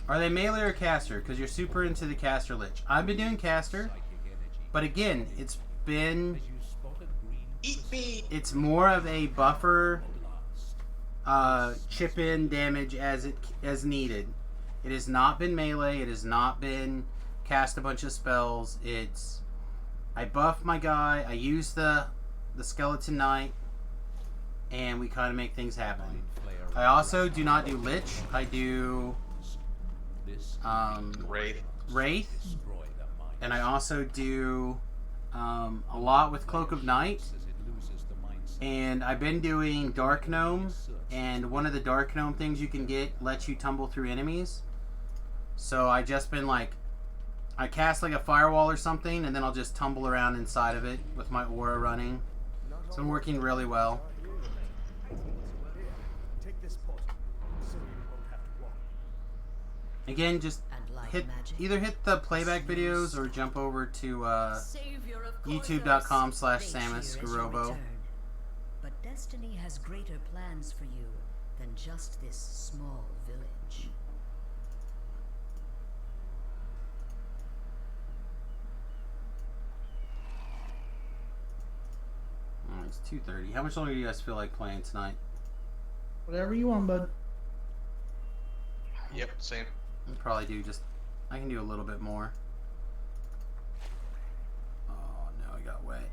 A: Are they melee or caster? Because you're super into the caster lich. I've been doing caster, but again, it's been.
B: Eat me!
A: It's more of a buffer, chip in damage as needed. It has not been melee. It has not been cast a bunch of spells. It's I buff my guy. I use the skeleton knight, and we kind of make things happen. I also do not do lich. I do wraith, and I also do a lot with Cloak of Night. And I've been doing Dark Gnome, and one of the Dark Gnome things you can get lets you tumble through enemies. So I just been like, I cast like a firewall or something, and then I'll just tumble around inside of it with my aura running. So I'm working really well.
F: Take this pot, so you won't have to walk.
A: Again, just either hit the playback videos or jump over to youtube.com/SamusGarobo.
G: But destiny has greater plans for you than just this small village.
A: Oh, it's 2:30. How much longer do you guys feel like playing tonight?
D: Whatever you want, bud.
B: Yep, same.
A: I'll probably do just. I can do a little bit more. Oh no, I got wet.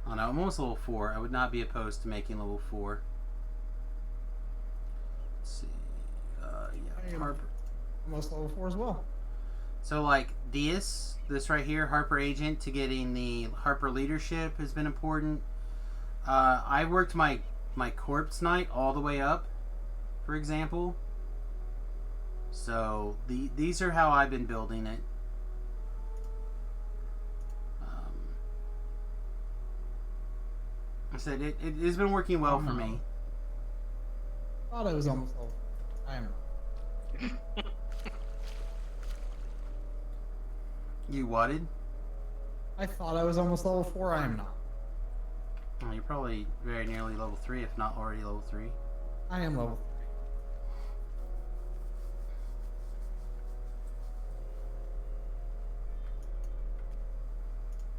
A: Oh no, I'm almost level 4. I would not be opposed to making level 4. Let's see. Yeah, Harper.
D: Almost level 4 as well.
A: So like this right here, Harper Agent, to getting the Harper Leadership has been important. I worked my Corpse Knight all the way up, for example. So these are how I've been building it. I said it has been working well for me.
D: Thought I was almost level 4. I am not.
A: You whatted?
D: I thought I was almost level 4. I am not.
A: Oh, you're probably very nearly level 3, if not already level 3.
D: I am level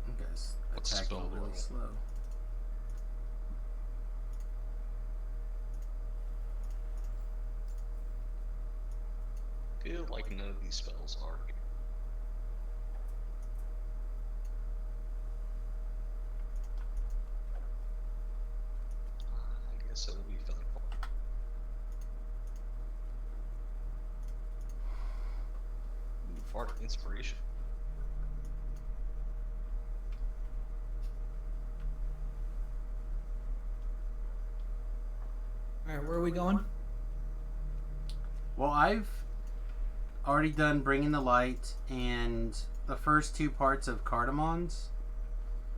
A: 3. You guys
B: What's
A: attacking
B: spell
A: really
B: roll?
A: slow.
B: Feel like none of these spells are. I guess it'll be Featherfall. Bardic Inspiration.
D: Alright, where are we going?
A: Well, I've already done Bringing the Light and the first 2 parts of Cardamon's.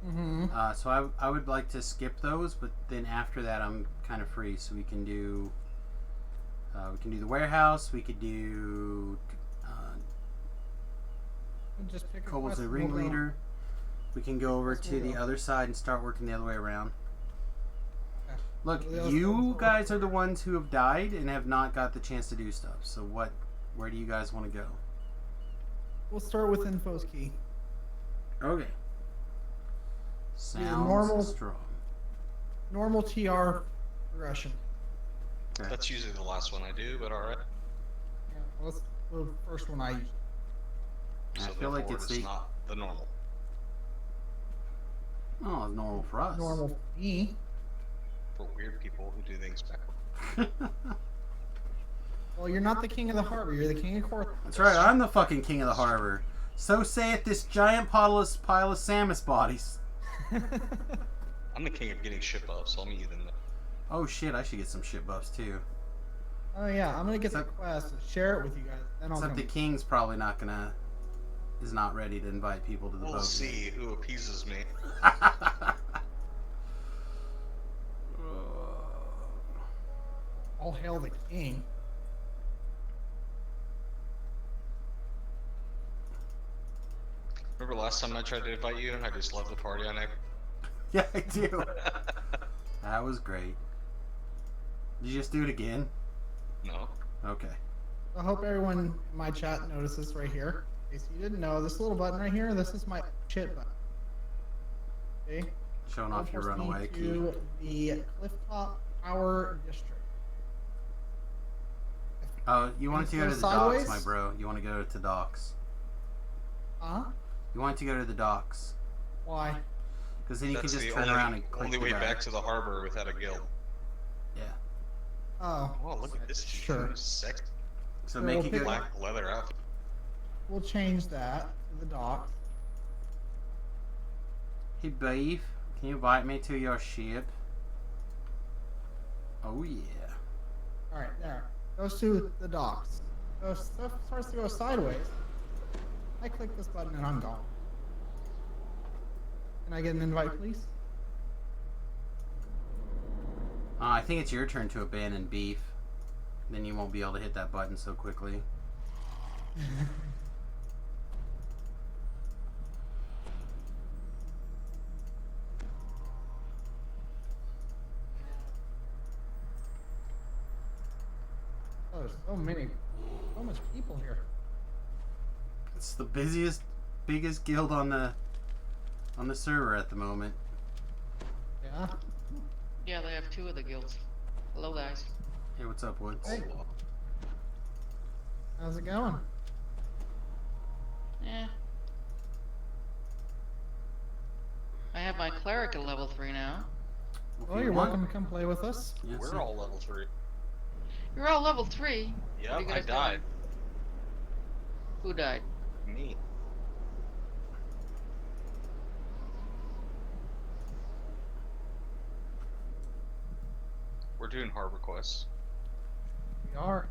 D: Mm-hmm.
A: So I would like to skip those, but then after that I'm kind of free, so we can do the warehouse. We could do
D: Just pick a
A: Kobolds
D: quest
A: and
D: and we'll go.
A: Ringleader. We can go over
D: Let's
A: to the
D: go.
A: other side and start working the other way around.
D: Okay.
A: Look,
D: Well, let's
A: you
D: go.
A: guys are the ones who have died and have not got the chance to do stuff. So where do you guys want to go?
D: We'll start with Info's Key.
A: Okay. Sounds
D: normal-
A: strong.
D: Normal TR progression.
A: Okay.
B: That's usually the last one I do, but alright.
D: Yeah, well, that's the first one I use.
A: I
B: So
A: feel like
B: therefore
A: it's
B: it's
A: the
B: not the normal.
A: Oh, it's normal for us.
D: Normal for me.
B: For weird people who do things backward.
D: Well, you're not the king of the harbor. You're the king of Court.
A: That's right. I'm the fucking king of the harbor. So saith this giant pile of Samus bodies.
B: I'm the king of getting shit buffs, so I'm even.
A: Oh shit! I should get some shit buffs too.
D: Oh yeah, I'm gonna get the
A: Except-
D: quest and share it with you guys. Then I'll
A: Except
D: come.
A: the king's probably is not ready to invite people to the
B: We'll
A: boat.
B: see who appeases me.
D: All hail the king.
B: Remember last time I tried to invite you? I just left the party on it.
A: Yeah, I do. That was great. Did you just do it again?
B: No.
A: Okay.
D: I hope everyone in my chat notices right here. In case you didn't know, this little button right here, this is my shit button. Okay?
A: Showing off your
D: Teleports me
A: runaway key.
D: to the Clifftop Power District.
A: Oh, you wanted to go to the
D: Sideways?
A: docks, my bro. You want to go to docks.
D: Huh?
A: You wanted to go to the docks.
D: Why?
A: Because then you
B: That's
A: can just
B: the
A: turn
B: only,
A: around and click
B: only
A: the
B: way
A: guy.
B: back to the harbor without a guild.
A: Yeah.
D: Oh.
B: Oh, look at this.
D: Sure.
B: Sexy.
A: So
D: Sure,
A: make
D: we'll
A: it
D: pick
A: go.
B: Black leather outfit.
D: We'll change that to the dock.
A: Hey, beef. Can you invite me to your ship? Oh yeah.
D: Alright, there. Goes to the docks. So if stuff starts to go sideways, I click this button and I'm gone. Can I get an invite, please?
A: I think it's your turn to abandon beef. Then you won't be able to hit that button so quickly.
D: Oh, there's so much people here.
A: It's the biggest guild on the server at the moment.
D: Yeah.
J: Yeah, they have 2 of the guilds. Hello, guys.
A: Hey, what's up, Woods?
D: Hey. How's it going?
J: Yeah. I have my cleric at level 3 now.
A: If
D: Well,
A: you
D: you're
A: want.
D: welcome to come play with us.
A: Yes,
B: We're
A: sir.
B: all level 3.
J: You're all level 3. What are
B: Yep,
J: you
B: I
J: guys
B: died.
J: doing? Who died?
B: Me. We're doing harbor quests.
D: We are.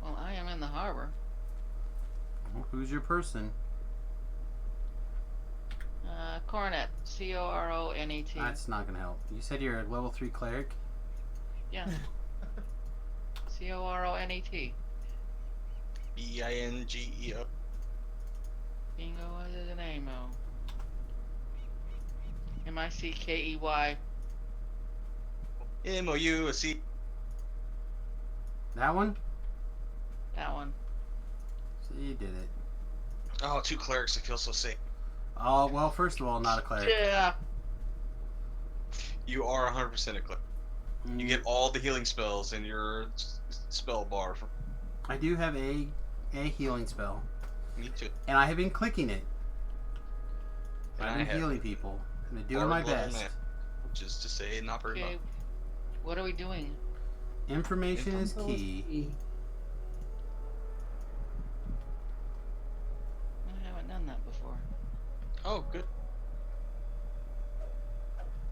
J: Well, I am in the harbor.
A: Well, who's your person?
J: Coronet. C-O-R-O-N-E-T.
A: That's not gonna help. You said you're a level 3 cleric.
J: Yeah. C-O-R-O-N-E-T.
B: B-I-N-G-E-O.
J: Bingo is the name, oh. M-I-C-K-E-Y.
B: M-O-U-S-E.
A: That one?
J: That one.
A: So you did it.
B: Oh, 2 clerics, I feel so safe.
A: Oh well. First of all, not a cleric.
J: Yeah.
B: You are 100% a cleric. You get all the healing spells in your spell bar.
A: I do have a healing spell,
B: Me too.
A: and I have been clicking it.
B: And
A: I've
B: I
A: been
B: have
A: healing people, and I'm doing
B: Bard
A: my
B: level
A: best.
B: man. Just to say, not very
J: Okay,
B: much.
J: what are we doing?
A: Information is
D: Info
A: key.
J: I haven't done that before.
B: Oh, good.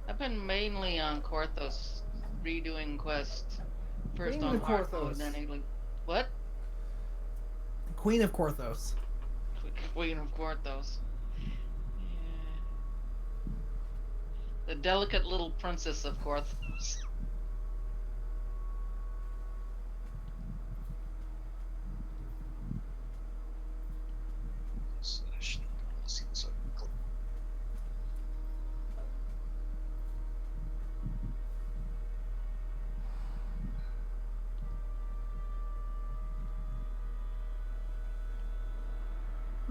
J: I've been mainly on Korthos, redoing quests. First
D: Queen
J: on
D: of
J: hard
D: Korthos.
J: mode, then like, what?
D: Queen of Korthos.
J: Queen of Korthos. Yeah. The delicate little princess of Korthos.
B: See this up.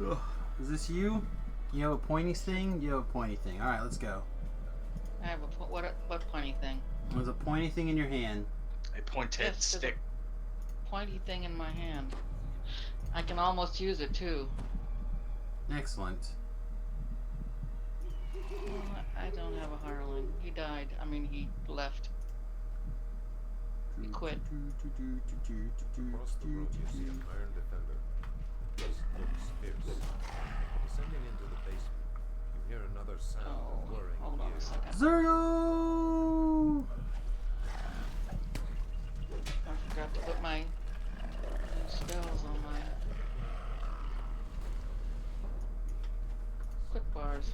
A: Ugh. Is this you? You have a pointy thing? You have a pointy thing. Alright, let's go.
J: I have a what pointy thing?
A: There's a pointy thing in your hand.
B: A pointed
J: Yes, there's
B: stick.
J: a pointy thing in my hand. I can almost use it too.
A: Excellent.
J: Well, I don't have a hireling. He died. I mean, he left. He quit.
C: Across the road you see an iron defender. This looks fierce. Descending into the basement, you hear another sound of whirring
J: Hold on a
C: gears.
J: second.
A: Zero!
J: I forgot to put my spells on my quick bars.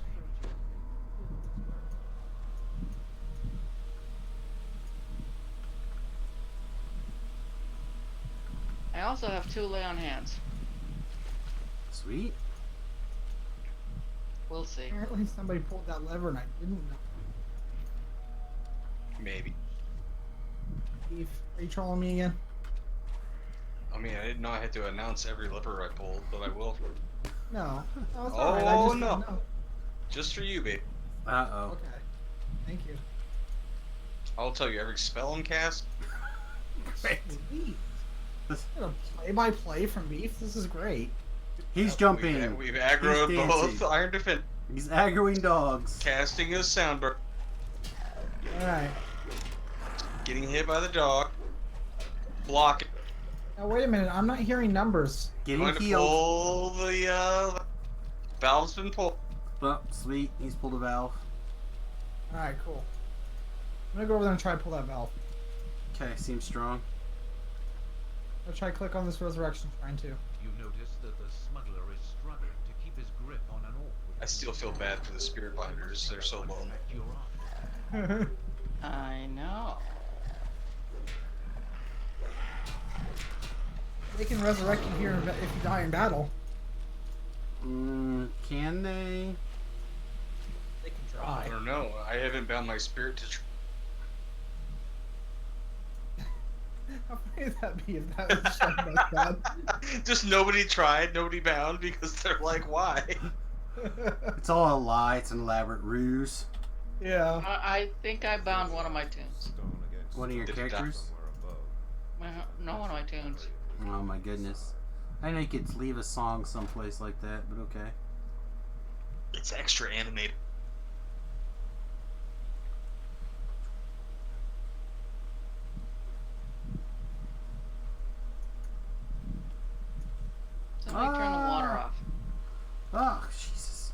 J: I also have 2 lay on hands.
A: Sweet.
J: We'll see.
D: Apparently somebody pulled that lever and I didn't know.
B: Maybe.
D: Steve, are you trolling me again?
B: I mean, I didn't know I had to announce every lever I pulled, but I will.
D: No. No, it's
B: Oh,
D: alright. I just
B: no.
D: didn't know.
B: Just for you, babe.
A: Uh-oh.
D: Okay. Thank you.
B: I'll tell you every spell and cast.
A: Great.
D: Sweet. A play-by-play from Beef? This is great.
A: He's jumping.
B: We've aggroed
A: He's
B: both
A: dancing.
B: Iron Defend.
A: He's aggroing dogs.
B: Casting a soundbar.
D: Alright.
B: Getting hit by the dog. Blocking.
D: Now wait a minute, I'm not hearing numbers.
A: Getting
B: Going to
A: healed.
B: pull the valve's been pulled.
A: Oh, sweet. He's pulled a valve.
D: Alright, cool. I'm gonna go over there and try to pull that valve.
A: Okay, seems strong.
D: I'll try to click on this resurrection shrine too.
C: You notice that the smuggler is struggling to keep his grip on an orc.
B: I still feel bad for the spirit binders. They're so lonely.
C: You're on.
J: I know.
D: They can resurrect you here if you die in battle.
A: Can they?
D: They can
B: I
D: try.
B: don't know. I haven't bound my spirit to.
D: How funny would that be if that was something like that?
B: Just nobody tried, nobody bound because they're like, why?
A: It's all a lie. It's an elaborate ruse.
D: Yeah.
J: I think I bound one of my tunes.
C: Stone against
A: One of your
B: Did it die?
A: characters?
C: somewhere above.
J: No, one of my tunes.
A: Oh my goodness. I know you could leave a song someplace like that, but okay.
B: It's extra animated.
J: Somebody turn the water off.
A: Oh, Jesus.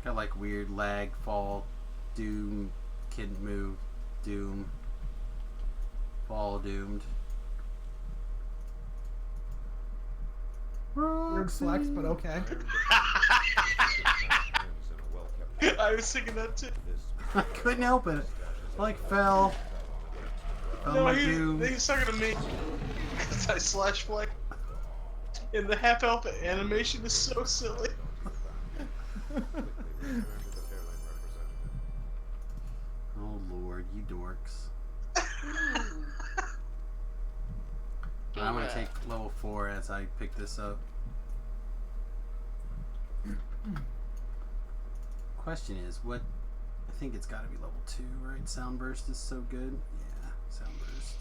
A: Got like weird lag, fall, doom, kid move, doom, fall, doomed.
D: Weird flex, but okay.
C: Hands in a well-kept
B: I was thinking that too.
C: this
A: I couldn't help it. Like fell. Fell
B: No,
A: my
B: he's
A: doom.
B: talking to me. Because I slash play. And the half elf animation is so silly.
C: quickly returned to the Fairlane representative.
A: Oh lord, you dorks. I'm gonna take level 4 as I pick this up. Question is, what? I think it's gotta be level 2, right? Sound burst is so good. Yeah, sound burst.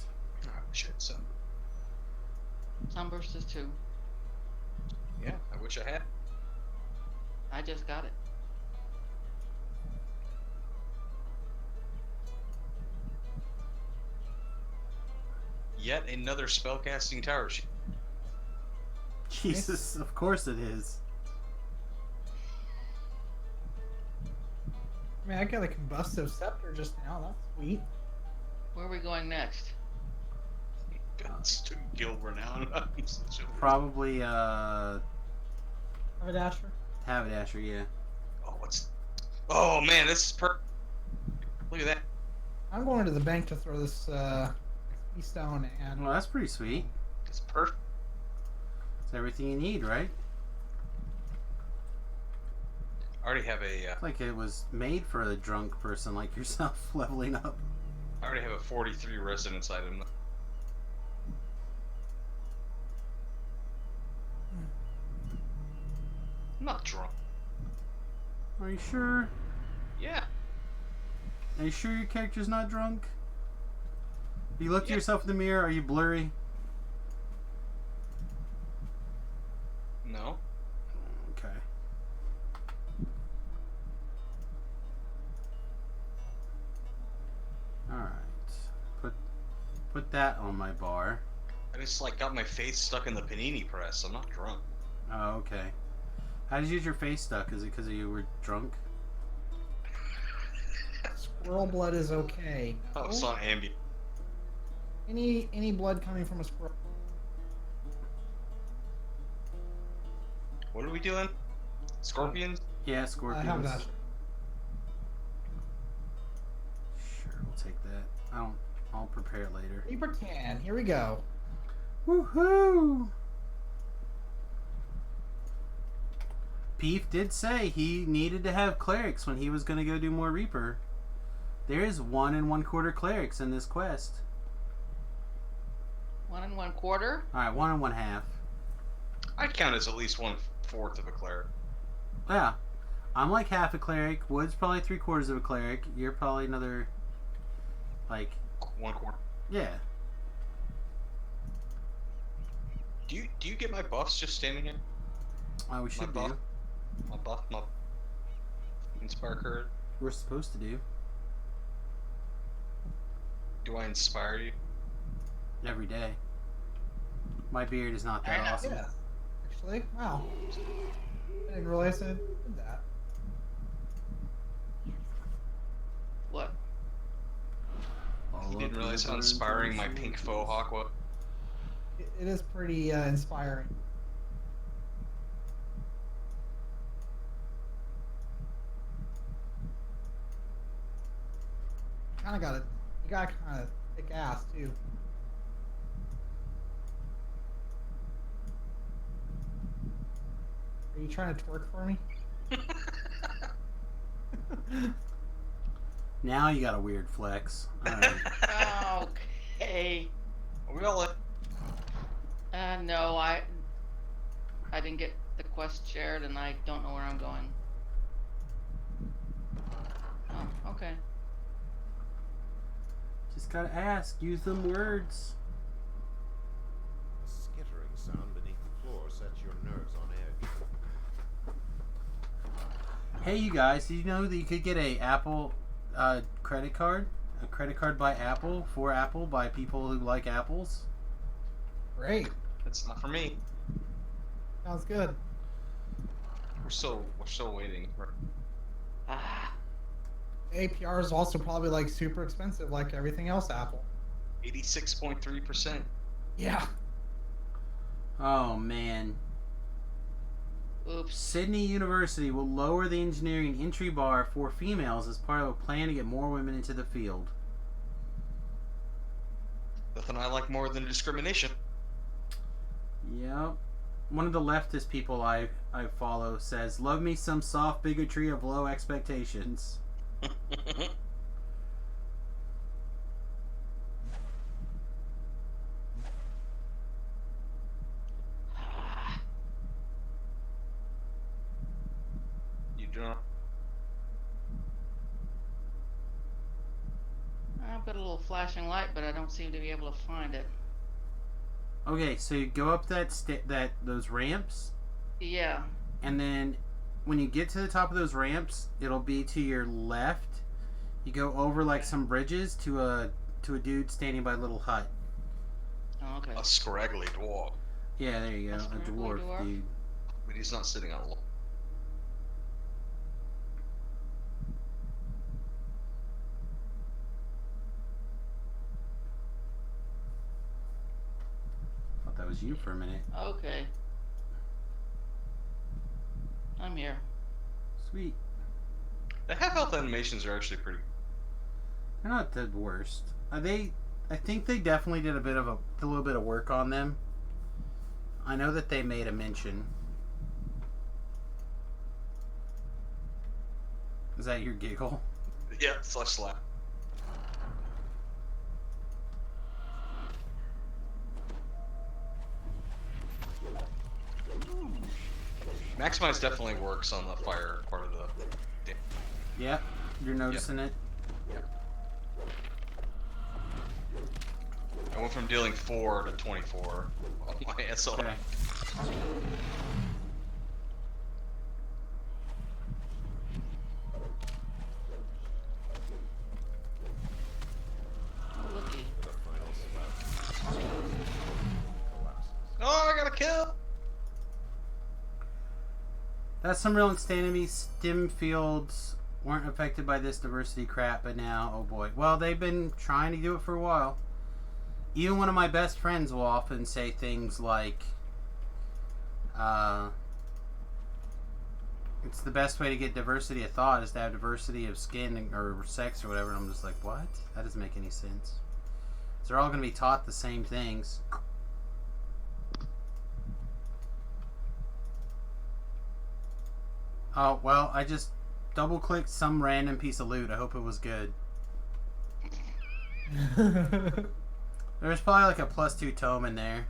B: Oh shit, son.
J: Sunburst is 2.
B: Yeah, I wish I had.
J: I just got it.
B: yet another spellcasting tower sheet.
A: Jesus, of course it is.
D: I mean, I got a combustive scepter just now. That's sweet.
J: Where are we going next?
B: Guns to guild renown. I'm such a-
A: Probably,
D: Haberdasher.
A: Haberdasher, yeah.
B: Oh, what's... Oh, man, this is perfect. Look at that.
D: I'm going to the bank to throw this XP stone and
A: Well, that's pretty sweet.
B: It's perfect.
A: It's everything you need, right?
B: I already have a...
A: It's like it was made for a drunk person like yourself leveling up.
B: I already have a 43 resonance item. I'm not drunk.
A: Are you sure?
B: Yeah.
A: Are you sure your character's not drunk? You look at
B: Yeah.
A: yourself in the mirror, are you blurry?
B: No.
A: Okay. Alright. Put that on my bar.
B: I just like got my face stuck in the panini press. I'm not drunk.
A: Oh, okay. How did you get your face stuck? Is it because you were drunk?
D: squirrel blood is okay.
B: Oh, it's on Ambien.
D: Any blood coming from a squirrel.
B: What are we doing? Scorpions?
A: Yeah, scorpions.
D: Haberdasher.
A: Sure, we'll take that. I'll prepare it later.
D: Reaper can. Here we go.
A: Woohoo! Peef did say he needed to have clerics when he was going to go do more Reaper. There is 1 1/4 clerics in this quest.
J: 1 1/4?
A: Alright, 1 1/2.
B: I count as at least 1/4 of a cleric.
A: Yeah. I'm like half a cleric. Wood's probably 3/4 of a cleric. You're probably another, like...
B: 1/4.
A: Yeah.
B: Do you get my buffs just standing here?
A: Oh, we should do.
B: My buff, my inspire card.
A: We're supposed to do.
B: Do I inspire you?
A: Every day. My beard is not that awesome.
D: Yeah. Actually, wow. I didn't realize I did that.
J: What?
B: You didn't realize how inspiring my pink faux hawk was?
D: It is pretty inspiring. You got kind of thick ass too. Are you trying to twerk for me?
A: Now you got a weird flex. Alright.
J: Okay.
B: Are we all like...
J: No, I didn't get the quest shared and I don't know where I'm going. Oh, okay.
A: Just gotta ask. Use them words.
F: A skittering sound beneath the floor sets your nerves on edge.
A: Hey, you guys, did you know that you could get a Apple credit card? A credit card by Apple, for Apple, by people who like apples?
D: Great.
B: That's not for me.
D: Sounds good.
B: We're still waiting.
J: Ah,
D: APR is also probably like super expensive, like everything else Apple.
B: 86.3%.
D: Yeah.
A: Oh, man.
J: oops.
A: Sydney University will lower the engineering entry bar for females as part of a plan to get more women into the field.
B: Nothing I like more than discrimination.
A: Yep. One of the leftist people I follow says, "Love me some soft bigotry of low expectations."
B: You do not.
J: I've got a little flashing light, but I don't seem to be able to find it.
A: Okay, so you go up those ramps,
J: Yeah.
A: and then when you get to the top of those ramps, it'll be to your left. You go over like some bridges to a dude standing by a little hut.
J: Oh, okay.
B: A scraggly dwarf.
A: Yeah, there you go.
J: A
A: A
J: scraggly
A: dwarf,
J: dwarf?
A: dude.
B: But he's not sitting on a
A: Thought that was you for a minute.
J: Okay. I'm here.
A: Sweet.
B: The half-health animations are actually pretty.
A: They're not the worst. I think they definitely did a little bit of work on them. I know that they made a mention. Is that your giggle?
B: Yeah, slash slap. Maximize definitely works on the fire part of the.
A: Yeah, you're noticing it.
B: I went from dealing 4 to 24 on my SL.
A: Okay.
J: Oh, looky.
F: The final slap collapses.
B: Oh, I got a kill!
A: That's some real enemies. STEM fields weren't affected by this diversity crap, but now, oh boy. Well, they've been trying to do it for a while. Even one of my best friends will often say things like, it's the best way to get diversity of thought is to have diversity of skin or sex or whatever. And I'm just like, what? That doesn't make any sense. So they're all going to be taught the same things. Oh, well, I just double-clicked some random piece of loot. I hope it was good. There's probably like a +2 tome in there.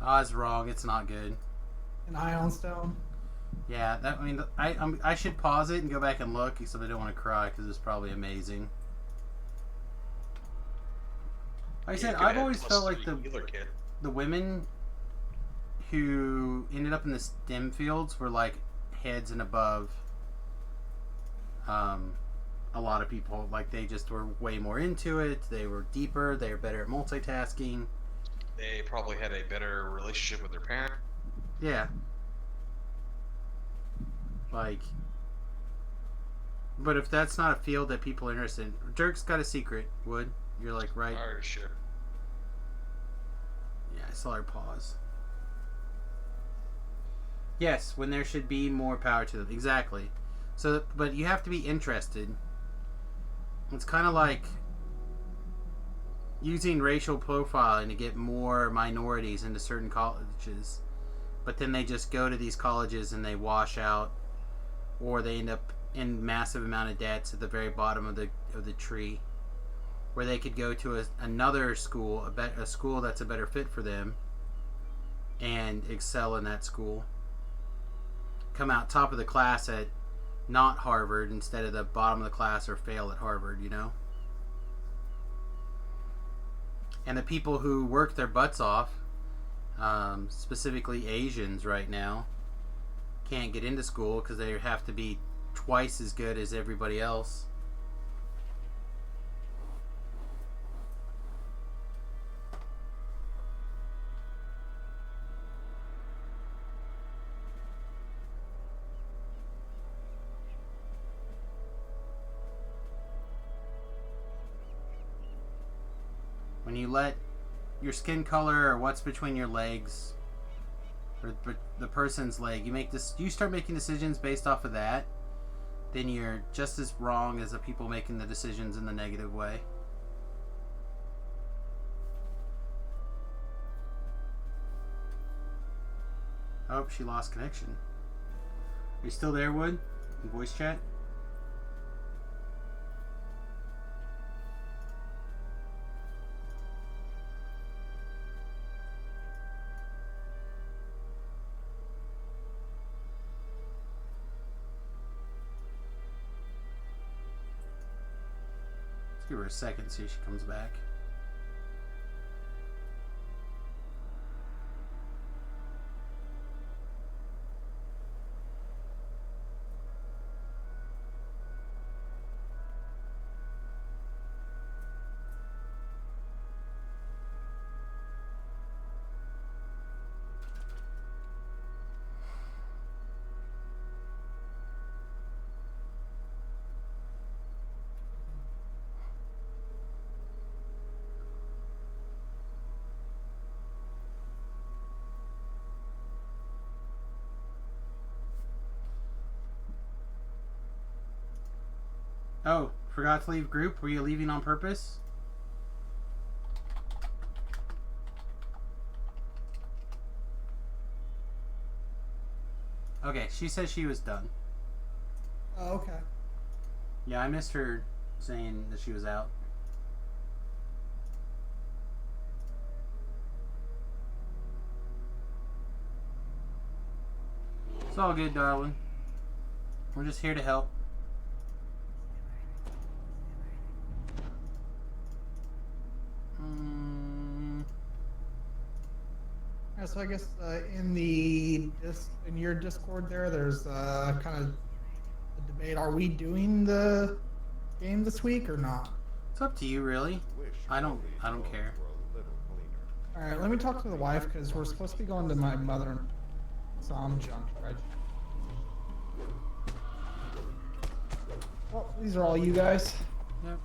A: I was wrong. It's not good.
D: An ion stone.
A: Yeah, that. I mean, I should pause it and go back and look, except I don't want to cry because it's probably amazing. Like I said, I've always felt like the women who ended up in the STEM fields were like heads and above a lot of people. Like they just were way more into it. They were deeper. They were better at multitasking.
B: They probably had a better relationship with their parent.
A: Yeah. Like, but if that's not a field that people are interested in, Dirk's got a secret, Wood. You're like, right?
B: Alright, sure.
A: Yeah, I saw her pause. Yes, when there should be more power to them. Exactly. So, but you have to be interested. It's kind of like using racial profiling to get more minorities into certain colleges, but then they just go to these colleges and they wash out, or they end up in massive amount of debts at the very bottom of the tree, where they could go to another school, a school that's a better fit for them, and excel in that school. Come out top of the class at not Harvard instead of the bottom of the class, or fail at Harvard, you know? And the people who work their butts off, specifically Asians right now, can't get into school because they have to be twice as good as everybody else. When you let your skin color or what's between your legs or the person's leg, you start making decisions based off of that, then you're just as wrong as the people making the decisions in the negative way. Oh, she lost connection. Are you still there, Wood? In voice chat? Give her a second, see if she comes back. Oh, forgot to leave group. Were you leaving on purpose? Okay, she said she was done.
D: Oh, okay.
A: Yeah, I missed her saying that she was out. It's all good, darling. We're just here to help.
D: Yeah, so I guess in your Discord there's kind of a debate. Are we doing the game this week or not?
A: It's up to you, really. I don't care.
D: All right, let me talk to the wife because we're supposed to be going to my mother and some junk, right? Well, these are all you guys.
A: Yep.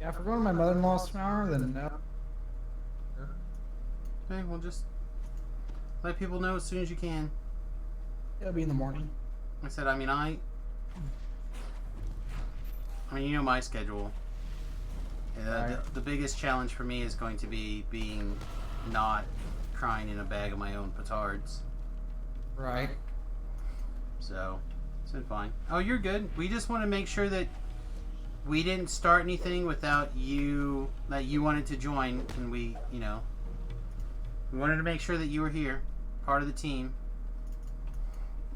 D: Yeah, if we're going to my mother-in-law's tomorrow, then no.
A: Okay, we'll just let people know as soon as you can.
D: It'll be in the morning.
A: I said, I mean, you know my schedule.
D: Right.
A: The biggest challenge for me is going to be being not crying in a bag of my own petards.
D: Right.
A: So, it's been fine. Oh, you're good. We just want to make sure that we didn't start anything without you, that you wanted to join, and we wanted to make sure that you were here, part of the team.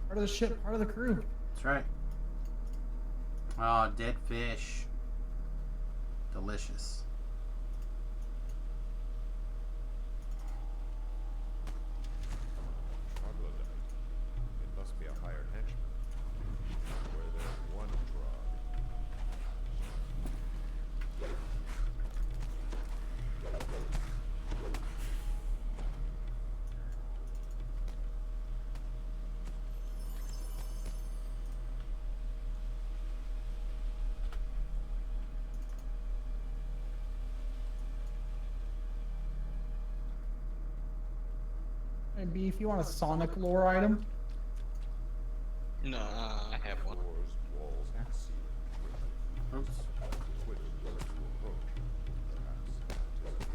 D: Part of the ship, part of the crew.
A: That's right. Oh, dead fish. Delicious.
F: It must be a hired henchman. Where there's one drug.
D: Maybe if you want a Sonic lore item.
B: No, I have one.
F: Doors, walls, and ceiling.
A: Oops.
F: Quick where to approach. Perhaps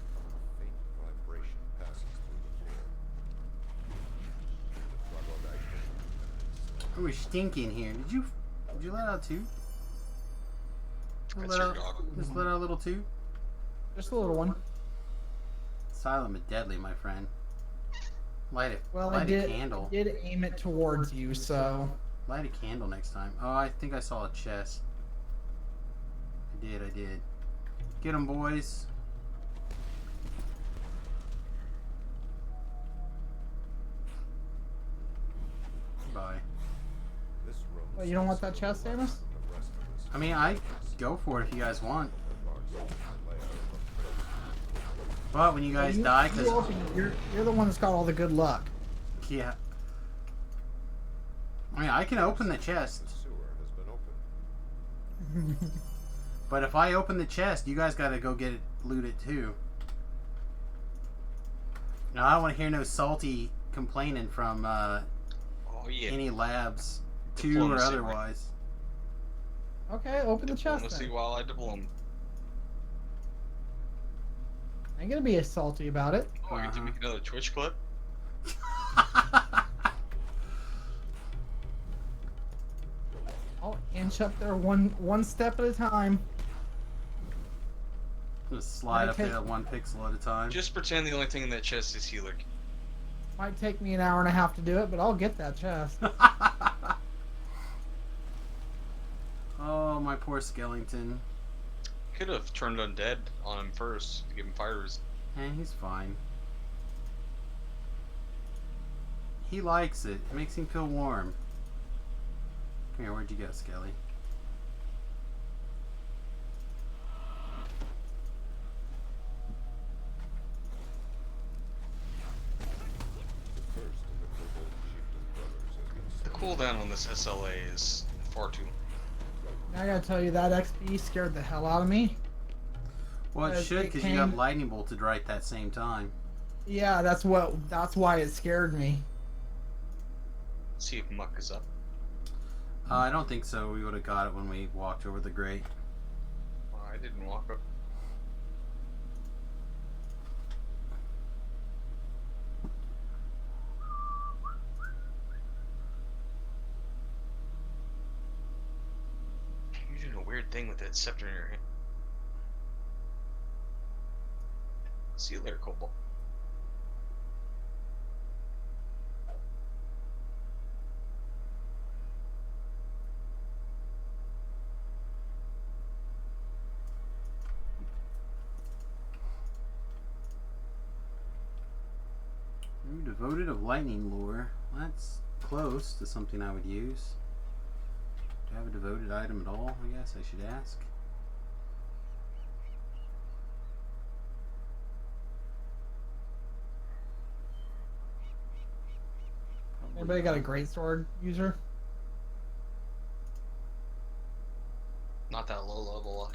F: a faint vibration passes through the floor. The troglodyte henchman
A: Oh, it's stinky in here. Did you let out two?
B: That's your dog.
A: Just let out a little two?
D: Just a little one.
A: Silent but deadly, my friend. Light
D: Well,
A: a
D: I did
A: candle.
D: aim it towards you, so.
A: Light a candle next time. Oh, I think I saw a chest. I did. Get them, boys. Bye.
F: This room
D: Well, you don't want that chest, Samus?
F: from the rest of this
A: I mean, I go for it if you guys want.
F: large layer of
A: But when you guys die, because
D: You're the one that's got all the good luck.
A: yeah. I mean, I can open the chest,
F: the sewer has been opened.
A: but if I open the chest, you guys gotta go get it looted too. Now, I don't want to hear no salty complaining from
B: Oh yeah.
A: any labs, two or
B: Diplomacy, right?
A: otherwise.
D: Okay, open the chest
B: Diplomacy
D: then.
B: while I diplom.
D: I ain't gonna be as salty about it.
B: Oh, I get to make another Twitch clip?
D: I'll inch up there one step at a time.
A: Just slide
D: Might
A: up there
D: take-
A: 1 pixel at a time.
B: Just pretend the only thing in that chest is Helic.
D: Might take me an hour and a half to do it, but I'll get that chest.
A: Oh, my poor skeleton.
B: Could have turned undead on him first to give him fire resist.
A: He's fine. He likes it. It makes him feel warm. Come here, where'd you go, Skelly?
B: The cooldown on this SLA is far too.
D: I gotta tell you, that XP scared the hell out of me.
A: Well, it
D: As
A: should,
D: it
A: because you got
D: came-
A: lightning bolted right at that same time.
D: Yeah, that's why it scared me.
B: Let's see if Muck is up.
A: I don't think so. We would have got it when we walked over the grate.
B: Well, I didn't walk up. You're doing a weird thing with that scepter in your hand. See you later, Cobalt.
A: Ooh, devoted of lightning lore. Well, that's close to something I would use. Do I have a devoted item at all? I guess I should ask.
D: Anybody got a great sword user?
B: Not that low level.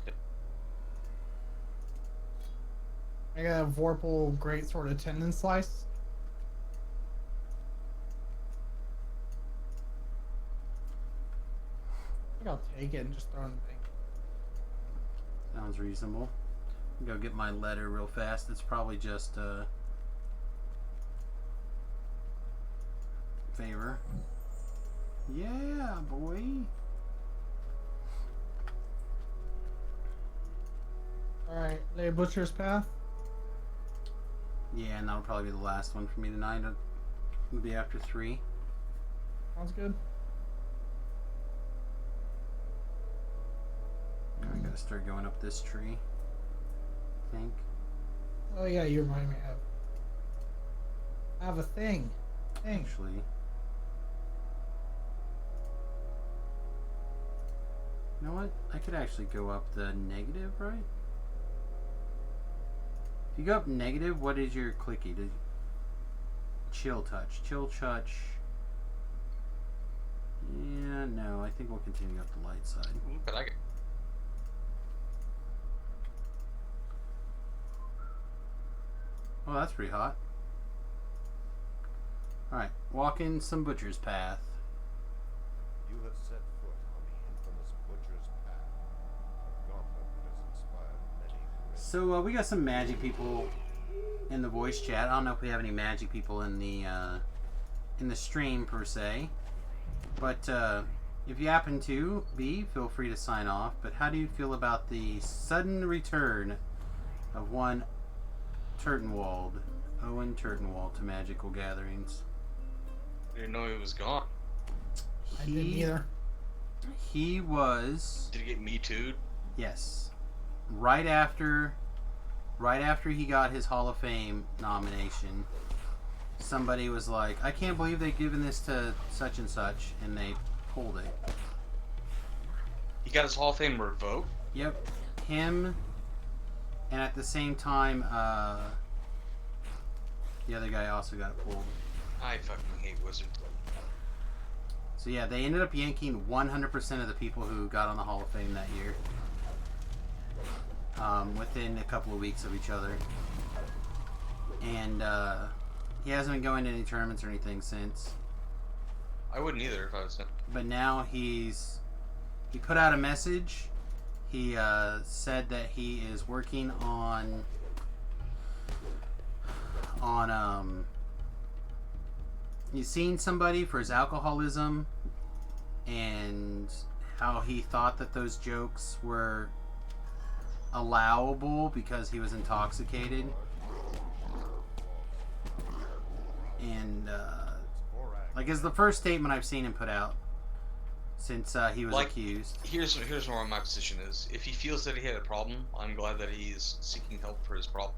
D: I got a Vorpal great sword of tendon slice. I think I'll take it and just throw it in the thing.
A: Sounds reasonable. Go get my letter real fast. It's probably just favor. Yeah, boy.
D: Alright, lay Butcher's Path.
A: Yeah, and that'll probably be the last one for me tonight. It'll be after 3.
D: Sounds good.
A: I gotta start going up this tree. I think.
D: Oh yeah, you remind me of. I have a thing.
A: Actually. You know what? I could actually go up the negative, right? If you go up negative, what is your clicky? Chill touch. Chill touch. Yeah, no. I think we'll continue up the light side.
B: Ooh, but I get.
A: Oh, that's pretty hot. Alright, walking some butcher's path.
F: You have set foot on the infamous Butcher's Path, a gauntlet that has inspired many great...
A: So, we got some magic people in the voice chat. I don't know if we have any magic people in the stream, per se. But, if you happen to be, feel free to sign off. But how do you feel about the sudden return of one Turtenwald, Owen Turtenwald, to magical gatherings?
B: I didn't know he was gone.
D: I didn't either.
A: He was...
B: Did he get Me Too'd?
A: Yes. Right after he got his Hall of Fame nomination, somebody was like, I can't believe they've given this to such and such, and they pulled it.
B: He got his Hall of Fame revoked?
A: Yep. Him, and at the same time, the other guy also got pulled.
B: I fucking hate wizards.
A: So yeah, they ended up yanking 100% of the people who got on the Hall of Fame that year. Within a couple of weeks of each other. And he hasn't been going to any tournaments or anything since.
B: I wouldn't either if I was him.
A: But now he put out a message. He said that he is working on he's seen somebody for his alcoholism and how he thought that those jokes were allowable because he was intoxicated. And like, it's the first statement I've seen him put out since he was accused.
B: Here's where my position is. If he feels that he had a problem, I'm glad that he's seeking help for his problem.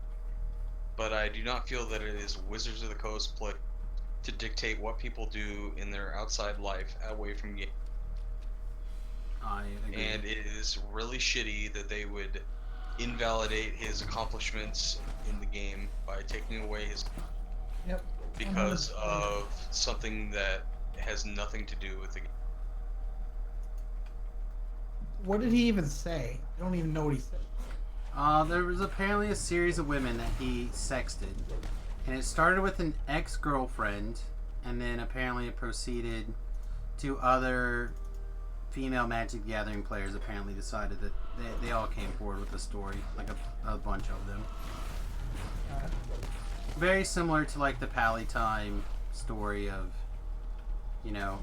B: But I do not feel that it is Wizards of the Coast play to dictate what people do in their outside life away from game.
A: I agree.
B: And it is really shitty that they would invalidate his accomplishments in the game by taking away his because of something that has nothing to do with the game.
D: What did he even say? I don't even know what he said.
A: There was apparently a series of women that he sexted. And it started with an ex-girlfriend, and then apparently it proceeded to other female Magic the Gathering players apparently decided that they all came forward with a story, like a bunch of them. Very similar to like the Pally Time story of, you know,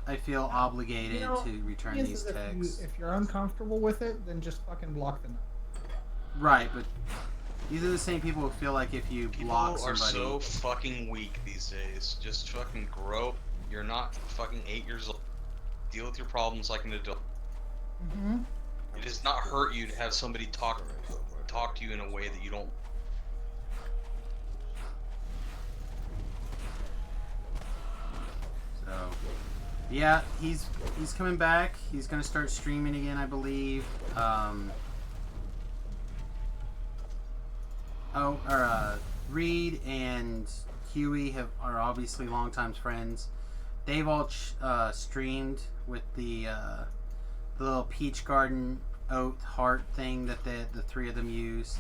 A: I feel obligated to return these texts.
D: If you're uncomfortable with it, then just fucking block them.
A: Right, but these are the same people who feel like if you block somebody...
B: People are so fucking weak these days. Just fucking grow. You're not fucking 8 years old. Deal with your problems like an adult.
D: Mm-hmm.
B: It does not hurt you to have somebody talk to you in a way that you don't.
A: So, yeah, he's coming back. He's gonna start streaming again, I believe. Reed and Huey are obviously longtime friends. They've all streamed with the little Peach Garden Oath heart thing that the three of them use.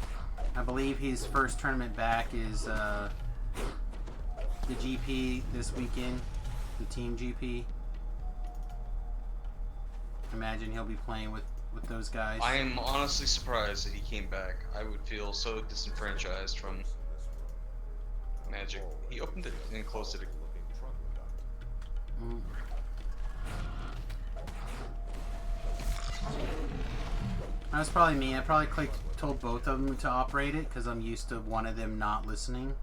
A: I believe his first tournament back is the GP this weekend, the Team GP. Imagine he'll be playing with those guys.
B: I am honestly surprised that he came back. I would feel so disenfranchised from Magic. He opened it and closed it again.
A: That was probably me. I probably told both of them to operate it because I'm used to one of them not listening.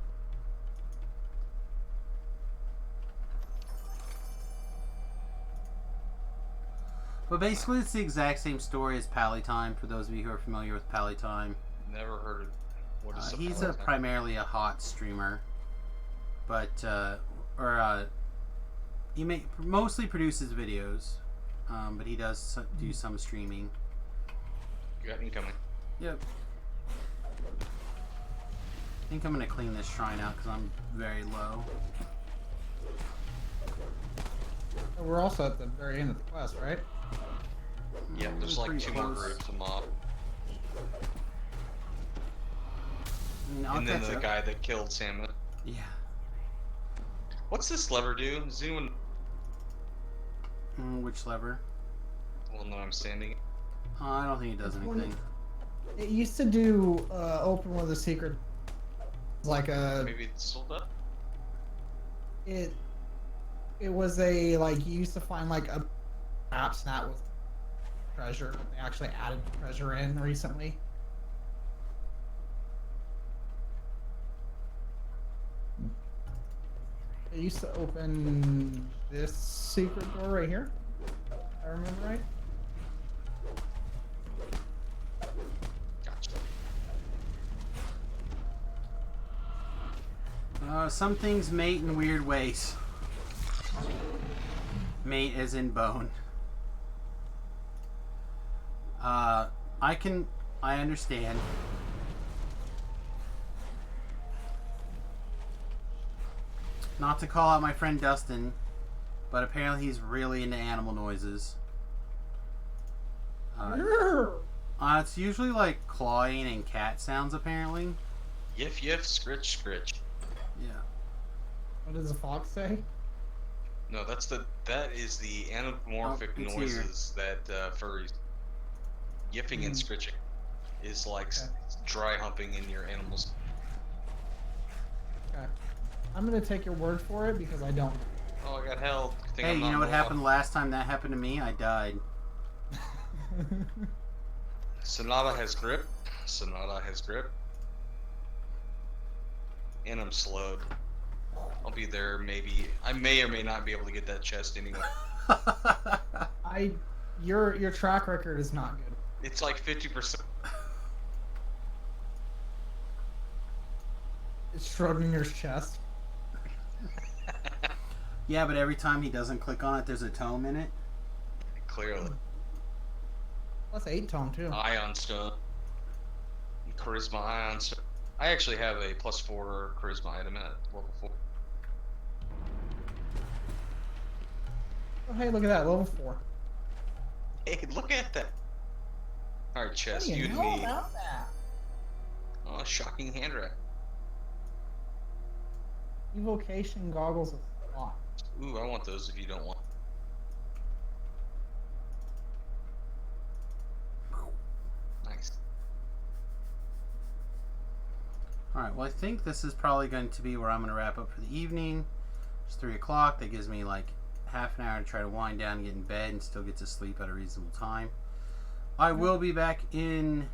A: But basically, it's the exact same story as Pally Time. For those of you who are familiar with Pally Time,
B: Never heard of. What is
A: he's
B: Pally Time?
A: primarily a hot streamer, but he mostly produces videos, but he does do some streaming.
B: You got incoming.
A: Yep. I think I'm gonna clean this shrine out because I'm very low.
D: We're also at the very end of the quest, right?
B: Yeah, there's like
A: pretty
B: 2 more
A: close.
B: groups of mob.
A: I'll
B: And then
A: catch
B: the
A: up.
B: guy that killed Samus.
A: Yeah.
B: What's this lever do? Does anyone?
A: Which lever?
B: Well, no, I'm standing.
A: I don't think it does anything.
D: It used to do open with a secret, like a.
B: Maybe it's sold up.
D: It was a like you used to find like a perhaps not with treasure. But they actually added treasure in recently. It used to open this secret door right here. If I remember right.
A: Some things mate in weird ways. Mate as in bone. I understand. Not to call out my friend Dustin, but apparently he's really into animal noises. It's usually like clawing and cat sounds apparently.
B: Yiff yiff, scritch scritch.
A: Yeah.
D: What does the fox say?
B: No, that is the anamorphic
A: it's
B: noises that furries. Yiffing and scritching is like dry humping in your animals.
D: Okay. I'm gonna take your word for it because I don't.
B: Oh, I got held.
A: Hey, you know what happened last time that happened to me? I died.
B: Sonata has grip. Sonata has grip. And I'm slowed. I'll be there maybe. I may or may not be able to get that chest anyway.
D: Your track record is not good.
B: It's like 50%.
D: It's Schrodinger's chest.
A: Yeah, but every time he doesn't click on it, there's a tome in it.
B: Clearly.
D: Plus 8 tome too.
B: Ion stone. Charisma ion stone. I actually have a +4 charisma item at level 4.
D: Oh, hey, look at that, level 4.
B: Hey, look at that. Alright, chest,
D: What do
B: you
D: you
B: and
D: know
B: me.
D: about that?
B: Oh, shocking hand wrap.
D: Evocation goggles of thought.
B: Ooh, I want those if you don't want. Nice.
A: Alright, well I think this is probably going to be where I'm going to wrap up for the evening. It's 3 o'clock. That gives me like half an hour to try to wind down and get in bed and still get to sleep at a reasonable time. I will be back in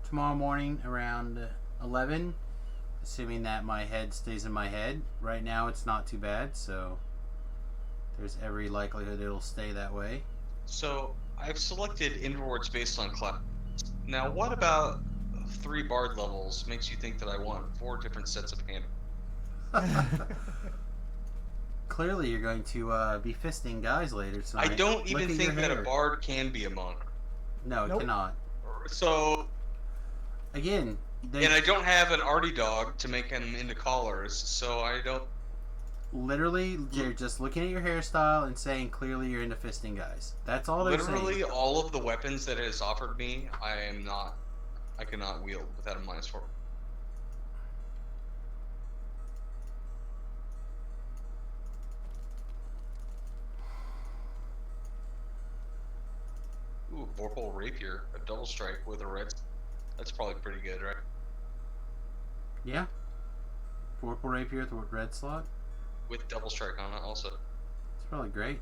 A: tomorrow morning around 11, assuming that my head stays in my head. Right now it's not too bad, so there's every likelihood it'll stay that way.
B: So, I've selected inwards based on class. Now, what about 3 bard levels makes you think that I want 4 different sets of hand?
A: Clearly you're going to be fisting guys later tonight.
B: I don't
A: Look
B: even
A: at
B: think
A: your
B: that a
A: hair.
B: bard can be a monarch.
A: No, it
D: Nope.
A: cannot.
B: So,
A: Again,
B: and I don't have an arty dog to make him into collars, so I don't.
A: literally, they're just looking at your hairstyle and saying clearly you're into fisting guys. That's all they're
B: Literally,
A: saying.
B: all of the weapons that it has offered me, I cannot wield without a -4. Ooh, Vorpal Rapier, a double strike with a red. That's probably pretty good, right?
A: Yeah. Vorpal Rapier with a red slot.
B: With double strike on it, also.
A: It's probably great.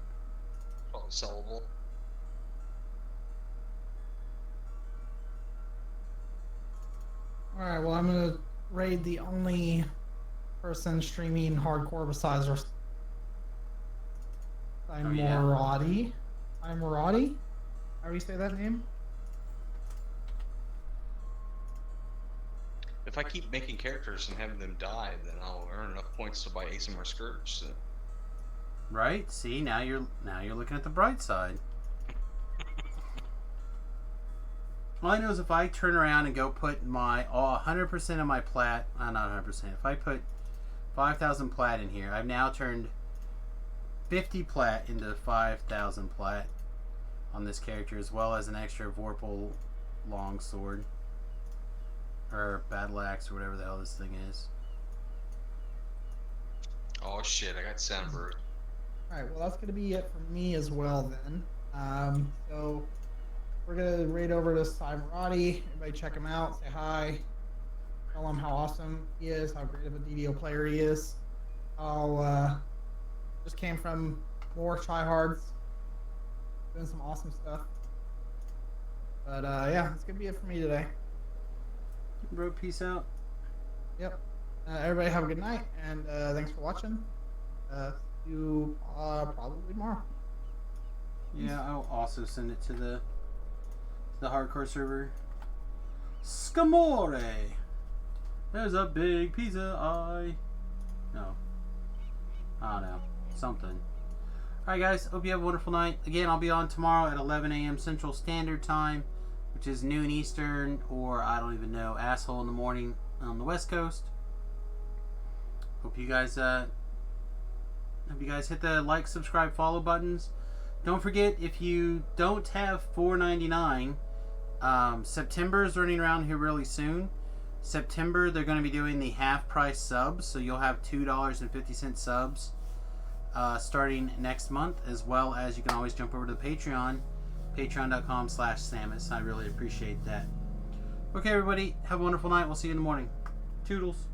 B: Probably sellable.
D: Alright, well, I'm gonna raid the only person streaming hardcore besides our. I'm
A: yeah.
D: Morati. I'm Morati? How do you say that name?
B: If I keep making characters and having them die, then I'll earn enough points to buy Asimar Scourge. So.
A: Right? See, now you're looking at the bright side. All I know is if I turn around and go put my 100% of my plat, not 100%. If I put 5,000 plat in here, I've now turned 50 plat into 5,000 plat on this character, as well as an extra Vorpal longsword or battle axe or whatever the hell this thing is.
B: Oh shit! I got Soundbird.
D: Alright, well, that's gonna be it for me as well then. So we're gonna raid over to Morati. Everybody check him out, say hi, tell him how awesome he is, how great of a DDO player he is. Just came from more tryhards, doing some awesome stuff. But yeah, that's gonna be it for me today.
A: Bro, peace out.
D: Yep. Everybody have a good night, and thanks for watching. See you probably tomorrow.
A: Yeah, I'll also send it to the hardcore server. Scamore! There's a big pizza eye. No. I don't know. Something. Alright guys, hope you have a wonderful night. Again, I'll be on tomorrow at 11 a.m. Central Standard Time, which is noon Eastern, or I don't even know, asshole in the morning on the West Coast. Hope you guys hit the like, subscribe, follow buttons. Don't forget, if you don't have $4.99, September is running around here really soon. September, they're going to be doing the half price subs, so you'll have $2.50 subs starting next month, as well as you can always jump over to the Patreon, patreon.com/Samius. I really appreciate that. Okay, everybody, have a wonderful night. We'll see you in the morning. Toodles.